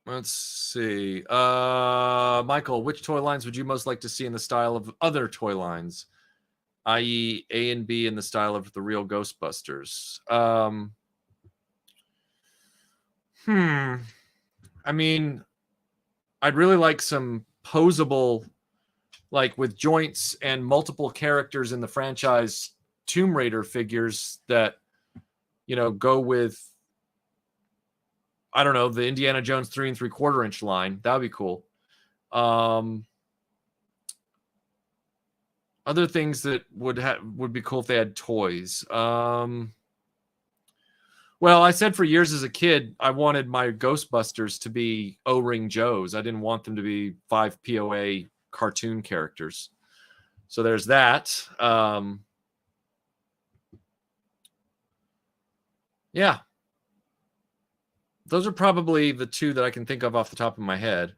Let's see. Michael, which toy lines would you most like to see in the style of other toy lines, i.e. A and B in the style of the real Ghostbusters? I mean, I'd really like some posable, like with joints and multiple characters in the franchise Tomb Raider figures that, you know, go with, I don't know, the Indiana Jones 3 3/4 inch line. That would be cool. Other things that would be cool if they had toys. Well, I said for years as a kid, I wanted my Ghostbusters to be O-Ring Joes. I didn't want them to be 5 POA cartoon characters. So there's that. Yeah. Those are probably the two that I can think of off the top of my head.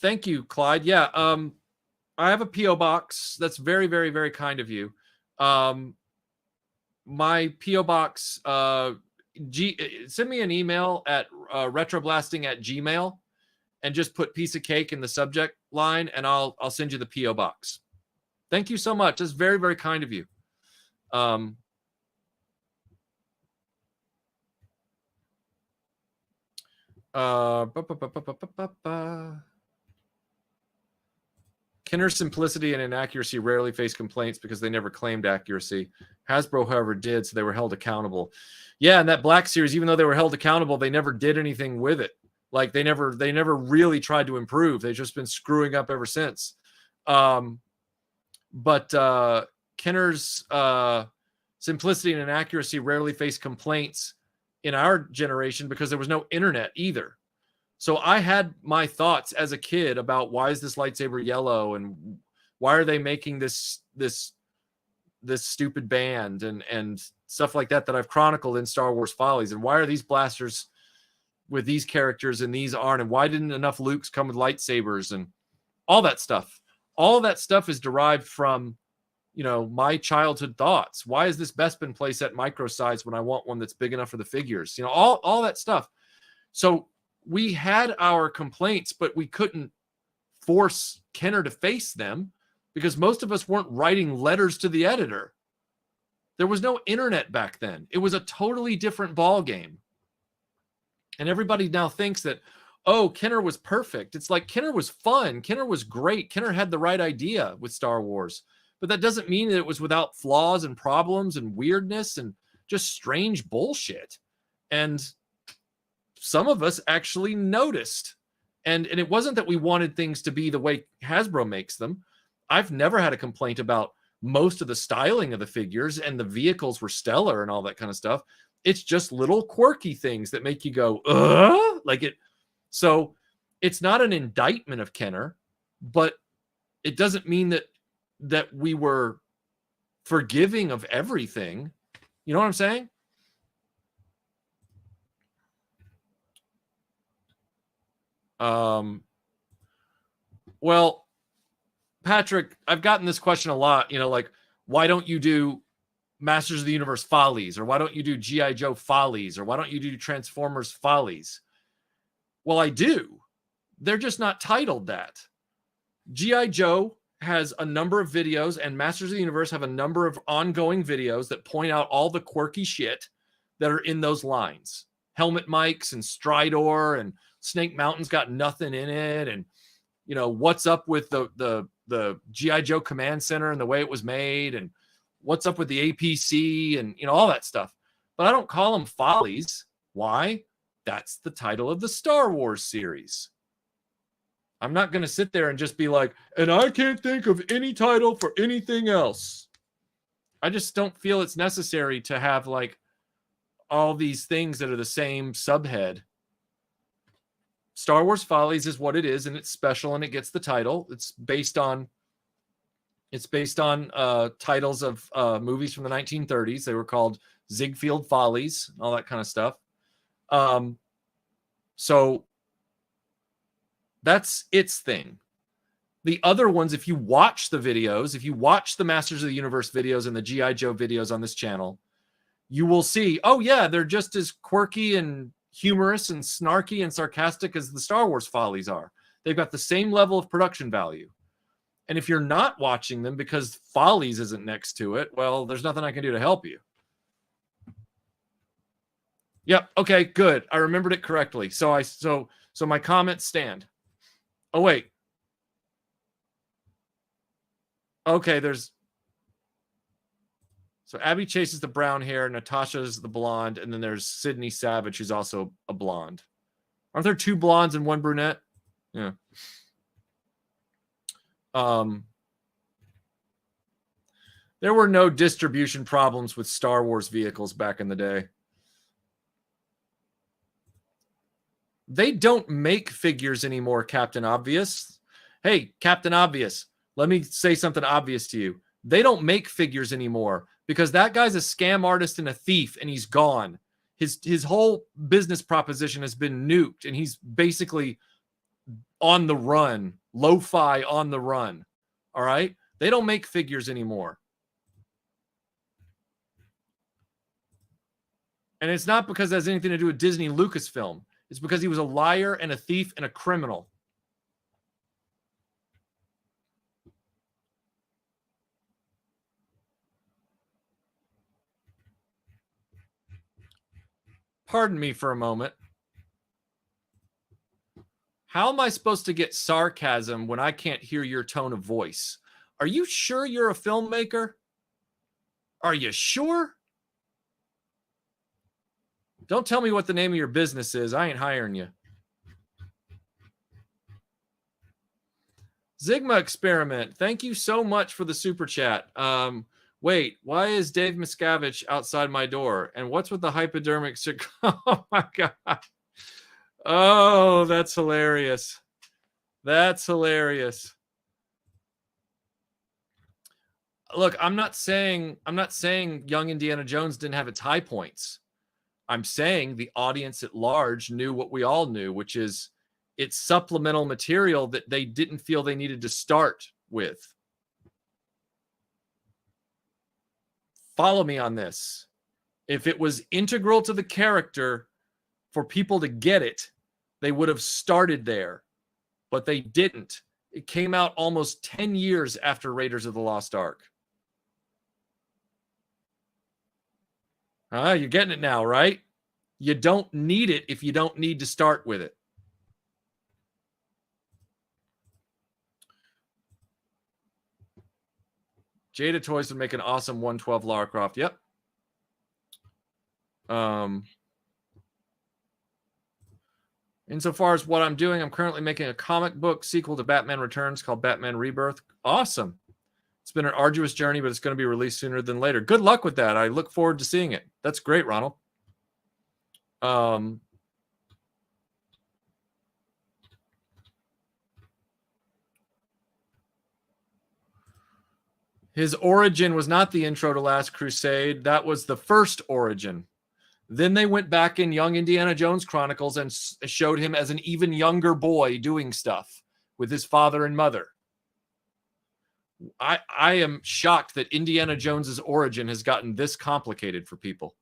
Thank you, Clyde. Yeah, I have a P.O. box. That's very, very, very kind of you. My P.O. box, send me an email at retroblasting@gmail and just put piece of cake in the subject line, and I'll send you the P.O. box. Thank you so much. That's very, very kind of you. Kenner's simplicity and inaccuracy rarely face complaints because they never claimed accuracy. Hasbro, however, did, so they were held accountable. Yeah, and that Black Series, even though they were held accountable, they never did anything with it. Like they never really tried to improve. They've just been screwing up ever since. But Kenner's simplicity and inaccuracy rarely faced complaints in our generation because there was no internet either. So I had my thoughts as a kid about why is this lightsaber yellow and why are they making this stupid band and stuff like that I've chronicled in Star Wars Follies, and why are these blasters with these characters and these aren't, and why didn't enough Lukes come with lightsabers and all that stuff. All that stuff is derived from, you know, my childhood thoughts. Why is this Bespin playset micro size when I want one that's big enough for the figures? You know, all that stuff. So we had our complaints, but we couldn't force Kenner to face them because most of us weren't writing letters to the editor. There was no internet back then. It was a totally different ball game. And everybody now thinks that, oh, Kenner was perfect. It's like Kenner was fun. Kenner was great. Kenner had the right idea with Star Wars. But that doesn't mean that it was without flaws and problems and weirdness and just strange bullshit. And some of us actually noticed. And it wasn't that we wanted things to be the way Hasbro makes them. I've never had a complaint about most of the styling of the figures, and the vehicles were stellar and all that kind of stuff. It's just little quirky things that make you go, like it. So it's not an indictment of Kenner, but it doesn't mean that we were forgiving of everything. You know what I'm saying? Well, Patrick, I've gotten this question a lot, you know, like, why don't you do Masters of the Universe Follies? Or why don't you do G.I. Joe Follies? Or why don't you do Transformers Follies? Well, I do. They're just not titled that. G.I. Joe has a number of videos, and Masters of the Universe have a number of ongoing videos that point out all the quirky shit that are in those lines. Helmet mics and Stridor and Snake Mountain's got nothing in it. And, you know, what's up with the G.I. Joe Command Center and the way it was made, and what's up with the APC and, you know, all that stuff. But I don't call them Follies. Why? That's the title of the Star Wars series. I'm not going to sit there and just be like, and I can't think of any title for anything else. I just don't feel it's necessary to have like all these things that are the same subhead. Star Wars Follies is what it is, and it's special, and it gets the title. It's based on titles of movies from the 1930s. They were called Ziegfeld Follies, all that kind of stuff. So that's its thing. The other ones, if you watch the videos, if you watch the Masters of the Universe videos and the G.I. Joe videos on this channel, you will see, oh yeah, they're just as quirky and humorous and snarky and sarcastic as the Star Wars Follies are. They've got the same level of production value. And if you're not watching them because Follies isn't next to it, well, there's nothing I can do to help you. Yep. Okay, good. I remembered it correctly. So my comments stand. Oh, wait. Okay, so Abby Chase is the brown hair, Natasha's the blonde, and then there's Sydney Savage, who's also a blonde. Aren't there 2 blondes and 1 brunette? Yeah. There were no distribution problems with Star Wars vehicles back in the day. They don't make figures anymore, Captain Obvious. Hey, Captain Obvious, let me say something obvious to you. They don't make figures anymore because that guy's a scam artist and a thief, and he's gone. His whole business proposition has been nuked, and he's basically on the run, lo-fi on the run. All right? They don't make figures anymore. And it's not because it has anything to do with Disney Lucasfilm. It's because he was a liar and a thief and a criminal. Pardon me for a moment. How am I supposed to get sarcasm when I can't hear your tone of voice? Are you sure you're a filmmaker? Are you sure? Don't tell me what the name of your business is. I ain't hiring you. Zigma Experiment, thank you so much for the super chat. Wait, why is Dave Miscavige outside my door? And what's with the hypodermic? Oh my God. Oh, that's hilarious. That's hilarious. Look, I'm not saying young Indiana Jones didn't have its high points. I'm saying the audience at large knew what we all knew, which is it's supplemental material that they didn't feel they needed to start with. Follow me on this. If it was integral to the character for people to get it, they would have started there, but they didn't. It came out almost 10 years after Raiders of the Lost Ark. You're getting it now, right? You don't need it if you don't need to start with it. Jada Toys would make an awesome 112 Lara Croft. Yep. Insofar as what I'm doing, I'm currently making a comic book sequel to Batman Returns called Batman Rebirth. Awesome. It's been an arduous journey, but it's going to be released sooner than later. Good luck with that. I look forward to seeing it. That's great, Ronald. His origin was not the intro to Last Crusade. That was the first origin. Then they went back in Young Indiana Jones Chronicles and showed him as an even younger boy doing stuff with his father and mother. I am shocked that Indiana Jones's origin has gotten this complicated for people.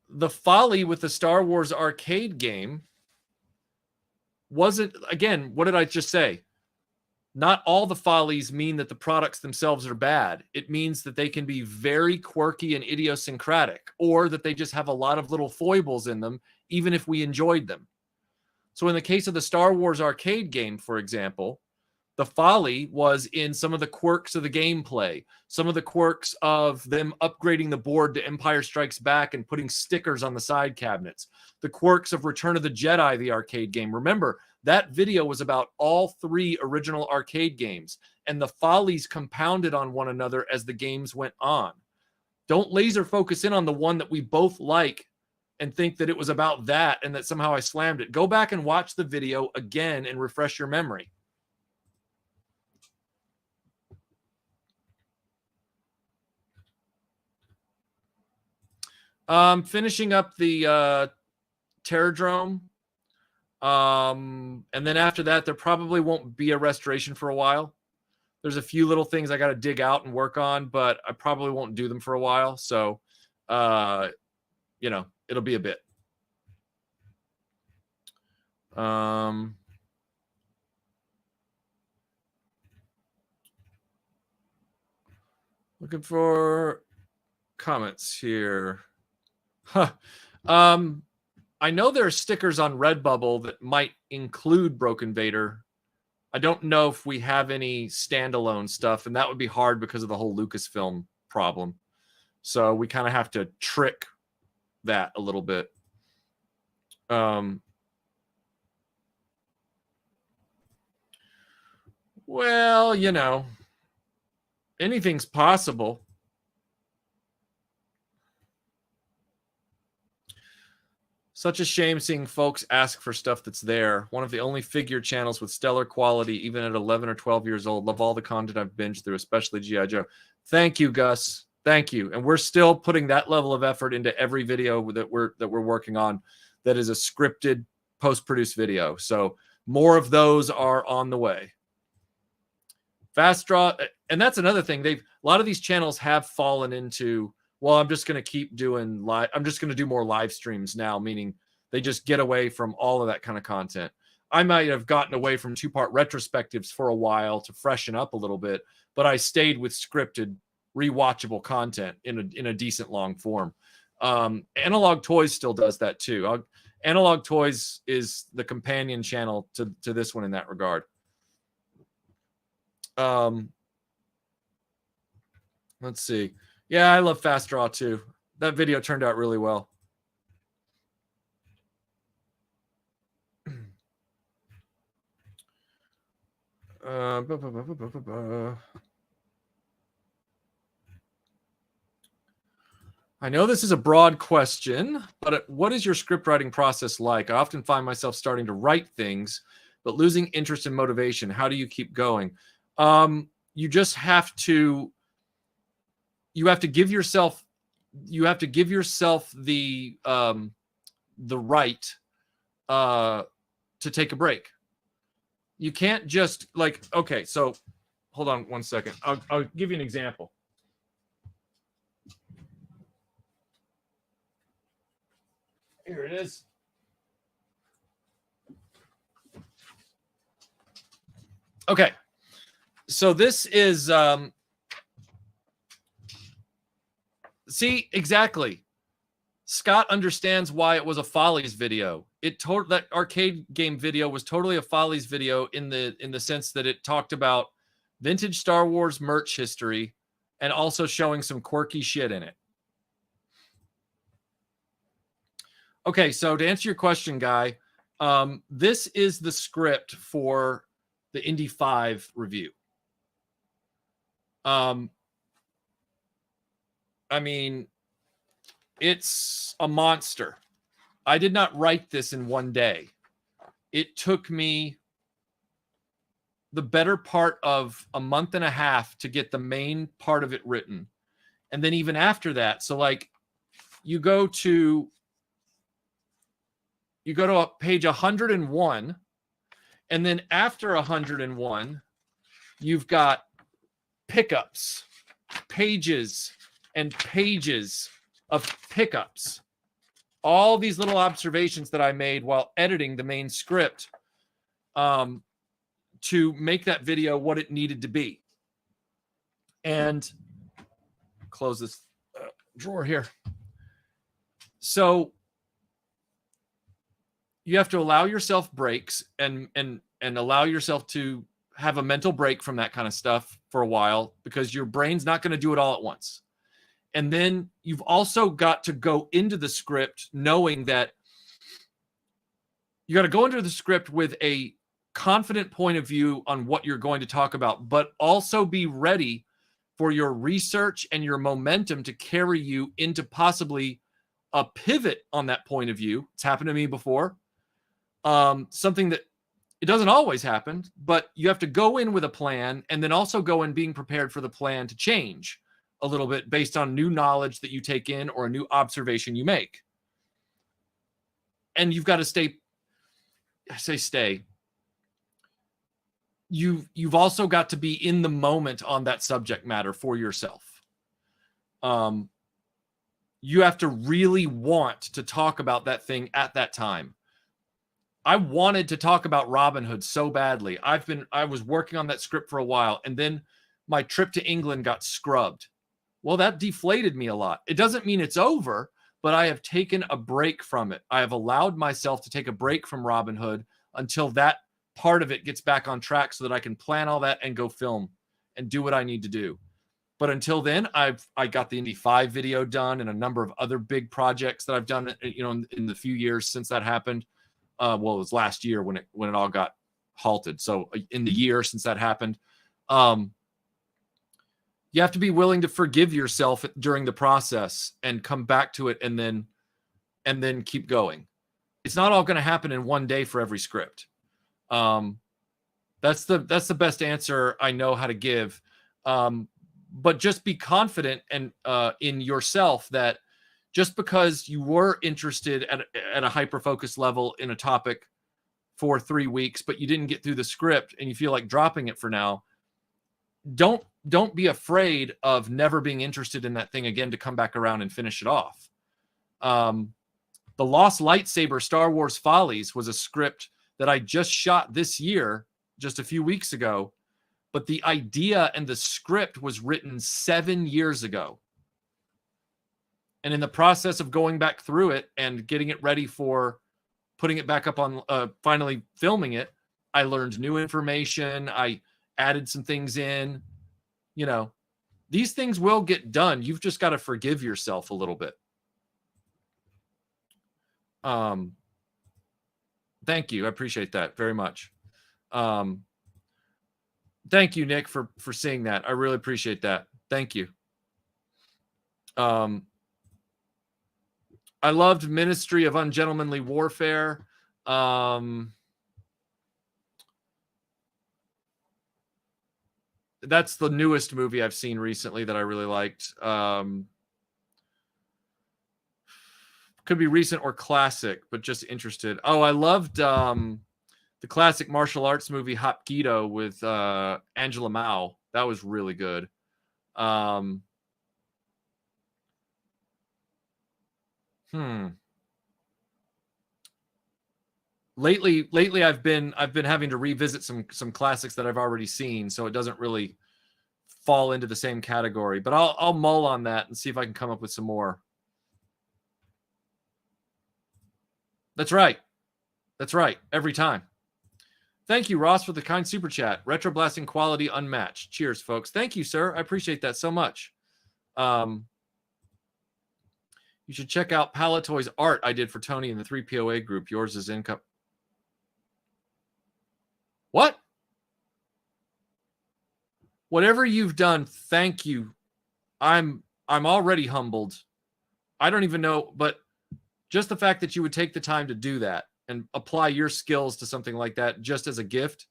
The folly with the Star Wars arcade game wasn't, again, what did I just say? Not all the follies mean that the products themselves are bad. It means that they can be very quirky and idiosyncratic, or that they just have a lot of little foibles in them, even if we enjoyed them. So in the case of the Star Wars arcade game, for example, the folly was in some of the quirks of the gameplay, some of the quirks of them upgrading the board to Empire Strikes Back and putting stickers on the side cabinets, the quirks of Return of the Jedi, the arcade game. Remember, That video was about all 3 original arcade games, and the follies compounded on one another as the games went on. Don't laser focus in on the one that we both like and think that it was about that and that somehow I slammed it. Go back and watch the video again and refresh your memory. Finishing up the Terradrome. And then after that, there probably won't be a restoration for a while. There's a few little things I got to dig out and work on, but I probably won't do them for a while. So, you know, it'll be a bit. Looking for comments here. Huh. I know there are stickers on Redbubble that might include Broken Vader. I don't know if we have any standalone stuff, and that would be hard because of the whole Lucasfilm problem. So we kind of have to trick that a little bit. Well, you know, anything's possible. Such a shame seeing folks ask for stuff that's there. One of the only figure channels with stellar quality, even at 11 or 12 years old. Love all the content I've binged through, especially G.I. Joe. Thank you, Gus. Thank you. And we're still putting that level of effort into every video that we're working on that is a scripted, post-produced video. So more of those are on the way. Fast Draw, and that's another thing. A lot of these channels have fallen into, well, I'm just going to keep doing live. I'm just going to do more live streams now, meaning they just get away from all of that kind of content. I might have gotten away from 2-part retrospectives for a while to freshen up a little bit, but I stayed with scripted, rewatchable content in a decent long form. Analog Toys still does that too. Analog Toys is the companion channel to this one in that regard. Let's see. Yeah, I love Fast Draw too. That video turned out really well. I know this is a broad question, but what is your script writing process like? I often find myself starting to write things, but losing interest and motivation. How do you keep going? You just have to. You have to give yourself. You have to give yourself the right to take a break. You can't just like, okay, so hold on one second. I'll give you an example. Here it is. Okay. So this is see, exactly. Scott understands why it was a Follies video. That arcade game video was totally a Follies video in the sense that it talked about vintage Star Wars merch history and also showing some quirky shit in it. Okay, so to answer your question, Guy, this is the script for the Indy 5 review. I mean, it's a monster. I did not write this in one day. It took me the better part of a month and a half to get the main part of it written. And then even after that, so like you go to page 101, and then after 101, you've got pickups, pages and pages of pickups. All these little observations that I made while editing the main script to make that video what it needed to be. And close this drawer here. So you have to allow yourself breaks and allow yourself to have a mental break from that kind of stuff for a while, because your brain's not going to do it all at once. And then you've also got to go into the script knowing that You got to go into the script with a confident point of view on what you're going to talk about, but also be ready for your research and your momentum to carry you into possibly a pivot on that point of view. It's happened to me before. Something that it doesn't always happen, but you have to go in with a plan and then also go in being prepared for the plan to change a little bit based on new knowledge that you take in or a new observation you make. And you've got to stay. You've also got to be in the moment on that subject matter for yourself. You have to really want to talk about that thing at that time. I wanted to talk about Robin Hood so badly. I was working on that script for a while, and then my trip to England got scrubbed. Well, that deflated me a lot. It doesn't mean it's over, but I have taken a break from it. I have allowed myself to take a break from Robin Hood until that part of it gets back on track so that I can plan all that and go film and do what I need to do. But until then, I got the Indy 5 video done and a number of other big projects that I've done, in the few years since that happened. Well, it was last year when it all got halted. So in the year since that happened, you have to be willing to forgive yourself during the process and come back to it and then keep going. It's not all going to happen in one day for every script. That's the best answer I know how to give. But just be confident and in yourself that just because you were interested at a hyper-focused level in a topic for 3 weeks, but you didn't get through the script and you feel like dropping it for now, don't be afraid of never being interested in that thing again to come back around and finish it off. The Lost Lightsaber Star Wars Follies was a script that I just shot this year, just a few weeks ago, but the idea and the script was written 7 years ago. And in the process of going back through it and getting it ready for putting it back up on, finally filming it, I learned new information. I added some things in. These things will get done. You've just got to forgive yourself a little bit. Thank you. I appreciate that very much. Thank you, Nick, for seeing that. I really appreciate that. Thank you. I loved Ministry of Ungentlemanly Warfare. That's the newest movie I've seen recently that I really liked. Could be recent or classic, but just interested. Oh, I loved the classic martial arts movie Hapkido with Angela Mao. That was really good. Lately I've been having to revisit some classics that I've already seen, so it doesn't really fall into the same category. But I'll mull on that and see if I can come up with some more. That's right. Every time. Thank you, Ross, for the kind super chat. RetroBlasting quality unmatched. Cheers, folks. Thank you, sir. I appreciate that so much. You should check out Palatoy's art I did for Tony in the 3POA group. Yours is income. What? Whatever you've done, thank you. I'm already humbled. I don't even know, but just the fact that you would take the time to do that and apply your skills to something like that just as a gift.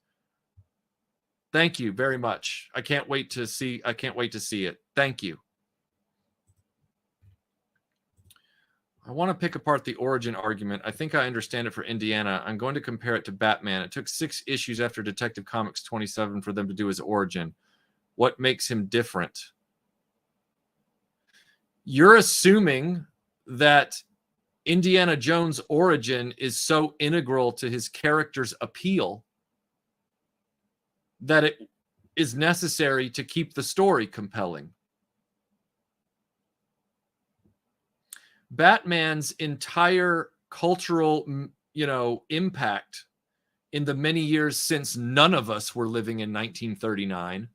Thank you very much. I can't wait to see it. Thank you. I want to pick apart the origin argument. I think I understand it for Indiana. I'm going to compare it to Batman. It took 6 issues after Detective Comics 27 for them to do his origin. What makes him different? You're assuming that Indiana Jones' origin is so integral to his character's appeal that it is necessary to keep the story compelling. Batman's entire cultural, impact in the many years since none of us were living in 1939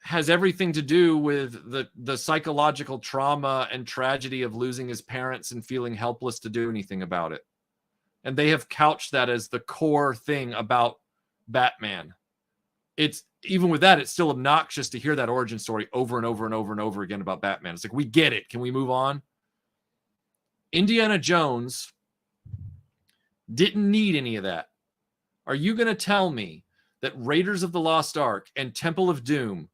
has everything to do with the psychological trauma and tragedy of losing his parents and feeling helpless to do anything about it. And they have couched that as the core thing about Batman. It's even with that, it's still obnoxious to hear that origin story over and over and over and over again about Batman. It's like, we get it. Can we move on? Indiana Jones didn't need any of that. Are you going to tell me that Raiders of the Lost Ark and Temple of Doom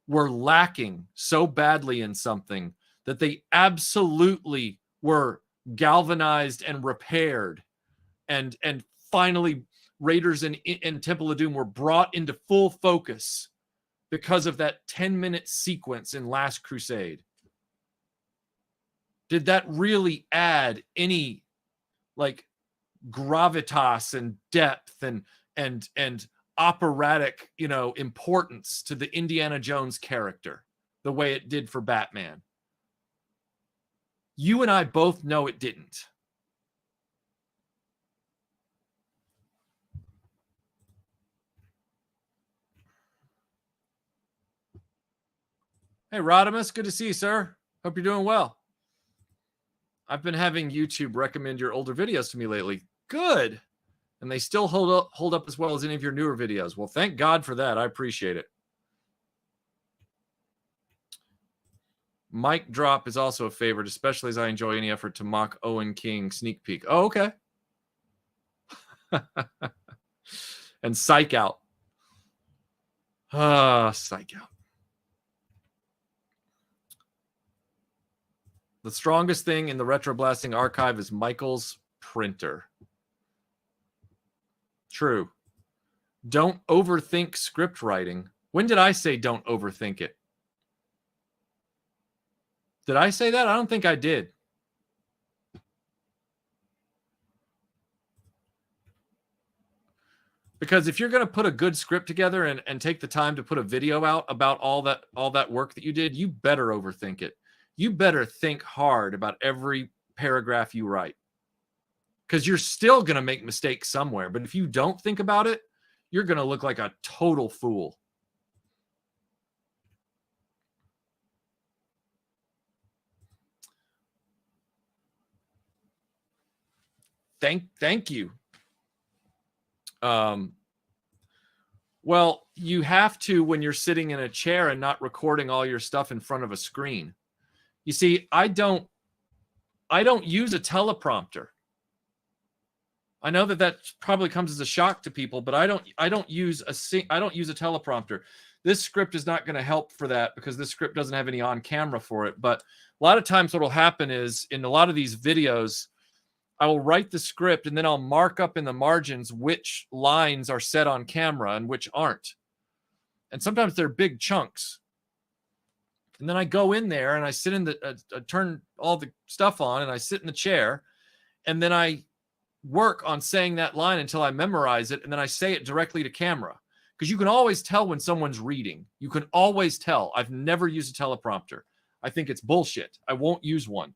were lacking so badly in something that they absolutely were galvanized and repaired, and finally Raiders and Temple of Doom were brought into full focus because of that 10-minute sequence in Last Crusade? Did that really add any like gravitas and depth and operatic, importance to the Indiana Jones character the way it did for Batman? You and I both know it didn't. Hey, Rodimus, good to see you, sir. Hope you're doing well. I've been having YouTube recommend your older videos to me lately. Good. And they still hold up as well as any of your newer videos. Well, thank God for that. I appreciate it. Mic drop is also a favorite, especially as I enjoy any effort to mock Owen King sneak peek. Oh, okay. And Psych Out. Psych Out. The strongest thing in the RetroBlasting archive is Michael's printer. True. Don't overthink script writing. When did I say don't overthink it? Did I say that? I don't think I did. Because if you're going to put a good script together and take the time to put a video out about all that work that you did, you better overthink it. You better think hard about every paragraph you write. Because you're still going to make mistakes somewhere. But if you don't think about it, you're going to look like a total fool. Thank you. Well, you have to when you're sitting in a chair and not recording all your stuff in front of a screen. You see, I don't use a teleprompter. I know that probably comes as a shock to people, but I don't use a teleprompter. This script is not going to help for that because this script doesn't have any on camera for it. But a lot of times what will happen is in a lot of these videos, I will write the script and then I'll mark up in the margins which lines are set on camera and which aren't. And sometimes they're big chunks. And then I go in there and I sit in I turn all the stuff on and I sit in the chair and then I work on saying that line until I memorize it. And then I say it directly to camera because you can always tell when someone's reading. You can always tell. I've never used a teleprompter. I think it's bullshit. I won't use one.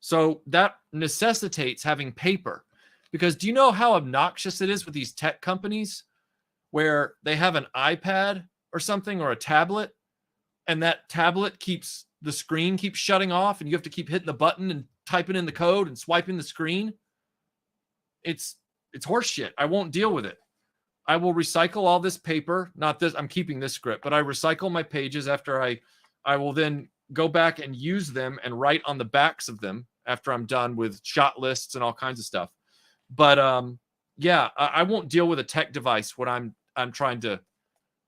So that necessitates having paper because do you know how obnoxious it is with these tech companies where they have an iPad or something or a tablet and that tablet the screen keeps shutting off and you have to keep hitting the button and typing in the code and swiping the screen? It's horseshit. I won't deal with it. I will recycle all this paper. Not this. I'm keeping this script, but I recycle my pages after I will then go back and use them and write on the backs of them after I'm done with shot lists and all kinds of stuff. But yeah, I won't deal with a tech device when I'm trying to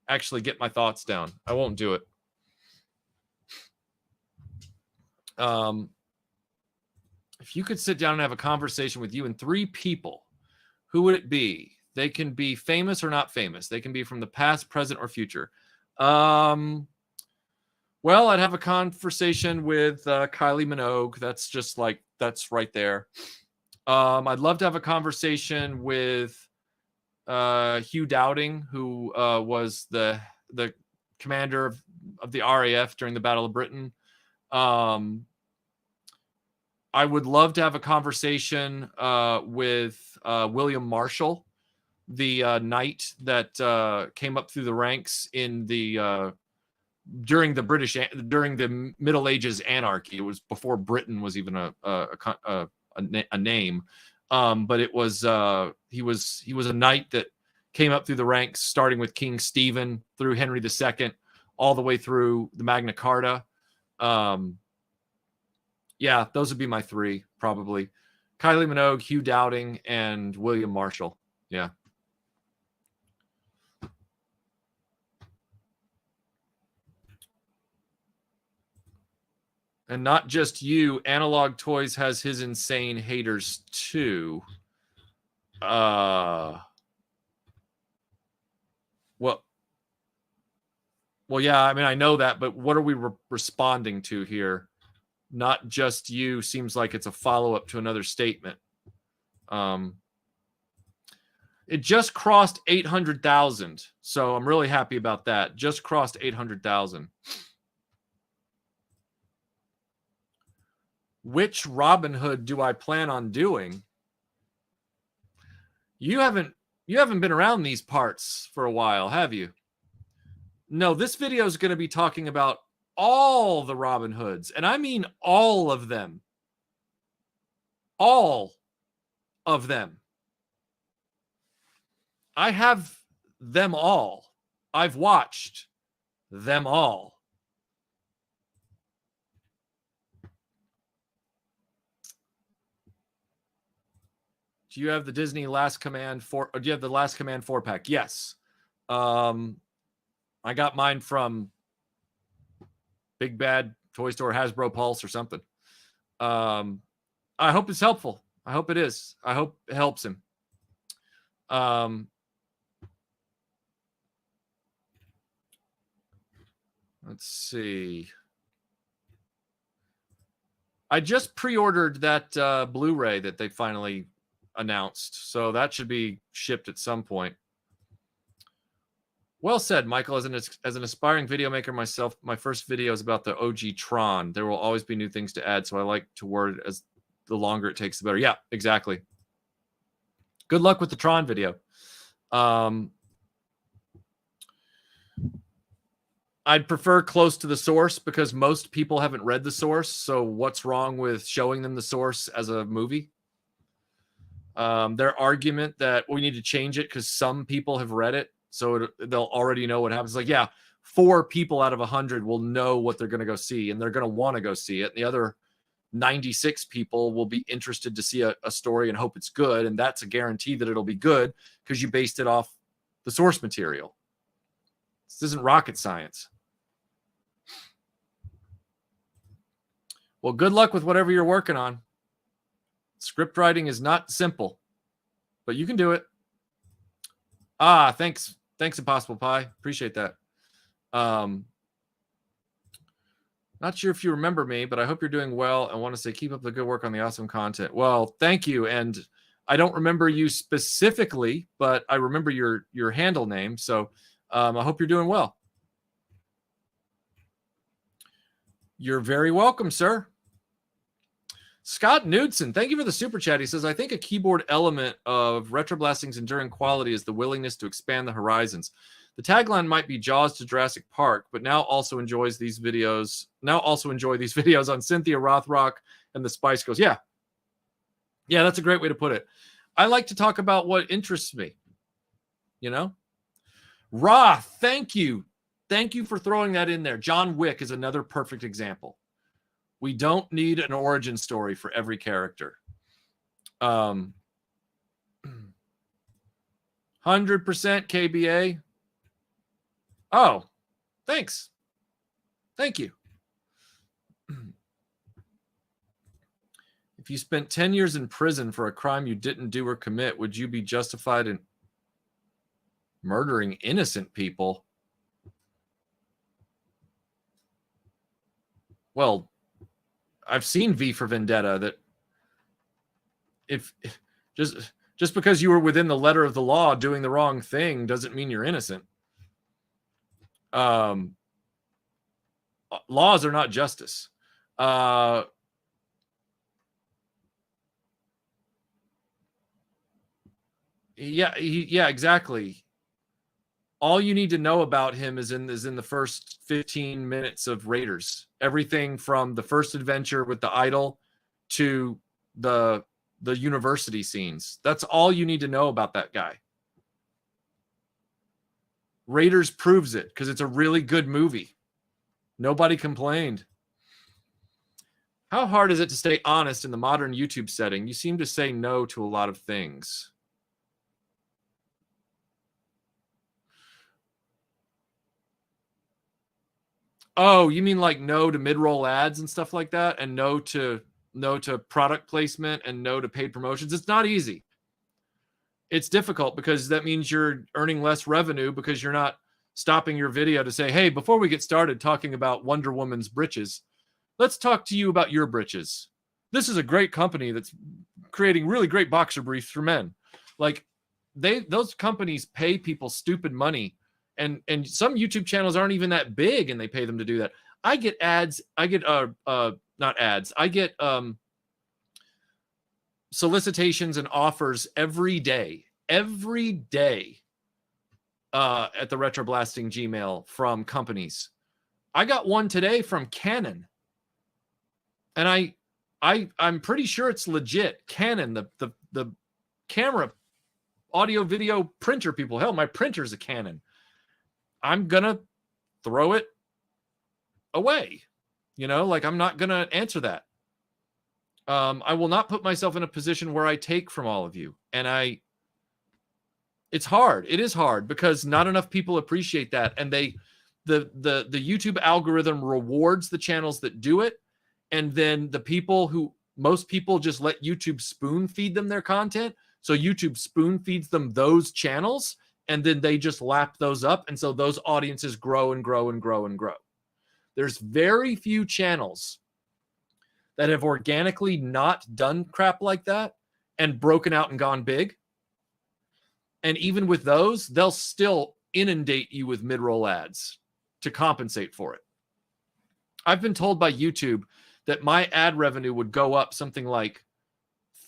actually get my thoughts down. I won't do it. If you could sit down and have a conversation with you and 3 people, who would it be? They can be famous or not famous. They can be from the past, present, or future. Well, I'd have a conversation with Kylie Minogue. That's right there. I'd love to have a conversation with Hugh Dowding, who was the commander of the RAF during the Battle of Britain. I would love to have a conversation with William Marshall, the knight that came up through the ranks in the during the Middle Ages anarchy. It was before Britain was even a a name. But it was he was a knight that came up through the ranks, starting with King Stephen through Henry II, all the way through the Magna Carta. Yeah, those would be my three, probably. Kylie Minogue, Hugh Dowding, and William Marshall. Yeah. And not just you, Analog Toys has his insane haters too. Well, yeah, I mean, I know that, but what are we responding to here? Not just you seems like it's a follow-up to another statement. It just crossed 800,000, so I'm really happy about that. Just crossed 800,000. Which Robin Hood do I plan on doing? You haven't been around these parts for a while, have you? No, this video is going to be talking about all the Robin Hoods, and I mean all of them. All of them. I have them all. I've watched them all. Do you have the Disney Last Command 4? Or do you have the Last Command 4-pack? Yes. I got mine from Big Bad Toy Store, Hasbro Pulse, or something. I hope it's helpful. I hope it is. I hope it helps him. Let's see. I just pre-ordered that Blu-ray that they finally announced, so that should be shipped at some point. Well said, Michael. As an aspiring video maker myself, my first video is about the OG Tron. There will always be new things to add, so I like to word it as the longer it takes, the better. Yeah, exactly. Good luck with the Tron video. I'd prefer close to the source because most people haven't read the source. So what's wrong with showing them the source as a movie? Their argument that we need to change it because some people have read it, so they'll already know what happens. Like, yeah, 4 people out of 100 will know what they're going to go see, and they're going to want to go see it. And the other 96 people will be interested to see a story and hope it's good, and that's a guarantee that it'll be good because you based it off the source material. This isn't rocket science. Well, good luck with whatever you're working on. Script writing is not simple, but you can do it. Thanks, Impossible Pie. Appreciate that. Not sure if you remember me, but I hope you're doing well. I want to say keep up the good work on the awesome content. Well, thank you. And I don't remember you specifically, but I remember your handle name. So I hope you're doing well. You're very welcome, sir. Scott Knudsen, thank you for the super chat. He says, I think a keyboard element of RetroBlasting's enduring quality is the willingness to expand the horizons. The tagline might be Jaws to Jurassic Park, but now also enjoy these videos on Cynthia Rothrock and the Spice Girls. Yeah. Yeah, that's a great way to put it. I like to talk about what interests me. You know? Ra, thank you. Thank you for throwing that in there. John Wick is another perfect example. We don't need an origin story for every character. 100% KBA. Oh, thanks. Thank you. If you spent 10 years in prison for a crime you didn't do or commit, would you be justified in murdering innocent people? Well, I've seen V for Vendetta that if just because you were within the letter of the law doing the wrong thing doesn't mean you're innocent. Laws are not justice. Yeah, exactly. All you need to know about him is in the first 15 minutes of Raiders. Everything from the first adventure with the idol to the university scenes. That's all you need to know about that guy. Raiders proves it because it's a really good movie. Nobody complained. How hard is it to stay honest in the modern YouTube setting? You seem to say no to a lot of things. Oh, you mean like no to mid-roll ads and stuff like that, and no to product placement and no to paid promotions? It's not easy. It's difficult because that means you're earning less revenue because you're not stopping your video to say, hey, before we get started talking about Wonder Woman's britches, let's talk to you about your britches. This is a great company that's creating really great boxer briefs for men. Like those companies pay people stupid money. And some YouTube channels aren't even that big and they pay them to do that. I get ads. I get not ads. I get solicitations and offers every day at the RetroBlasting Gmail from companies. I got one today from Canon, and I'm pretty sure it's legit. Canon, the camera, audio, video printer people. Hell, my printer's a Canon. I'm gonna throw it away. You know, like I'm not gonna answer that. I will not put myself in a position where I take from all of you. And it's hard. It is hard because not enough people appreciate that. And the YouTube algorithm rewards the channels that do it. And then most people just let YouTube spoon feed them their content. So YouTube spoon feeds them those channels, and then they just lap those up. And so those audiences grow and grow and grow and grow. There's very few channels that have organically not done crap like that and broken out and gone big. And even with those, they'll still inundate you with mid-roll ads to compensate for it. I've been told by YouTube that my ad revenue would go up something like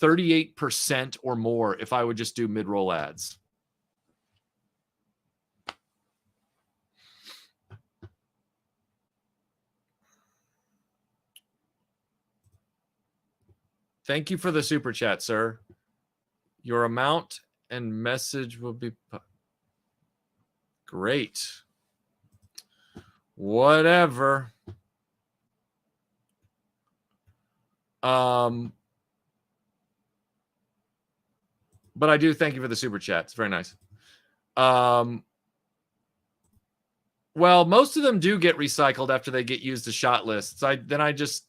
38% or more if I would just do mid-roll ads. Thank you for the super chat, sir. Your amount and message will be great. Whatever. But I do thank you for the super chat. It's very nice. Well, most of them do get recycled after they get used as shot lists. Then I just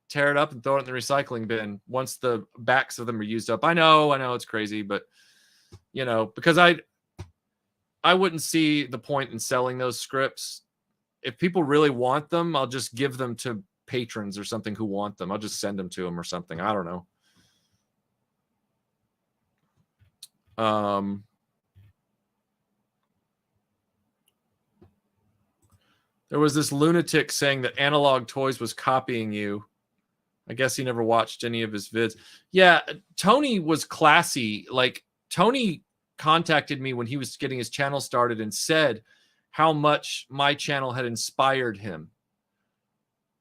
tear it up and throw it in the recycling bin once the backs of them are used up. I know it's crazy, but you know, because I wouldn't see the point in selling those scripts. If people really want them, I'll just give them to patrons or something who want them. I'll just send them to them or something. I don't know. There was this lunatic saying that Analog Toys was copying you. I guess he never watched any of his vids. Yeah, Tony was classy. Like, Tony contacted me when he was getting his channel started and said how much my channel had inspired him.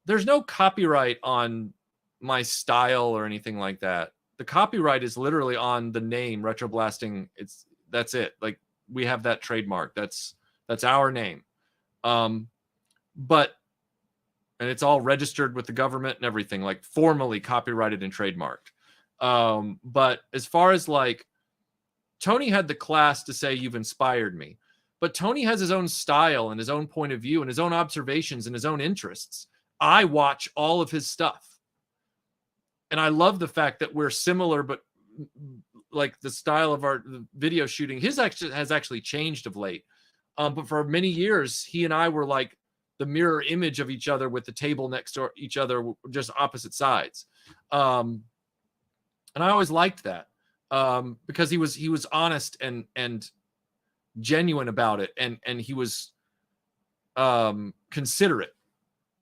There's no copyright on my style or anything like that. The copyright is literally on the name RetroBlasting. That's it. Like, we have that trademark. That's our name. And it's all registered with the government and everything, like formally copyrighted and trademarked. But as far as like, Tony had the class to say you've inspired me, but Tony has his own style and his own point of view and his own observations and his own interests. I watch all of his stuff. And I love the fact that we're similar, but like the style of our video shooting, his has actually changed of late. But for many years, he and I were like the mirror image of each other with the table next to each other, just opposite sides. And I always liked that because he was honest and genuine about it. And he was considerate.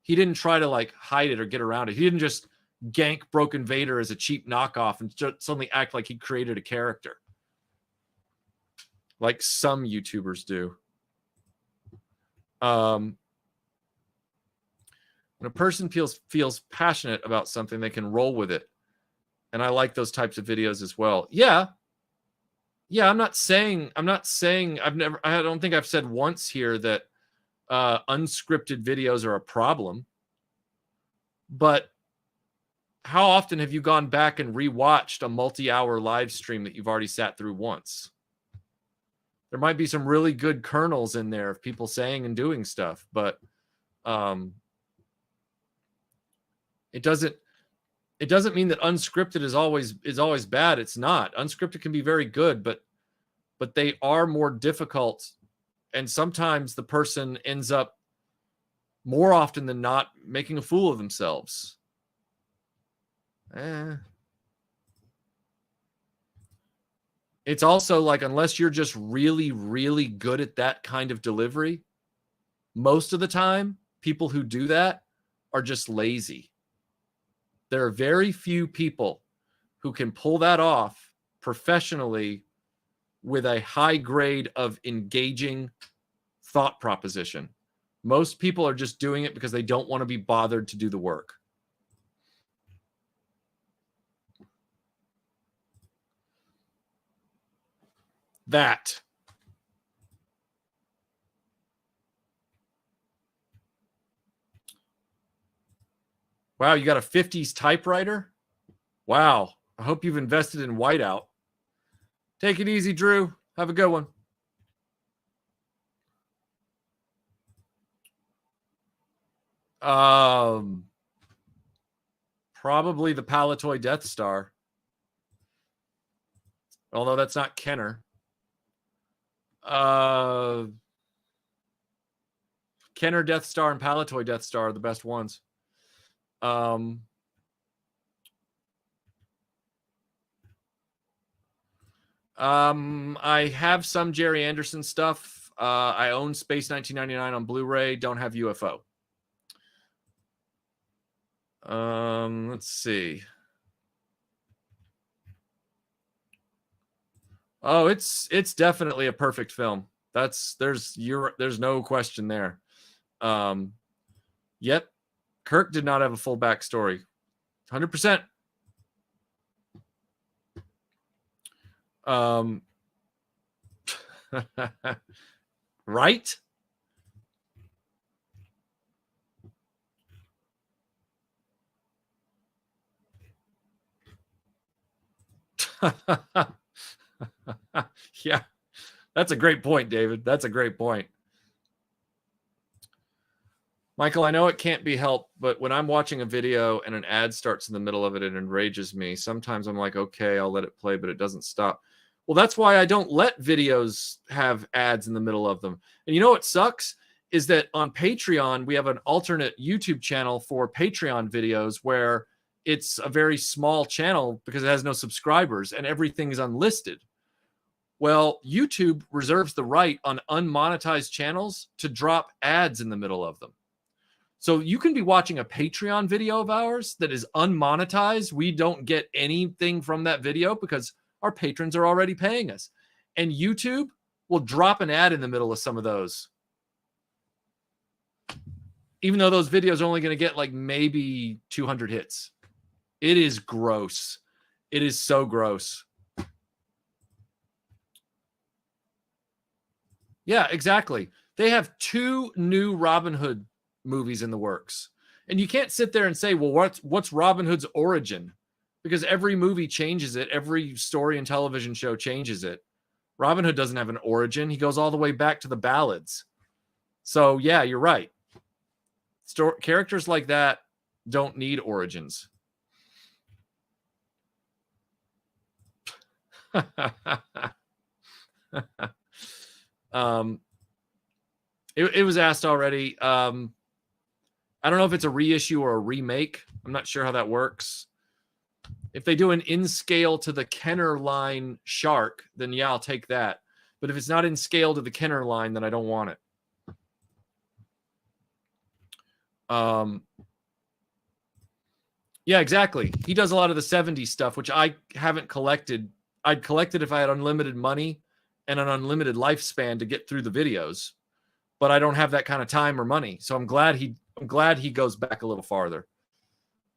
He didn't try to like hide it or get around it. He didn't just gank Broken Vader as a cheap knockoff and suddenly act like he created a character like some YouTubers do. When a person feels passionate about something, they can roll with it. And I like those types of videos as well. Yeah. Yeah, I don't think I've said once here that unscripted videos are a problem. But how often have you gone back and rewatched a multi-hour live stream that you've already sat through once? There might be some really good kernels in there of people saying and doing stuff, but it doesn't mean that unscripted is always bad. It's not. Unscripted can be very good, but they are more difficult, and sometimes the person ends up more often than not making a fool of themselves. It's also like, unless you're just really, really good at that kind of delivery, most of the time, people who do that are just lazy. There are very few people who can pull that off professionally with a high grade of engaging thought proposition. Most people are just doing it because they don't want to be bothered to do the work. That. Wow, you got a 50s typewriter? Wow. I hope you've invested in whiteout. Take it easy, Drew. Have a good one. Probably the Palatoy Death Star. Although that's not Kenner. Kenner Death Star and Palatoy Death Star are the best ones. I have some Jerry Anderson stuff. I own Space 1999 on Blu-ray. Don't have UFO. Let's see. Oh, it's definitely a perfect film. There's no question there. Yep. Kirk did not have a full backstory. 100%. Right? Yeah. That's a great point, David. That's a great point. Michael, I know it can't be helped, but when I'm watching a video and an ad starts in the middle of it, it enrages me. Sometimes I'm like, okay, I'll let it play, but it doesn't stop. Well, that's why I don't let videos have ads in the middle of them. And you know what sucks? Is that on Patreon, we have an alternate YouTube channel for Patreon videos where it's a very small channel because it has no subscribers and everything is unlisted. Well, YouTube reserves the right on unmonetized channels to drop ads in the middle of them. So you can be watching a Patreon video of ours that is unmonetized. We don't get anything from that video because our patrons are already paying us. And YouTube will drop an ad in the middle of some of those. Even though those videos are only going to get like maybe 200 hits. It is gross. It is so gross. Yeah, exactly. They have 2 new Robin Hood movies in the works. And you can't sit there and say, well, what's Robin Hood's origin? Because every movie changes it. Every story and television show changes it. Robin Hood doesn't have an origin. He goes all the way back to the ballads. So, yeah, you're right. Characters like that don't need origins. It was asked already. I don't know if it's a reissue or a remake. I'm not sure how that works. If they do an in scale to the Kenner line shark, then yeah, I'll take that. But if it's not in scale to the Kenner line, then I don't want it. Yeah, exactly. He does a lot of the 70s stuff, which I haven't collected. I'd collect it if I had unlimited money and an unlimited lifespan to get through the videos. But I don't have that kind of time or money. So I'm glad he goes back a little farther.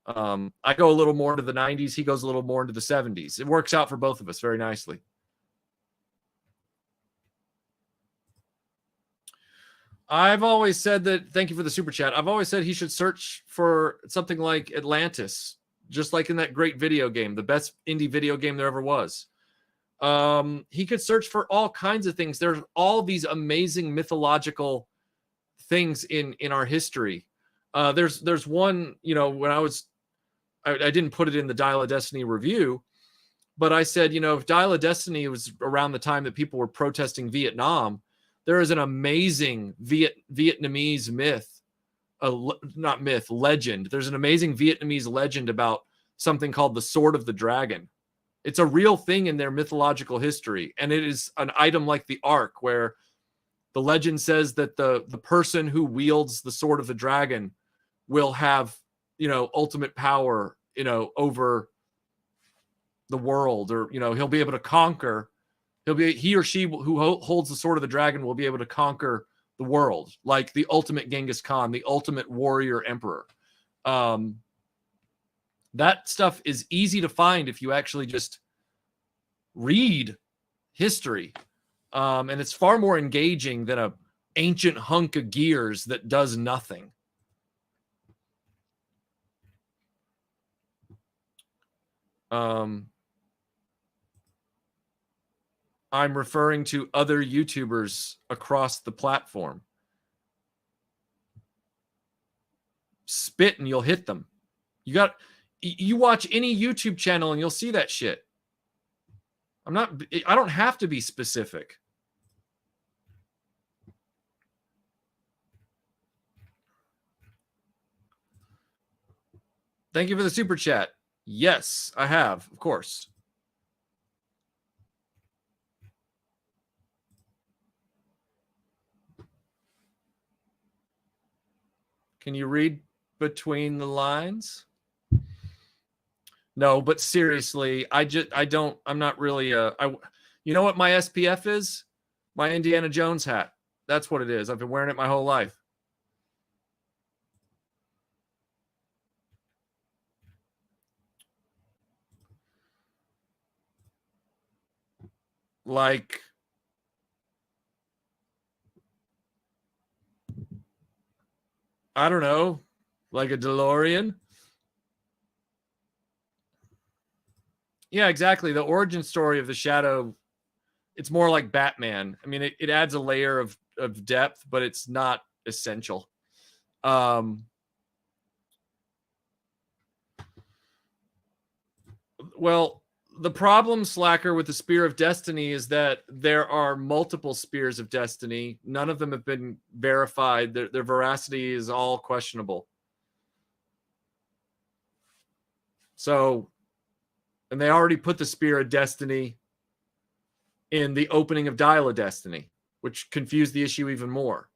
I go a little more into the 90s. He goes a little more into the 70s. It works out for both of us very nicely. I've always said that, thank you for the super chat. I've always said he should search for something like Atlantis, just like in that great video game, the best indie video game there ever was. He could search for all kinds of things. There's all these amazing mythological things in our history. There's one, when I didn't put it in the Dial of Destiny review, but I said, if Dial of Destiny was around the time that people were protesting Vietnam, there is an amazing Vietnamese myth, legend. There's an amazing Vietnamese legend about something called the Sword of the Dragon. It's a real thing in their mythological history. And it is an item like the Ark, where the legend says that the person who wields the Sword of the Dragon will have, ultimate power, over the world, or, he'll be able to conquer. He or she who holds the Sword of the Dragon will be able to conquer the world, like the ultimate Genghis Khan, the ultimate warrior emperor. That stuff is easy to find if you actually just read history. And it's far more engaging than a ancient hunk of gears that does nothing. I'm referring to other YouTubers across the platform. Spit and you'll hit them. You watch any YouTube channel and you'll see that shit. I don't have to be specific. Thank you for the super chat. Yes, I have, of course. Can you read between the lines? No, but seriously, I'm not really you know what my SPF is? My Indiana Jones hat. That's what it is. I've been wearing it my whole life. Like, I don't know, like a DeLorean. Yeah, exactly. The origin story of the Shadow, it's more like Batman. I mean, it adds a layer of depth, but it's not essential. Well, the problem, Slacker, with the Spear of Destiny is that there are multiple Spears of Destiny. None of them have been verified. Their veracity is all questionable. So, and they already put the Spear of Destiny in the opening of Dial of Destiny, which confused the issue even more.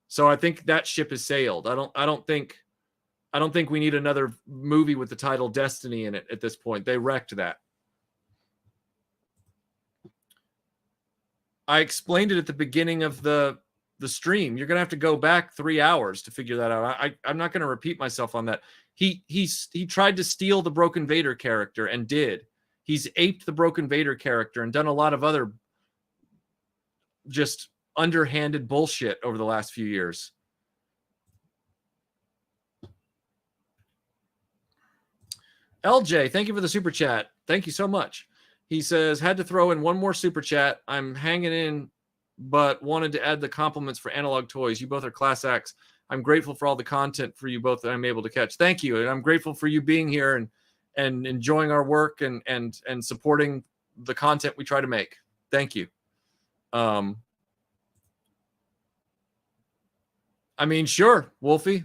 So I think that ship has sailed. I don't think we need another movie with the title Destiny in it at this point. They wrecked that. I explained it at the beginning of the stream. You're going to have to go back 3 hours to figure that out. I'm not going to repeat myself on that. He tried to steal the Broken Vader character and did. He's aped the Broken Vader character and done a lot of other just underhanded bullshit over the last few years. LJ, thank you for the super chat. Thank you so much. He says, had to throw in one more super chat. I'm hanging in, but wanted to add the compliments for Analog Toys. You both are class acts. I'm grateful for all the content for you both that I'm able to catch. Thank you. And I'm grateful for you being here and enjoying our work and supporting the content we try to make. Thank you. I mean, sure, Wolfie.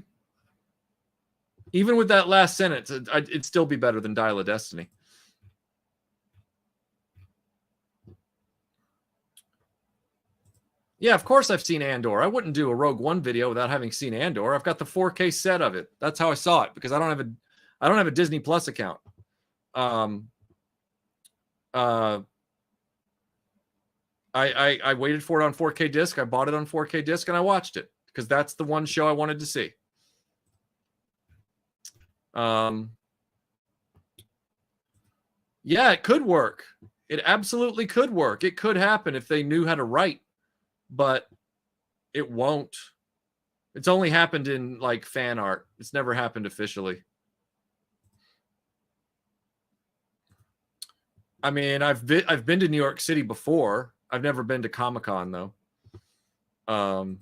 Even with that last sentence, it'd still be better than Dial of Destiny. Yeah, of course I've seen Andor. I wouldn't do a Rogue One video without having seen Andor. I've got the 4K set of it. That's how I saw it, because I don't have a Disney Plus account. I waited for it on 4K disc. I bought it on 4K disc and I watched it because that's the one show I wanted to see. Yeah, it could work. It absolutely could work. It could happen if they knew how to write, but it won't. It's only happened in like fan art. It's never happened officially. I mean, I've been to New York City before. I've never been to Comic-Con though. Well,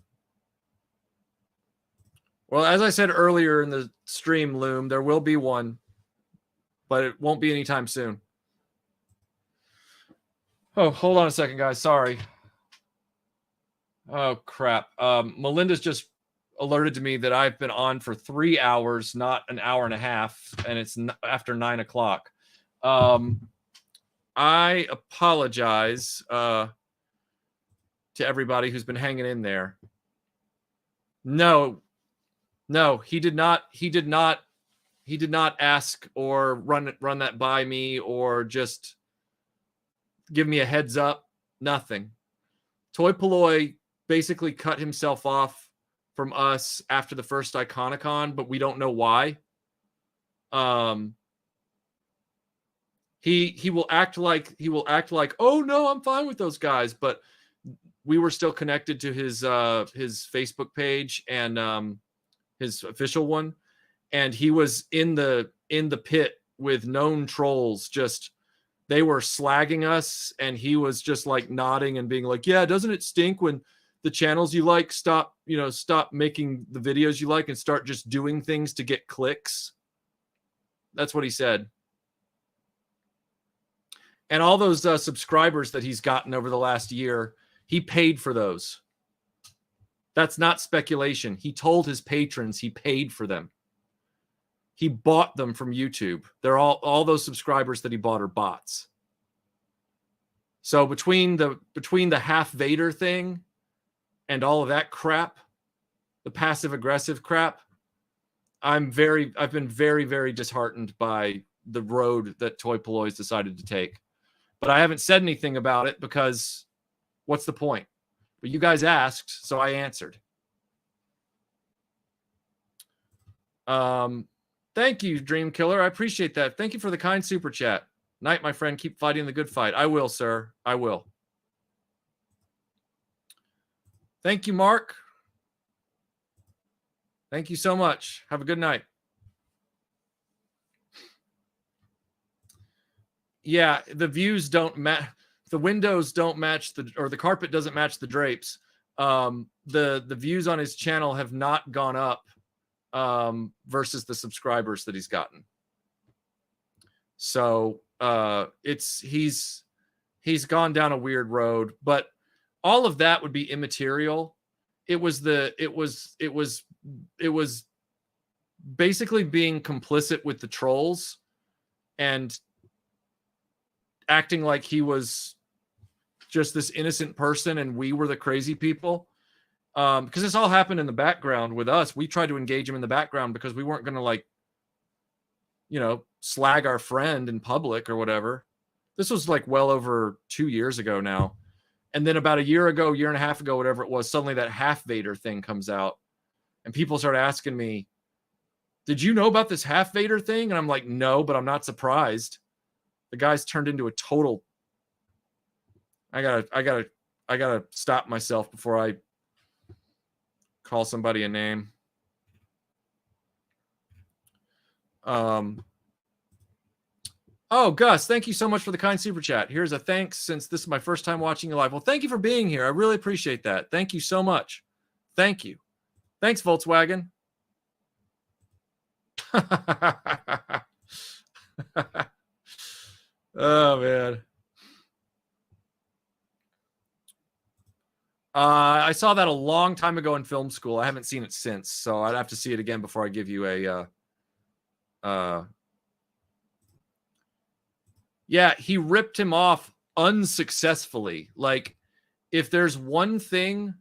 as I said earlier in the stream, Loom, there will be one, but it won't be anytime soon. Oh, hold on a second, guys. Sorry. Oh, crap. Melinda's just alerted to me that I've been on for 3 hours, not an hour and a half, and it's after 9 o'clock. I apologize to everybody who's been hanging in there. No, he did not ask or run that by me or just give me a heads up. Nothing. Toy Polloi basically cut himself off from us after the first Iconicon, but we don't know why. He will act like oh no, I'm fine with those guys, but we were still connected to his Facebook page and his official one, and he was in the pit with known trolls. Just they were slagging us, and he was just like nodding and being like, yeah, doesn't it stink when the channels you like stop making the videos you like and start just doing things to get clicks? That's what he said. And all those subscribers that he's gotten over the last year, he paid for those. That's not speculation. He told his patrons he paid for them. He bought them from YouTube. They're all those subscribers that he bought are bots. So between the half Vader thing and all of that crap, the passive aggressive crap, I've been very, very disheartened by the road that Toy Polloi's decided to take. But I haven't said anything about it because what's the point? But you guys asked, so I answered. Thank you, Dream Killer. I appreciate that. Thank you for the kind super chat. Night, my friend. Keep fighting the good fight. I will, sir. I will. Thank you, Mark. Thank you so much. Have a good night. Yeah, the views don't match. The windows don't match or the carpet doesn't match the drapes. The views on his channel have not gone up versus the subscribers that he's gotten. So he's gone down a weird road, but all of that would be immaterial. It was basically being complicit with the trolls and acting like he was just this innocent person and we were the crazy people. Because this all happened in the background with us. We tried to engage him in the background because we weren't going to slag our friend in public or whatever. This was like well over 2 years ago now. And then about a year and a half ago, whatever it was, suddenly that half Vader thing comes out and people start asking me, did you know about this half Vader thing? And I'm like, no, but I'm not surprised. The guy's turned into a total. I gotta stop myself before I call somebody a name. Oh, Gus, thank you so much for the kind super chat. Here's a thanks since this is my first time watching you live. Well, thank you for being here. I really appreciate that. Thank you so much. Thank you. Thanks, Volkswagen. Oh, man. I saw that a long time ago in film school. I haven't seen it since, so I'd have to see it again before I give you a... Yeah, he ripped him off unsuccessfully. Like, if there's one thing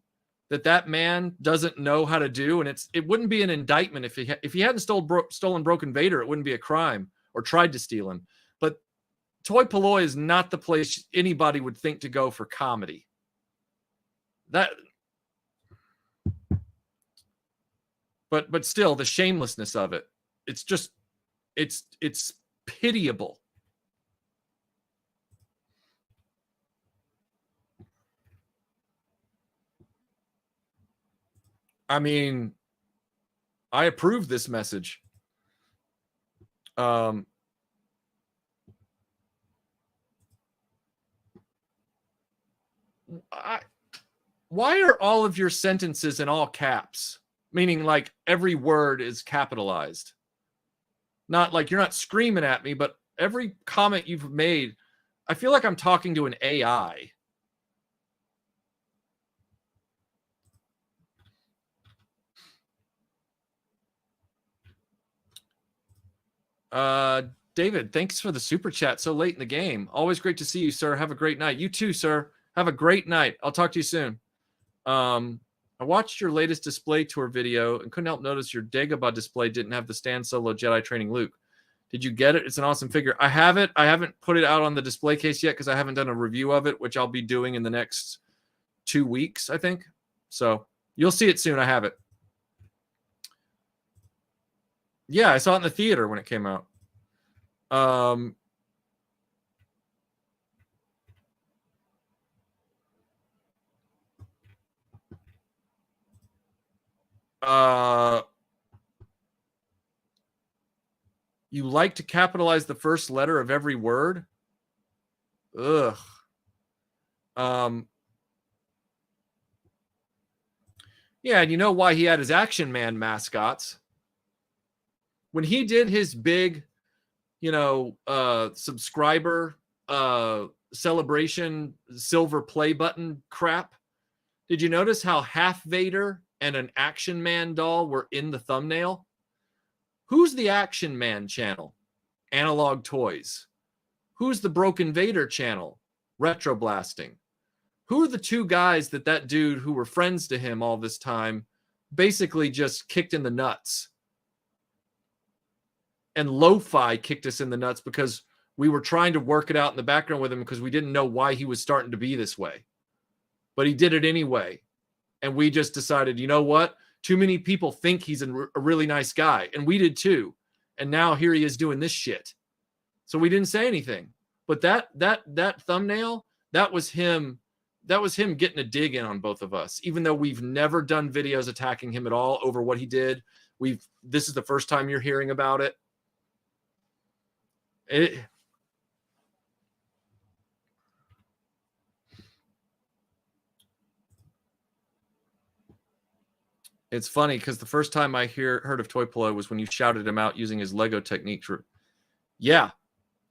that man doesn't know how to do, and it wouldn't be an indictment if he hadn't stolen Broken Vader, it wouldn't be a crime, or tried to steal him. But Toy Polloi is not the place anybody would think to go for comedy. But still, the shamelessness of it, it's pitiable. I mean, I approve this message. Why are all of your sentences in all caps? Meaning like every word is capitalized. Not like you're not screaming at me, but every comment you've made, I feel like I'm talking to an AI. David, thanks for the super chat so late in the game. Always great to see you, sir. Have a great night. You too, sir. Have a great night. I'll talk to you soon. I watched your latest display tour video and couldn't help notice your Dagobah display didn't have the stand solo Jedi training Luke. Did you get it? It's an awesome figure. I have it. I haven't put it out on the display case yet because I haven't done a review of it, which I'll be doing in the next 2 weeks, I think. So you'll see it soon. I have it. Yeah, I saw it in the theater when it came out. You like to capitalize the first letter of every word? Ugh. Yeah, and you know why he had his Action Man mascots? When he did his big, subscriber celebration silver play button crap, did you notice how half Vader and an Action Man doll were in the thumbnail? Who's the Action Man channel? Analog Toys. Who's the Broken Vader channel? RetroBlasting. Who are the two guys that dude who were friends to him all this time basically just kicked in the nuts? And Lo-Fi kicked us in the nuts because we were trying to work it out in the background with him because we didn't know why he was starting to be this way. But he did it anyway. And we just decided, you know what? Too many people think he's a really nice guy. And we did too. And now here he is doing this shit. So we didn't say anything. But that thumbnail, that was him getting a dig in on both of us, even though we've never done videos attacking him at all over what he did. This is the first time you're hearing about it. It's funny because the first time I heard of Toy Polo was when you shouted him out using his Lego technique. Yeah.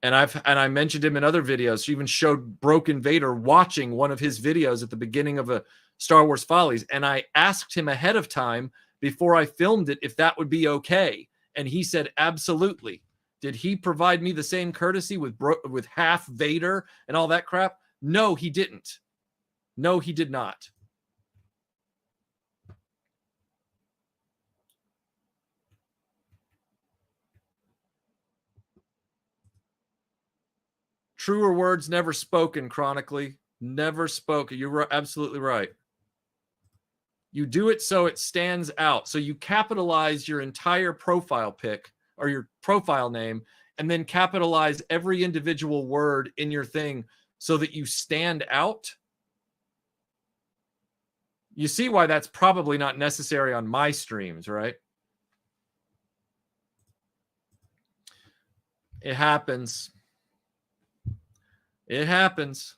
And I mentioned him in other videos. She even showed Broken Vader watching one of his videos at the beginning of a Star Wars Follies. And I asked him ahead of time before I filmed it if that would be okay. And he said, absolutely. Did he provide me the same courtesy with half Vader and all that crap? No, he didn't. No, he did not. Truer words never spoken, chronically. Never spoken. You're absolutely right. You do it so it stands out. So you capitalize your entire profile pic or your profile name and then capitalize every individual word in your thing so that you stand out. You see why that's probably not necessary on my streams, right? It happens. It happens.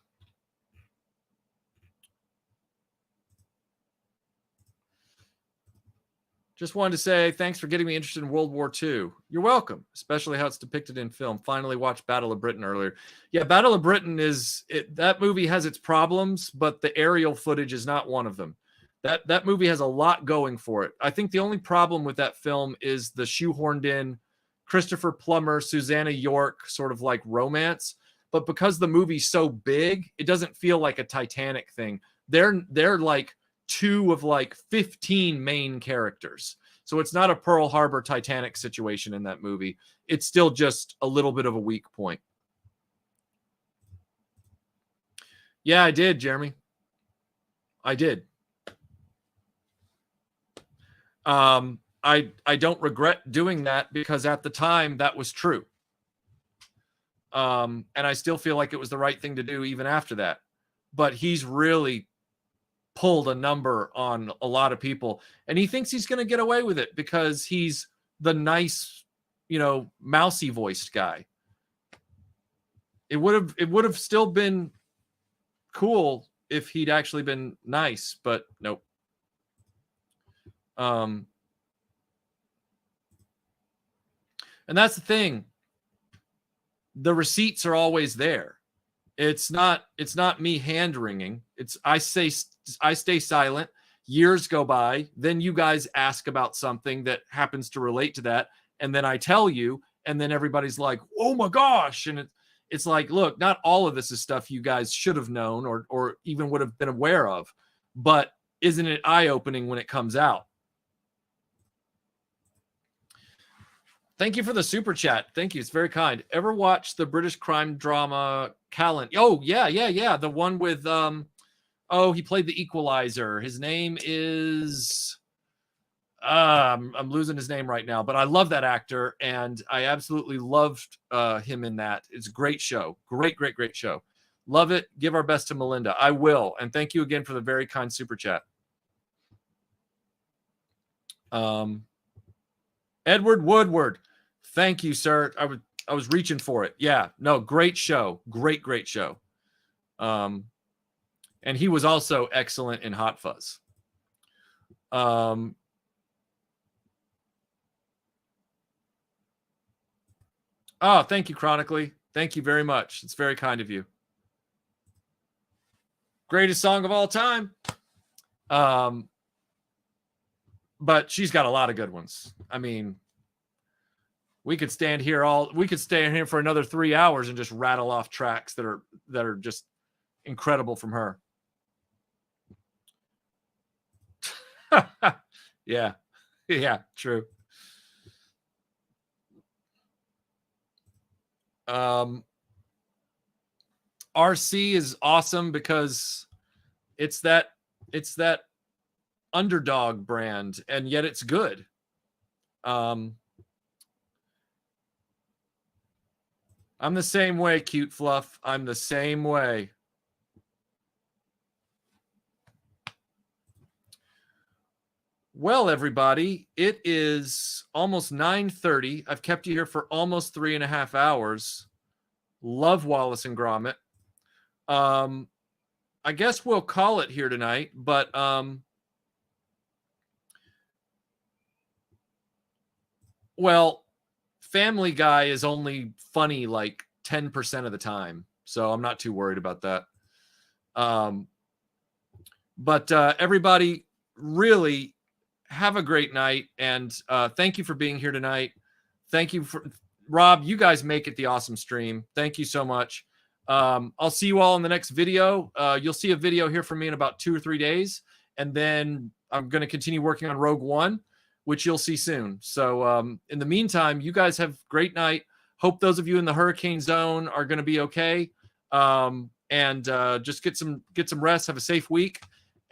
Just wanted to say thanks for getting me interested in World War II. You're welcome, especially how it's depicted in film. Finally watched Battle of Britain earlier. Yeah, Battle of Britain that movie has its problems, but the aerial footage is not one of them. That movie has a lot going for it. I think the only problem with that film is the shoehorned in Christopher Plummer, Susanna York sort of like romance. But because the movie's so big, it doesn't feel like a Titanic thing. They're like 2 of like 15 main characters. So it's not a Pearl Harbor Titanic situation in that movie. It's still just a little bit of a weak point. Yeah, I did, Jeremy. I did. I don't regret doing that because at the time that was true. And I still feel like it was the right thing to do even after that. But he's really pulled a number on a lot of people, and he thinks he's going to get away with it because he's the nice, you know, mousy voiced guy. It would have still been cool if he'd actually been nice, but nope. And that's the thing. The receipts are always there. It's not me hand wringing. It's I stay silent. Years go by, then you guys ask about something that happens to relate to that, and then I tell you, and then everybody's like, "Oh my gosh!" And it's like, look, not all of this is stuff you guys should have known or even would have been aware of, but isn't it eye-opening when it comes out? Thank you for the super chat. Thank you. It's very kind. Ever watch the British crime drama Callan? Oh, yeah. The one with he played the Equalizer. His name is I'm losing his name right now, but I love that actor, and I absolutely loved him in that. It's a great show. Great show. Love it. Give our best to Melinda. I will. And thank you again for the very kind super chat. Edward Woodward. Thank you, sir. I was reaching for it. Yeah. No, great show. Great show. And he was also excellent in Hot Fuzz. Oh, thank you, Chronically. Thank you very much. It's very kind of you. Greatest song of all time. But she's got a lot of good ones. I mean, we could stand here for another 3 hours and just rattle off tracks that are just incredible from her. Yeah, true. RC is awesome because it's that underdog brand, and yet it's good. I'm the same way, Cute Fluff. I'm the same way. Well, everybody, it is almost 9:30. I've kept you here for almost 3.5 hours. Love Wallace and Gromit. I guess we'll call it here tonight, but well, Family Guy is only funny like 10% of the time, so I'm not too worried about that. But everybody, really have a great night, and thank you for being here tonight. Thank you for Rob. You guys make it the awesome stream. Thank you so much. I'll see you all in the next video. You'll see a video here from me in about 2 or 3 days, and then I'm going to continue working on Rogue One, which you'll see soon. So in the meantime, you guys have a great night. Hope those of you in the hurricane zone are going to be okay. And just get some rest. Have a safe week,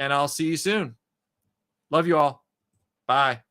and I'll see you soon. Love you all. Bye.